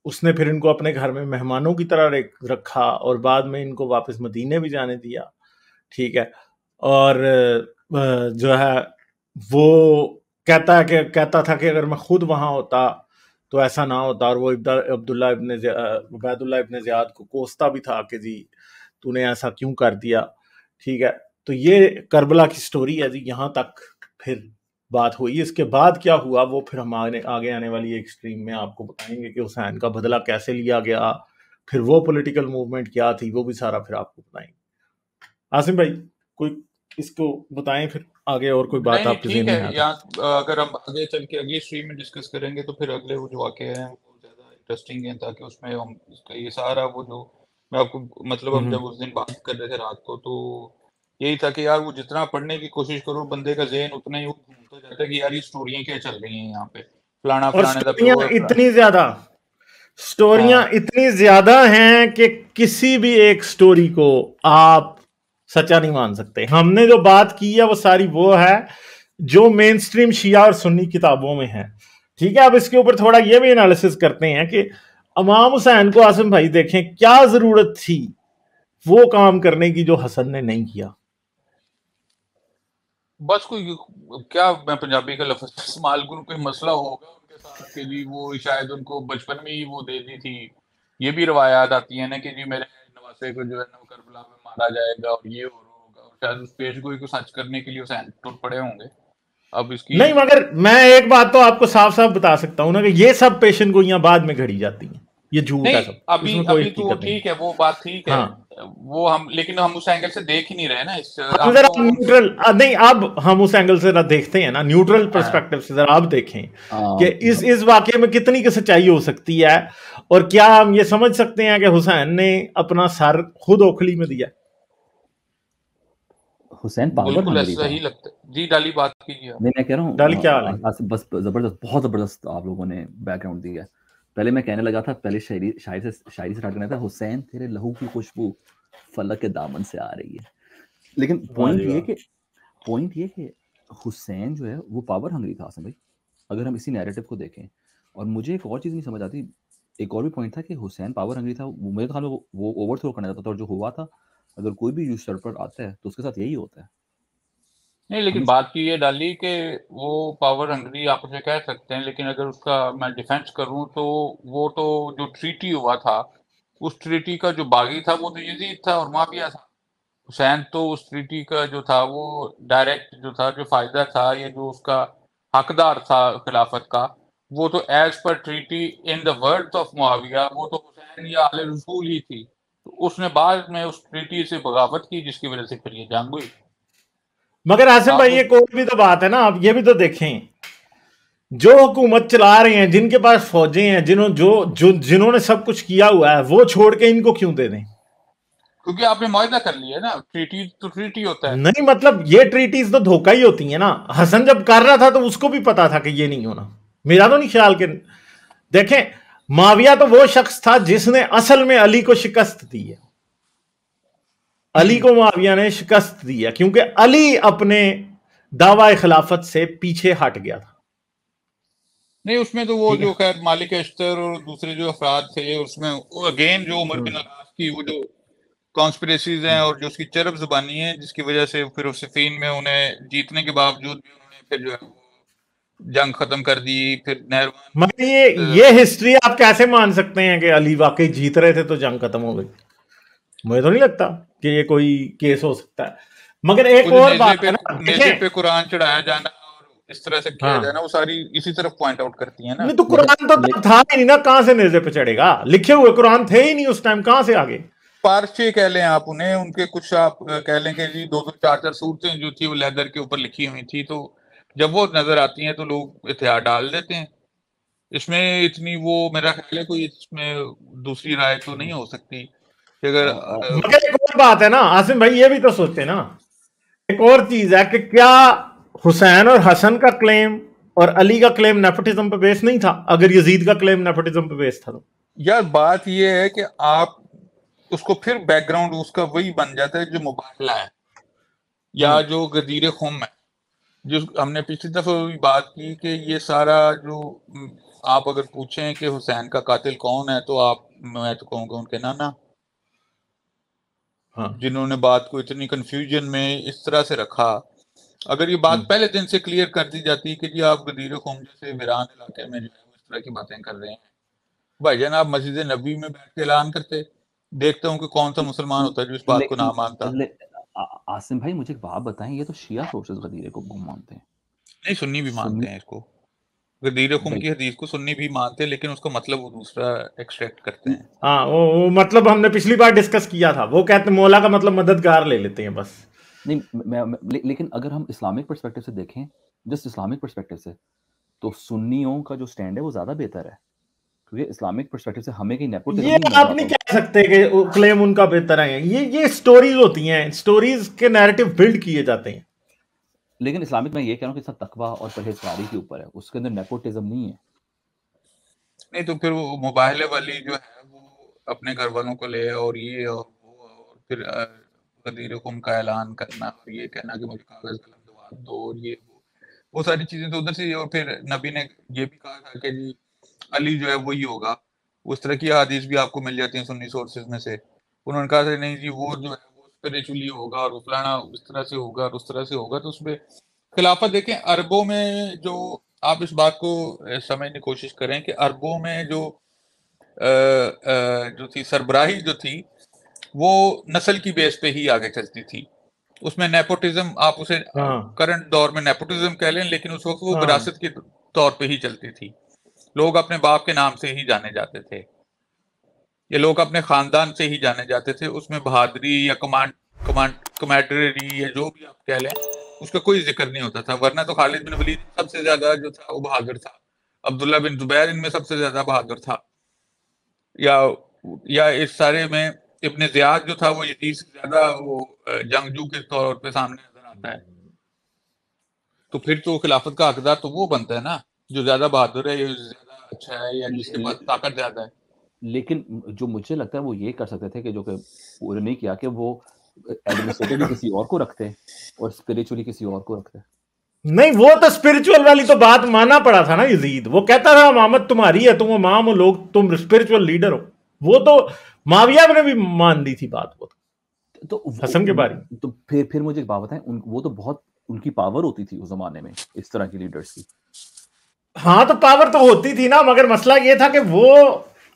اس نے پھر ان کو اپنے گھر میں مہمانوں کی طرح رکھا اور بعد میں ان کو واپس مدینے بھی جانے دیا. ٹھیک ہے، اور جو ہے وہ کہتا تھا کہ اگر میں خود وہاں ہوتا تو ایسا نہ ہوتا، اور وہ عبید اللہ ابن زیاد کو کوستا بھی تھا کہ جی تو نے ایسا کیوں کر دیا. ٹھیک ہے، تو یہ کربلا کی سٹوری ہے جی. یہاں تک پھر بات ہوئی. اس کے بعد کیا ہوا وہ پھر ہم آگے آنے والی ایک سٹریم میں آپ کو بتائیں گے کہ حسین کا بدلہ کیسے لیا گیا، پھر وہ پولیٹیکل موومنٹ کیا تھی، وہ بھی سارا پھر آپ کو بتائیں گے. عاصم بھائی کوئی اس کو بتائیں پھر آگے اور کوئی بات آپ کے ذہن میں یا اگر ہم آگے چل کے اگلی سٹریم میں ڈسکس کریں گے تو پھر اگلے وہ جو واقعے ہیں وہ زیادہ انٹرسٹنگ ہیں، تاکہ اس میں ہم اس کا یہ سارا وہ جو میں آپ کو مطلب ہم جب اس دن بات کر رہے تھے رات کو تو یہی تھا کہ یار وہ جتنا پڑھنے کی کوشش کرو بندے کا ذہن اتنا ہی وہ گھومتا جاتا ہے کہ یار یہ سٹوریاں کیا چل رہی ہیں یہاں پہ، فلانا سٹوریاں اتنی زیادہ ہیں کہ کسی بھی ایک سٹوری کو آپ سچا نہیں مان سکتے. ہم نے جو بات کی ہے وہ ساری وہ ہے جو مین سٹریم شیعہ اور سنی کتابوں میں ہے. ٹھیک ہے، اب اس کے اوپر تھوڑا یہ بھی انالیسس کرتے ہیں کہ امام حسین کو عاصم بھائی دیکھیں کیا ضرورت تھی وہ کام کرنے کی جو حسن نے نہیں کیا. بس کوئی کیا میں پنجابی کا لفظ استعمال کروں، کوئی مسئلہ ہوگا ان کے ساتھ کہ جی وہ شاید ان کو بچپن میں ہی وہ دے دی تھی. یہ بھی روایات آتی ہیں نا کہ جی میرے نواسے کو جو ہے نا کربلا میں مارا جائے گا اور یہ ہوگا، اور شاید اس پیش گوئی کو سچ کرنے کے لیے حسین ٹوٹ پڑے ہوں گے. اب اس کی نہیں، مگر میں ایک بات تو آپ کو صاف صاف بتا سکتا ہوں نا کہ یہ سب پیشن گوئیاں بعد میں گھڑی جاتی ہیں، یہ جھوٹ ہے سب. ابھی تو ٹھیک ہے، وہ بات ٹھیک ہے، وہ ہم لیکن ہم اس اینگل سے دیکھ ہی نہیں رہے نا. ہم ذرا نیوٹرل نہیں، اب ہم اس اینگل سے دیکھتے ہیں نا، نیوٹرل پرسپیکٹو سے ذرا آپ دیکھیں کہ اس واقعے میں کتنی کی سچائی ہو سکتی ہے، اور کیا ہم یہ سمجھ سکتے ہیں کہ حسین نے اپنا سر خود اوکھلی میں دیا. حسین پاور بالکل ہنگری ایسا تھا. ہی لگتا ہے جی. ڈالی بات کیجیے آپ. نہیں میں کہہ رہا ڈالی کیا حال ہے؟ ہوں بس زبردست, بہت زبردست آپ لوگوں نے بیک گراؤنڈ دیا ہے. پہلے میں کہنے لگا تھا, پہلے شاعری سے اسٹارٹ کرنا تھا, حسین تیرے لہو کی خوشبو فلک کے دامن سے آ رہی ہے. لیکن پوائنٹ یہ کہ حسین جو ہے وہ پاور ہنگری تھا آسم بھائی, اگر ہم اسی نیریٹو کو دیکھیں. اور مجھے ایک اور چیز نہیں سمجھ آتی, ایک اور بھی پوائنٹ تھا کہ حسین پاور ہنگری تھا. میرے خیال میں وہ اوور تھرو کرنا چاہتا تھا, اور جو ہوا تھا, اگر کوئی بھی یوزر پر آتا ہے تو اس کے ساتھ یہی ہوتا ہے. نہیں لیکن بات کی یہ ڈالی کہ وہ پاور ہنگری آپ اسے کہہ سکتے ہیں, لیکن اگر اس کا میں ڈیفینس کروں تو وہ تو جو ٹریٹی ہوا تھا, اس ٹریٹی کا جو باغی تھا وہ تو یزید تھا اور معاویہ تھا. حسین تو اس ٹریٹی کا جو تھا وہ ڈائریکٹ جو تھا, جو فائدہ تھا یا جو اس کا حقدار تھا خلافت کا, وہ تو as per treaty in the word of معاویہ وہ تو حسین یا آل رسول ہی تھی. تو اس نے بعد میں اس ٹریٹی سے بغاوت کی, جس کی وجہ سے پھر یہ جنگ ہوئی. مگر آصم بھائی ایک اور بھی تو بات ہے نا, آپ یہ بھی تو دیکھیں, جو حکومت چلا رہے ہیں, جن کے پاس فوجیں ہیں, جنہوں نے سب کچھ کیا ہوا ہے, وہ چھوڑ کے ان کو کیوں دے دیں؟ کیونکہ آپ نے معاہدہ کر لیا نا, ٹریٹی تو ٹریٹی ہوتا ہے. نہیں مطلب یہ ٹریٹیز تو دھوکہ ہی ہوتی ہیں نا. حسن جب کر رہا تھا تو اس کو بھی پتا تھا کہ یہ نہیں ہونا. میرا تو نہیں خیال کہ دیکھیں, معاویہ تو وہ شخص تھا جس نے اصل میں علی کو شکست دی ہے. علی کو معاویہ نے شکست دی ہے کیونکہ علی اپنے دعوی خلافت سے پیچھے ہٹ گیا تھا. نہیں اس میں تو وہ جو خیر مالک اشتر اور دوسرے جو افراد تھے, اس میں اگین جو عمر بن العاص کی وہ جو کانسپریسیز ہیں اور جو اس کی چرب زبانی ہے, جس کی وجہ سے پھر صفین میں انہیں جیتنے کے باوجود بھی انہوں نے پھر جو ہے جنگ ختم کر دی. پھر نہروان مگر یہ ہسٹری آپ کیسے مان سکتے ہیں کہ علی واقعی جیت رہے تھے تو جنگ ختم ہو گئی؟ مجھے تو نہیں لگتا کہ یہ کوئی کیس ہو سکتا ہے. مگر ایک اور بات ہے نا, نیزے پہ قرآن چڑھایا جانا اور اس طرح سے کیا جانا, وہ ساری اسی طرف پوائنٹ آؤٹ کرتی ہیں نا. نہیں تو قرآن تو تھا ہی نہیں نا, کہاں سے نیزے پہ چڑھے گا؟ لکھے ہوئے قرآن تھے ہی نہیں اس ٹائم, کہاں سے آگے پارچے کہہ لیں آپ انہیں, ان کے کچھ آپ کہہ لیں کہ جی 200-400 صورتیں جو تھی وہ لیدر کے اوپر لکھی ہوئی تھی, تو جب وہ نظر آتی ہیں تو لوگ اتحاد ڈال دیتے ہیں. اس میں اتنی وہ میرا خیال ہے کوئی اس میں دوسری رائے تو نہیں ہو سکتی. اگر مگر ایک اور بات ہے نا عاصم بھائی, یہ بھی تو سوچتے نا, ایک اور چیز ہے کہ کیا حسین اور حسن کا کلیم اور علی کا کلیم نیپوٹزم پہ بیس نہیں تھا؟ اگر یزید کا کلیم نیپوٹزم پہ بیس تھا تو یار بات یہ ہے کہ آپ اس کو پھر بیک گراؤنڈ اس کا وہی بن جاتا ہے جو مبادلہ ہے یا جو غدیر خم ہے. جو ہم نے پچھلی دفعہ بھی بات کی کہ یہ سارا جو آپ اگر پوچھیں کہ حسین کا قاتل کون ہے, تو میں تو کہوں گا ان کے نانا, جنہوں نے بات کو اتنی کنفیوژن میں اس طرح سے رکھا. اگر یہ بات پہلے دن سے کلیئر کر دی جاتی کہ جی آپ غدیر خم جیسے ویران علاقے میں جو ہے اس طرح کی باتیں کر رہے ہیں, بھائی جان آپ مسجد نبی میں بیٹھ کے اعلان کرتے, دیکھتا ہوں کہ کون سا مسلمان ہوتا ہے جو اس بات کو نہ مانتا. عاصم بھائی مجھے ایک بات بتائیں, یہ تو شیعہ سورسز غدیر کو مانتے ہیں, نہیں سنی بھی مانتے ہیں اس کو. غدیر خم کی حدیث کو سنی بھی مانتے ہیں, لیکن اس کا مطلب وہ دوسرا ایکسٹریکٹ کرتے ہیں. ہاں وہ مطلب ہم نے پچھلی بار ڈسکس کیا تھا, وہ کہتے ہیں مولا کا مطلب مددگار لے لیتے ہیں بس. نہیں لیکن اگر ہم اسلامک پرسپیکٹو سے دیکھیں, جسٹ اسلامک پرسپیکٹو سے, تو سنیوں کا جو سٹینڈ ہے وہ زیادہ بہتر ہے, کیونکہ اسلامک پرسپیکٹو سے ہمیں کہیں نیپوٹزم نہیں مل رہا. یہ آپ نہیں کہہ سکتے کہ کلیم ان کا بہتر ہے, یہ سٹوریز ہوتی ہیں, سٹوریز کے نیریٹو بلڈ کیے جاتے ہیں. لیکن اسلامک میں یہ کہہ رہا ہوں کہ اس کا تقویٰ اور پرہیزگاری کے اوپر ہے, اس کے اندر نیپوٹزم نہیں ہے. نہیں تو پھر وہ مباہلے والی جو ہے وہ اپنے گھر والوں کو لے اور یہ اور وہ, اور پھر غدیر خم کا اعلان کرنا اور یہ کہنا کہ مجھے کاغذ قلم دوا دو, اور یہ وہ ساری چیزیں تو ادھر سے. اور پھر نبی نے یہ بھی کہا تھا کہ جی علی جو ہے وہی ہوگا. اس طرح کی حدیث بھی آپ کو مل جاتی ہیں سنی سورسز میں سے. انہوں نے کہا تھا نہیں جی وہ جو ہے وہ اسپریچولی ہوگا اور فلانا اس طرح سے ہوگا اور اس طرح سے ہوگا. تو اس پہ خلافت دیکھیں عربوں میں جو آپ اس بات کو سمجھنے کی کوشش کریں کہ عربوں میں جو تھی سربراہی جو تھی وہ نسل کی بیس پہ ہی آگے چلتی تھی. اس میں نیپوٹزم آپ اسے کرنٹ دور میں نیپوٹزم کہہ لیں, لیکن اس وقت وہ وراثت کے طور پہ ہی چلتی تھی. لوگ اپنے باپ کے نام سے ہی جانے جاتے تھے, یہ لوگ اپنے خاندان سے ہی جانے جاتے تھے. اس میں بہادری یا کمانڈری یا جو بھی آپ کہہ لیں اس کا کوئی ذکر نہیں ہوتا تھا. ورنہ تو خالد بن ولید سب سے زیادہ جو تھا وہ بہادر تھا, عبداللہ بن زبیر ان میں سب سے زیادہ بہادر تھا, یا اس سارے میں ابن زیاد جو تھا وہ یزید سے زیادہ وہ جنگجو کے طور پہ سامنے نظر آتا ہے تو پھر تو خلافت کا حقدار تو وہ بنتا ہے نا جو زیادہ بہادر ہے یا زیادہ اچھا ہے یا جس کے پاس طاقت زیادہ ہے. لیکن جو مجھے لگتا ہے وہ یہ کر سکتے تھے کہ جو کہ پورے نہیں کیا کہ وہ ایڈمنسٹریٹولی کسی اور کو رکھتے اور اسپرچولی کسی اور کو رکھتے. نہیں وہ تو اسپرچل والی تو بات ماننا پڑا تھا نا یزید. وہ کہتا تھا امامت تمہاری ہے, تم امام ہو, لوگ تم اسپرچل لیڈر ہو. وہ تو معاویہ نے بھی مان لی تھی بات. وہ تو حسن کے بارے میں تو پھر مجھے ایک بات بتائیں, وہ تو بہت ان کی پاور ہوتی تھی اس زمانے میں اس طرح کی لیڈرز کی. ہاں تو پاور تو ہوتی تھی نا, مگر مسئلہ یہ تھا کہ وہ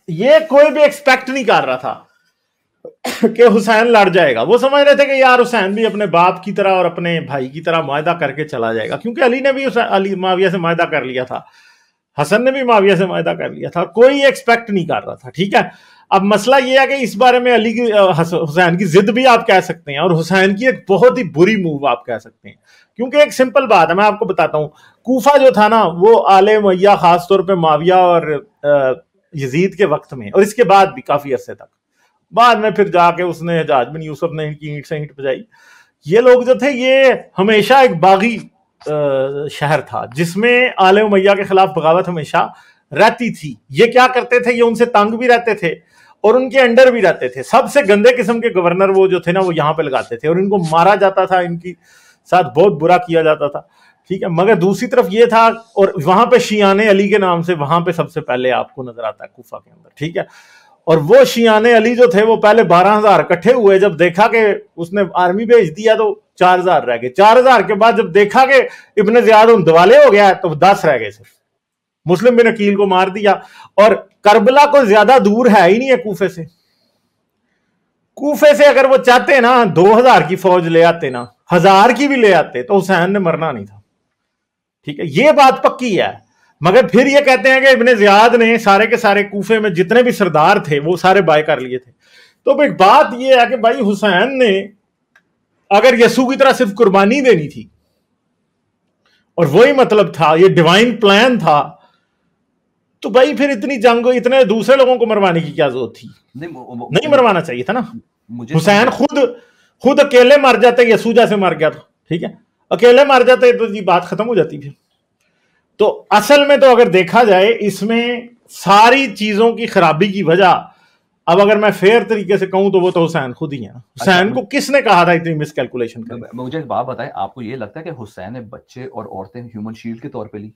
یہ کوئی بھی ایکسپیکٹ نہیں کر رہا تھا کہ حسین لڑ جائے گا. وہ سمجھ رہے تھے کہ یار حسین بھی اپنے باپ کی طرح اور اپنے بھائی کی طرح معاہدہ کر کے چلا جائے گا, کیونکہ علی نے بھی علی معاویہ سے معاہدہ کر لیا تھا, حسن نے بھی معاویہ سے معاہدہ کر لیا تھا, کوئی ایکسپیکٹ نہیں کر رہا تھا. ٹھیک ہے, اب مسئلہ یہ ہے کہ اس بارے میں علی کی حسین کی ضد بھی آپ کہہ سکتے ہیں اور حسین کی ایک بہت ہی بری موو آپ کہہ سکتے ہیں, کیونکہ ایک سمپل بات ہے, میں آپ کو بتاتا ہوں. کوفہ جو تھا نا وہ آل امیہ خاص طور پہ معاویہ اور یزید کے وقت میں اور اس کے بعد بھی کافی عرصے تک, بعد میں پھر جا کے اس نے حجاج بن یوسف نے ان کی اینٹ سے اینٹ بجائی. یہ لوگ جو تھے یہ ہمیشہ ایک باغی شہر تھا جس میں آل امیہ کے خلاف بغاوت ہمیشہ رہتی تھی. یہ کیا کرتے تھے, یہ ان سے تنگ بھی رہتے تھے اور ان کے انڈر بھی رہتے تھے. سب سے گندے قسم کے گورنر وہ جو تھے نا وہ یہاں پہ لگاتے تھے اور ان کو مارا جاتا تھا, ان کی ساتھ بہت برا کیا جاتا تھا. ٹھیک ہے, مگر دوسری طرف یہ تھا, اور وہاں پہ شیعان علی کے نام سے وہاں پہ سب سے پہلے آپ کو نظر آتا ہے کوفہ کے اندر. ٹھیک ہے, اور وہ شیعان علی جو تھے وہ پہلے 12,000 اکٹھے ہوئے, جب دیکھا کہ اس نے آرمی بھیج دیا تو 4,000 رہ گئے. 4,000 کے بعد جب دیکھا کہ ابن زیاد ان دوالے ہو گیا تو 10 رہ گئے. صرف مسلم بن عقیل کو مار دیا, اور کربلا کو زیادہ دور ہے ہی نہیں ہے کوفے سے. کوفے سے اگر وہ چاہتے نا 2,000 کی فوج لے آتے نا, 1,000 کی بھی لے آتے تو حسین نے مرنا نہیں تھا. ٹھیک ہے, یہ بات پکی ہے. مگر پھر یہ کہتے ہیں کہ ابن زیاد نے سارے کے سارے کوفے میں جتنے بھی سردار تھے وہ سارے بائے کر لیے تھے. تو ایک بات یہ ہے کہ بھائی حسین نے اگر یسوع کی طرح صرف قربانی دینی تھی اور وہی مطلب تھا, یہ ڈیوائن پلان تھا, تو بھائی پھر اتنی جنگ اتنے دوسرے لوگوں کو مروانے کی کیا ضرورت تھی؟ نہیں مروانا چاہیے تھا نا. حسین خود اکیلے مر جاتے, یسوع جیسے مر گیا تھا. ٹھیک ہے, اکیلے مر جاتے تو یہ بات ختم ہو جاتی. پھر تو اصل میں تو اگر دیکھا جائے اس میں ساری چیزوں کی خرابی کی وجہ, اب اگر میں فیئر طریقے سے کہوں تو وہ تو حسین خود ہی ہے. حسین کو کس نے کہا تھا اتنی مس کیلکولیشن کریں؟ مجھے ایک بات بتائیں, آپ کو یہ لگتا ہے کہ حسین نے بچے اور عورتیں ہیومن شیلڈ کے طور پہ لی؟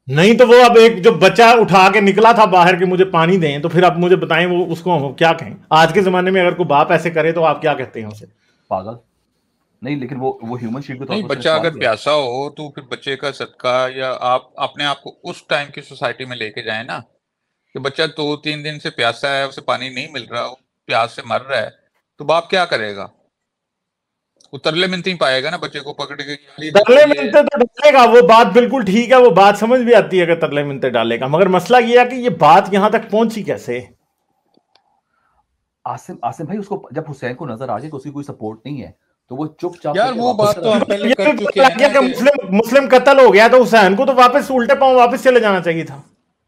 نہیں تو وہ اب ایک جو بچہ اٹھا کے نکلا تھا باہر کہ مجھے پانی دیں, تو پھر آپ مجھے بتائیں وہ اس کو کیا کہیں؟ آج کے زمانے میں اگر کوئی باپ ایسے کرے تو آپ کیا کہتے ہیں اسے؟ پاگل. نہیں لیکن وہ ہیومن شیلڈ کے طور نہیں, پر بچہ اگر پیاسا ہو تو پھر بچے کا صدقہ, یا آپ اپنے آپ کو اس ٹائم کی سوسائٹی میں لے کے جائیں نا کہ بچہ 2-3 دن سے پیاسا ہے, اسے پانی نہیں مل رہا, پیاس سے مر رہا ہے, تو باپ کیا کرے گا؟ وہ ترلے منتی پائے گا نا بچے کو پکڑ کے. ترلے منتے تو ڈالے گا, وہ بات بالکل ٹھیک ہے, وہ بات سمجھ بھی آتی ہے کہ ترلے منتے ڈالے گا, مگر مسئلہ یہ ہے کہ یہ بات یہاں تک پہنچی کیسے؟ آصم بھائی, اس کو جب حسین کو نظر آ جائے کہ اس کی کوئی سپورٹ نہیں ہے تو وہ چپ چاپ یار وہ بات تو ہم پہلے کر چکے ہیں کہ مسلم قتل ہو گیا تو حسین کو تو واپس الٹے پاؤں واپس چلے جانا چاہیے تھا.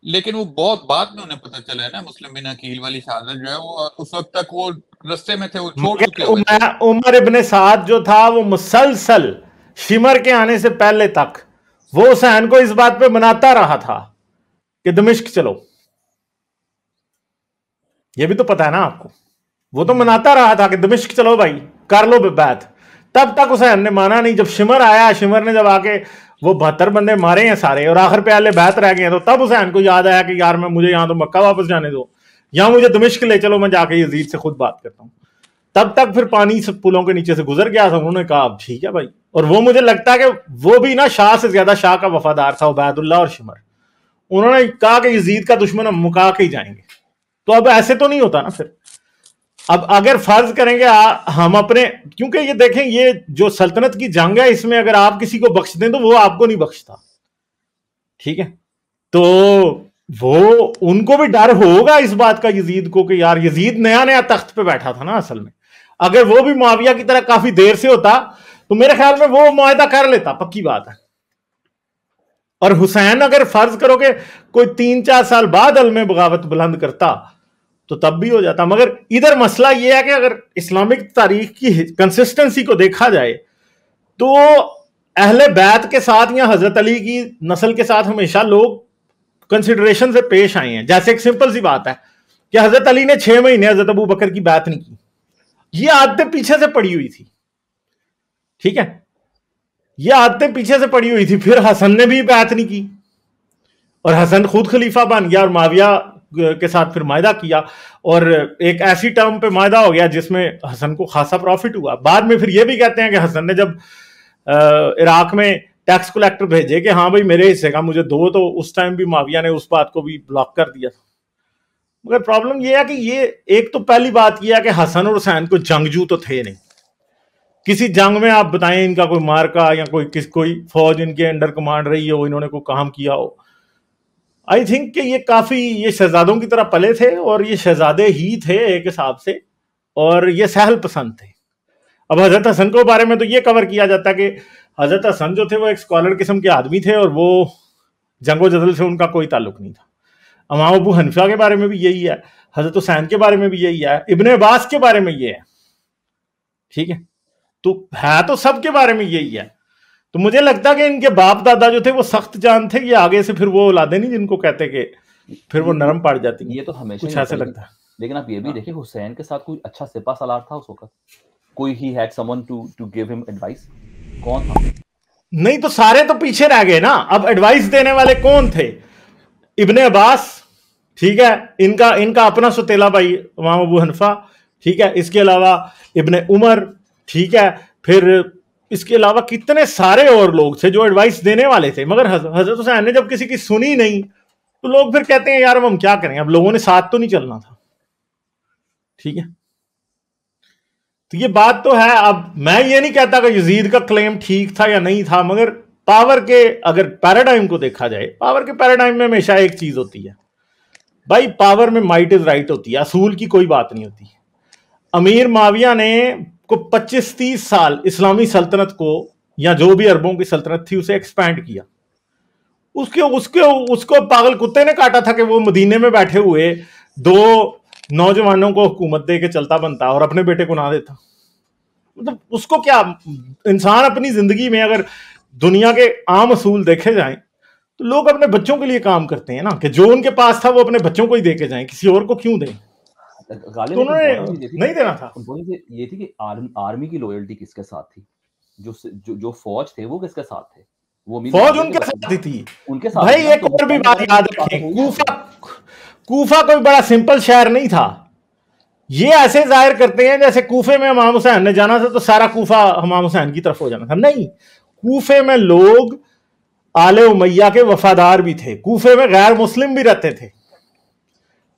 لیکن وہ بہت بعد میں انہیں پتہ چلا ہے نا, مسلم بن عقیل والی شہادت جو ہے وہ اس وقت تک وہ رستے میں تھے, وہ چھوڑ چکے ہوئے تھے. عمر ابن سعد جو تھا وہ مسلسل شمر کے آنے سے پہلے تک وہ حسین کو اس بات پہ مناتا رہا تھا کہ دمشق چلو. یہ بھی تو پتا ہے نا آپ کو, وہ تو مناتا رہا تھا کہ دمشق چلو بھائی کر لو بیعت. تب تک حسین نے مانا نہیں. جب شمر آیا, شمر نے جب آ کے وہ 72 بندے مارے ہیں سارے اور آخر پہ اہل بیعت رہ گئے ہیں, تو تب حسین کو یاد آیا کہ یار مجھے یہاں تو مکہ واپس جانے دو, یا مجھے دمشق لے چلو, میں جا کے یزید سے خود بات کرتا ہوں. تب تک پھر پانی سب پلوں کے نیچے سے گزر گیا تھا. انہوں نے کہا اب ٹھیک ہے بھائی. اور وہ مجھے لگتا ہے کہ وہ بھی نا شاہ سے زیادہ شاہ کا وفادار تھا, عبید اللہ اور شمر. انہوں نے کہا کہ یزید کا دشمن ہم مکا کے ہی جائیں گے. تو اب ایسے تو نہیں ہوتا نا پھر. اب اگر فرض کریں گے ہم اپنے, کیونکہ یہ دیکھیں یہ جو سلطنت کی جنگ ہے اس میں اگر آپ کسی کو بخش دیں تو وہ آپ کو نہیں بخشتا. ٹھیک ہے, تو وہ ان کو بھی ڈر ہوگا اس بات کا یزید کو کہ یار یزید نیا نیا تخت پہ بیٹھا تھا نا اصل میں. اگر وہ بھی معاویہ کی طرح کافی دیر سے ہوتا تو میرے خیال میں وہ معاہدہ کر لیتا, پکی بات ہے. اور حسین اگر فرض کرو کہ کوئی 3-4 سال بعد علم بغاوت بلند کرتا تو تب بھی ہو جاتا. مگر ادھر مسئلہ یہ ہے کہ اگر اسلامک تاریخ کی کنسسٹنسی کو دیکھا جائے تو اہل بیت کے ساتھ یا حضرت علی کی نسل کے ساتھ ہمیشہ لوگ کنسیڈریشن سے پیش آئے ہیں. جیسے ایک سمپل سی بات ہے کہ حضرت علی نے 6 مہینے حضرت ابو بکر کی بیعت نہیں کی, یہ عادتیں پیچھے سے پڑی ہوئی تھی, ٹھیک ہے, یہ عادتیں پیچھے سے پڑی ہوئی تھی. پھر حسن نے بھی بیعت نہیں کی اور حسن خود خلیفہ بن گیا اور معاویہ کے ساتھ پھر معاہدہ کیا, اور ایک ایسی ٹرم پہ معاہدہ ہو گیا جس میں حسن کو خاصا پروفٹ ہوا. بعد میں پھر یہ بھی کہتے ہیں کہ حسن نے جب عراق میں ٹیکس کلیکٹر بھیجے کہ ہاں بھائی میرے حصے کا مجھے دو, تو اس ٹائم بھی معاویہ نے اس بات کو بھی بلاک کر دیا. مگر پرابلم یہ ہے کہ یہ ایک تو پہلی بات یہ ہے کہ حسن اور حسین کو جنگجو تو تھے نہیں. کسی جنگ میں آپ بتائیں ان کا کوئی مارکا یا کوئی فوج ان کے انڈر کمانڈ رہی ہو, انہوں نے کوئی کام کیا ہو. آئی تھنک کہ یہ کافی یہ شہزادوں کی طرح پلے تھے, اور یہ شہزادے ہی تھے ایک حساب سے, اور یہ سہل پسند تھے. اب حضرت حسن کے بارے میں تو یہ کور کیا جاتا ہے کہ حضرت حسن جو تھے وہ ایک اسکالر قسم کے آدمی تھے, اور وہ جنگ و جدل سے ان کا کوئی تعلق نہیں تھا. امام ابو حنیفہ کے بارے میں بھی یہی ہے, حضرت حسین کے بارے میں بھی یہی ہے, ابن عباس کے بارے میں یہ ہے, ٹھیک ہے. تو ہے تو سب کے بارے میں یہی ہے. تو مجھے لگتا ہے کہ ان کے باپ دادا جو تھے وہ سخت جان تھے, یہ آگے سے پھر وہ اولادیں نہیں جن کو کہتے کہ پھر وہ نرم پڑ جاتی ہیں. یہ تو ہمیشہ کچھ ایسے لگتا ہے. لیکن آپ یہ بھی دیکھیں حسین کے ساتھ کوئی اچھا سپاہ سالار تھا اس وقت, کوئی ہی had someone to give ہم ایڈوائس, کون تھا؟ نہیں تو سارے تو پیچھے رہ گئے نا. اب ایڈوائس دینے والے کون تھے؟ ابن عباس, ٹھیک ہے, ان کا اپنا ستیلا بھائی امام ابو حنیفہ, ٹھیک ہے. اس کے علاوہ ابن عمر, ٹھیک ہے. پھر اس کے علاوہ کتنے سارے اور لوگ تھے جو ایڈوائس دینے والے تھے, مگر حضرت حسین نے جب کسی کی سنی نہیں تو لوگ پھر کہتے ہیں یار ہم کیا کریں, اب لوگوں نے ساتھ تو نہیں چلنا تھا, ٹھیک ہے. تو یہ بات تو ہے. اب میں یہ نہیں کہتا کہ یزید کا کلیم ٹھیک تھا یا نہیں تھا, مگر پاور کے اگر پیراڈائم کو دیکھا جائے, پاور کے پیراڈائم میں ہمیشہ ایک چیز ہوتی ہے بھائی, پاور میں مائٹ از رائٹ ہوتی ہے, اصول کی کوئی بات نہیں ہوتی. امیر معاویہ نے کو 25-30 سال اسلامی سلطنت کو یا جو بھی عربوں کی سلطنت تھی اسے ایکسپینڈ کیا. اس کو پاگل کتے نے کاٹا تھا کہ وہ مدینے میں بیٹھے ہوئے 2 نوجوانوں کو حکومت دے کے چلتا بنتا اور اپنے بیٹے کو نہ دیتا. مطلب اس کو کیا, انسان اپنی زندگی میں اگر دنیا کے عام اصول دیکھے جائیں تو لوگ اپنے بچوں کے لیے کام کرتے ہیں نا, کہ جو ان کے پاس تھا وہ اپنے بچوں کو ہی دے کے جائیں, کسی اور کو کیوں دیں. انہوں نے نہیں دینا تھا. یہ تھی کہ آرمی کی لویلٹی کس کے ساتھ تھی, جو فوج تھے وہ کس کے ساتھ تھے, وہ فوج ان کے ساتھ تھی. بھائی ایک اور بھی بات یاد رکھیں, کوفہ کوئی بڑا سمپل شہر نہیں تھا. یہ ایسے ظاہر کرتے ہیں جیسے کوفے میں امام حسین نے جانا تھا تو سارا کوفہ امام حسین کی طرف ہو جانا تھا. نہیں, کوفے میں لوگ آل امیہ کے وفادار بھی تھے, کوفے میں غیر مسلم بھی رہتے تھے,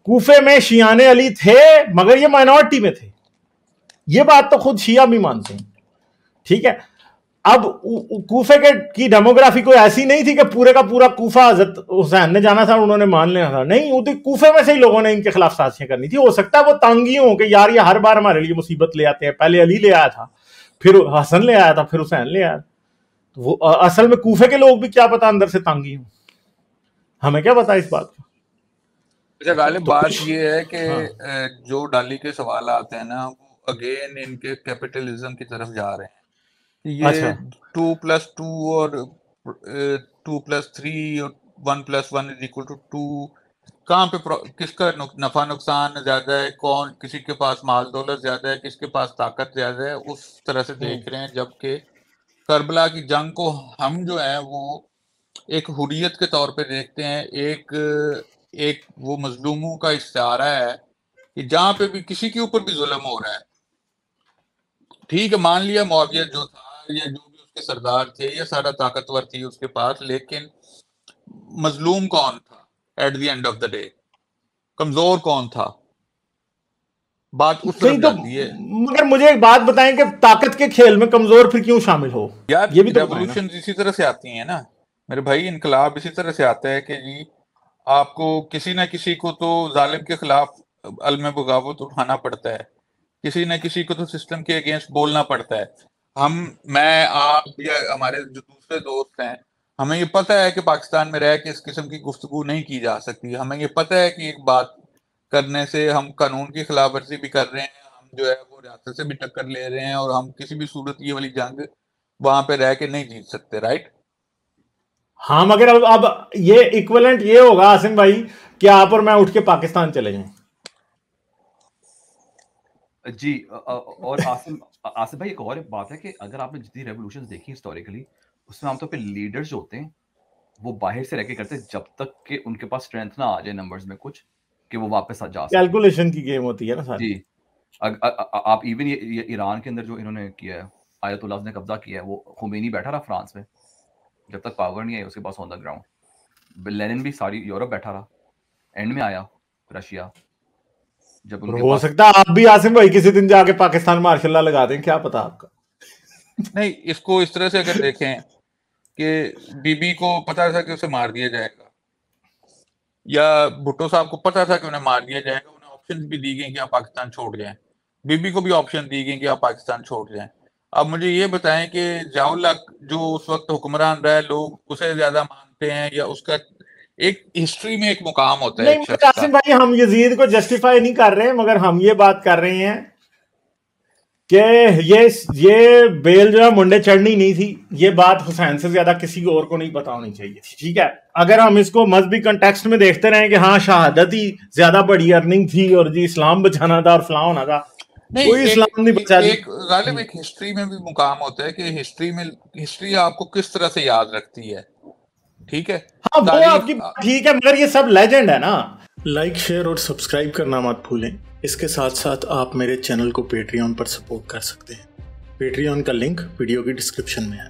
کوفے میں شیعان علی تھے مگر یہ مائنورٹی میں تھے. یہ بات تو خود شیعہ بھی مانتے ہیں, ٹھیک ہے. اب کوفے کی ڈیموگرافی کوئی ایسی نہیں تھی کہ پورے کا پورا کوفہ حضرت حسین نے جانا تھا انہوں نے مان لینا تھا. نہیں, کوفے میں سے ہی لوگوں نے ان کے خلاف سازشیں کرنی تھی. ہو سکتا ہے وہ تانگی ہوں کہ یار یہ ہر بار ہمارے لیے مصیبت لے آتے ہیں, پہلے علی لے آیا تھا, پھر حسن لے آیا تھا, پھر حسین لے آیا. وہ اصل میں کوفے کے لوگ بھی کیا پتا اندر سے تانگی ہوں, ہمیں کیا پتا اس بات کا. اچھا غالب, بات یہ ہے کہ جو ڈالی کے سوالات ہیں نا وہ اگین ان کے کیپٹلزم کی طرف جا رہے ہیں. یہ 2+2 اور 2+3 اور 1+1 = 2, کہاں پہ کس کا نفع نقصان زیادہ ہے, کون کسی کے پاس مال دولت زیادہ ہے, کس کے پاس طاقت زیادہ ہے, اس طرح سے دیکھ رہے ہیں. جبکہ کربلا کی جنگ کو ہم جو ہے وہ ایک حریت کے طور پہ دیکھتے ہیں, ایک وہ مظلوموں کا استعارہ ہے کہ جہاں پہ بھی کسی کے اوپر بھی ظلم ہو رہا ہے. ٹھیک ہے, مان لیا معاویہ جو تھا یا جو بھی اس کے سردار تھے یہ سارا طاقتور تھی اس کے پاس, لیکن مظلوم کون تھا at the end of the day, کمزور کون تھا, بات اس طرف جاتی ہے. مگر مجھے ایک بات بتائیں کہ طاقت کے کھیل میں کمزور پھر کیوں شامل ہو؟ یار یہ بھی ریولوشن اسی طرح سے آتی ہیں نا میرے بھائی, انقلاب اسی طرح سے آتا ہے کہ جی آپ کو کسی نہ کسی کو تو ظالم کے خلاف علم بغاوت اٹھانا پڑتا ہے, کسی نہ کسی کو تو سسٹم کے اگینسٹ بولنا پڑتا ہے. میں آپ یا ہمارے جو دوسرے دوست ہیں, ہمیں یہ پتہ ہے کہ پاکستان میں رہ کے اس قسم کی گفتگو نہیں کی جا سکتی. ہمیں یہ پتہ ہے کہ ایک بات کرنے سے ہم قانون کی خلاف ورزی بھی کر رہے ہیں, ہم جو ہے وہ ریاست سے بھی ٹکر لے رہے ہیں, اور ہم کسی بھی صورت یہ والی جنگ وہاں پہ رہ کے نہیں جیت سکتے، رائٹ؟ ہاں مگر اب یہ ایکویلنٹ یہ ہوگا عاصم بھائی کہ آپ اور میں اٹھ کے پاکستان چلے جائیں. جی اور آصف بھائی ایک اور بات ہے کہ اگر آپ نے جتنی ریولوشنز دیکھی ہسٹوریکلی اس میں عام طور پہ لیڈرز جو ہوتے ہیں وہ باہر سے رہ کے کرتے ہیں جب تک کہ ان کے پاس اسٹرینتھ نہ آ جائے نمبرز میں کچھ کہ وہ واپس جا سکیں. کیلکولیشن کی گیم ہوتی ہے نا ساری. جی آپ ایون یہ ایران کے اندر جو انہوں نے کیا ہے آیت اللہ نے قبضہ کیا ہے، وہ خمینی بیٹھا رہا فرانس میں جب تک پاور نہیں آئی اس کے پاس آن دا گراؤنڈ. لینن بھی ساری یورپ بیٹھا رہا، اینڈ میں آیا رشیا. جب ہو سکتا ہے آپ بھی عاصم بھائی کسی دن جا کے پاکستان ماشاء اللہ لگا دیں، کیا پتا آپ کا. نہیں، اس کو اس طرح سے اگر دیکھیں کہ بی بی کو پتا تھا کہ اسے مار دیا جائے گا، یا بھٹو صاحب کو پتا تھا کہ انہیں مار دیا جائے گا، انہیں آپشن بھی دی گئی کہ آپ پاکستان چھوڑ جائیں. بی بی کو بھی آپشن دی گئی کہ آپ پاکستان چھوڑ جائیں. اب مجھے یہ بتائیں کہ ضیاء الحق جو اس وقت حکمران رہا ہے، لوگ اسے زیادہ مانتے ہیں یا اس کا ایک ہسٹری میں ایک مقام ہوتا ہے ایک شخص کا؟ عاصم بھائی ہم یزید کو جسٹیفائی نہیں کر رہے، مگر ہم یہ بات کر رہے ہیں کہ یہ بیل جو ہے منڈے چڑھنی نہیں تھی. یہ بات حسین سے زیادہ کسی اور کو نہیں پتا ہونی چاہیے تھی. ٹھیک ہے، اگر ہم اس کو مذہبی کنٹیکسٹ میں دیکھتے رہیں کہ ہاں شہادت ہی زیادہ بڑی ارننگ تھی اور جی اسلام بچانا تھا اور فلاں ہونا تھا، کوئی اسلام نہیں بچا. ایک غالب ایک ہسٹری میں بھی مقام ہوتا ہے کہ ہسٹری آپ کو کس طرح سے یاد رکھتی ہے. ٹھیک ہے، ہاں وہ آپ کی ٹھیک ہے، مگر یہ سب لیجنڈ ہے نا. لائک شیئر اور سبسکرائب کرنا مت بھولیں. اس کے ساتھ ساتھ آپ میرے چینل کو پیٹریون پر سپورٹ کر سکتے ہیں. پیٹریون کا لنک ویڈیو کی ڈسکرپشن میں ہے.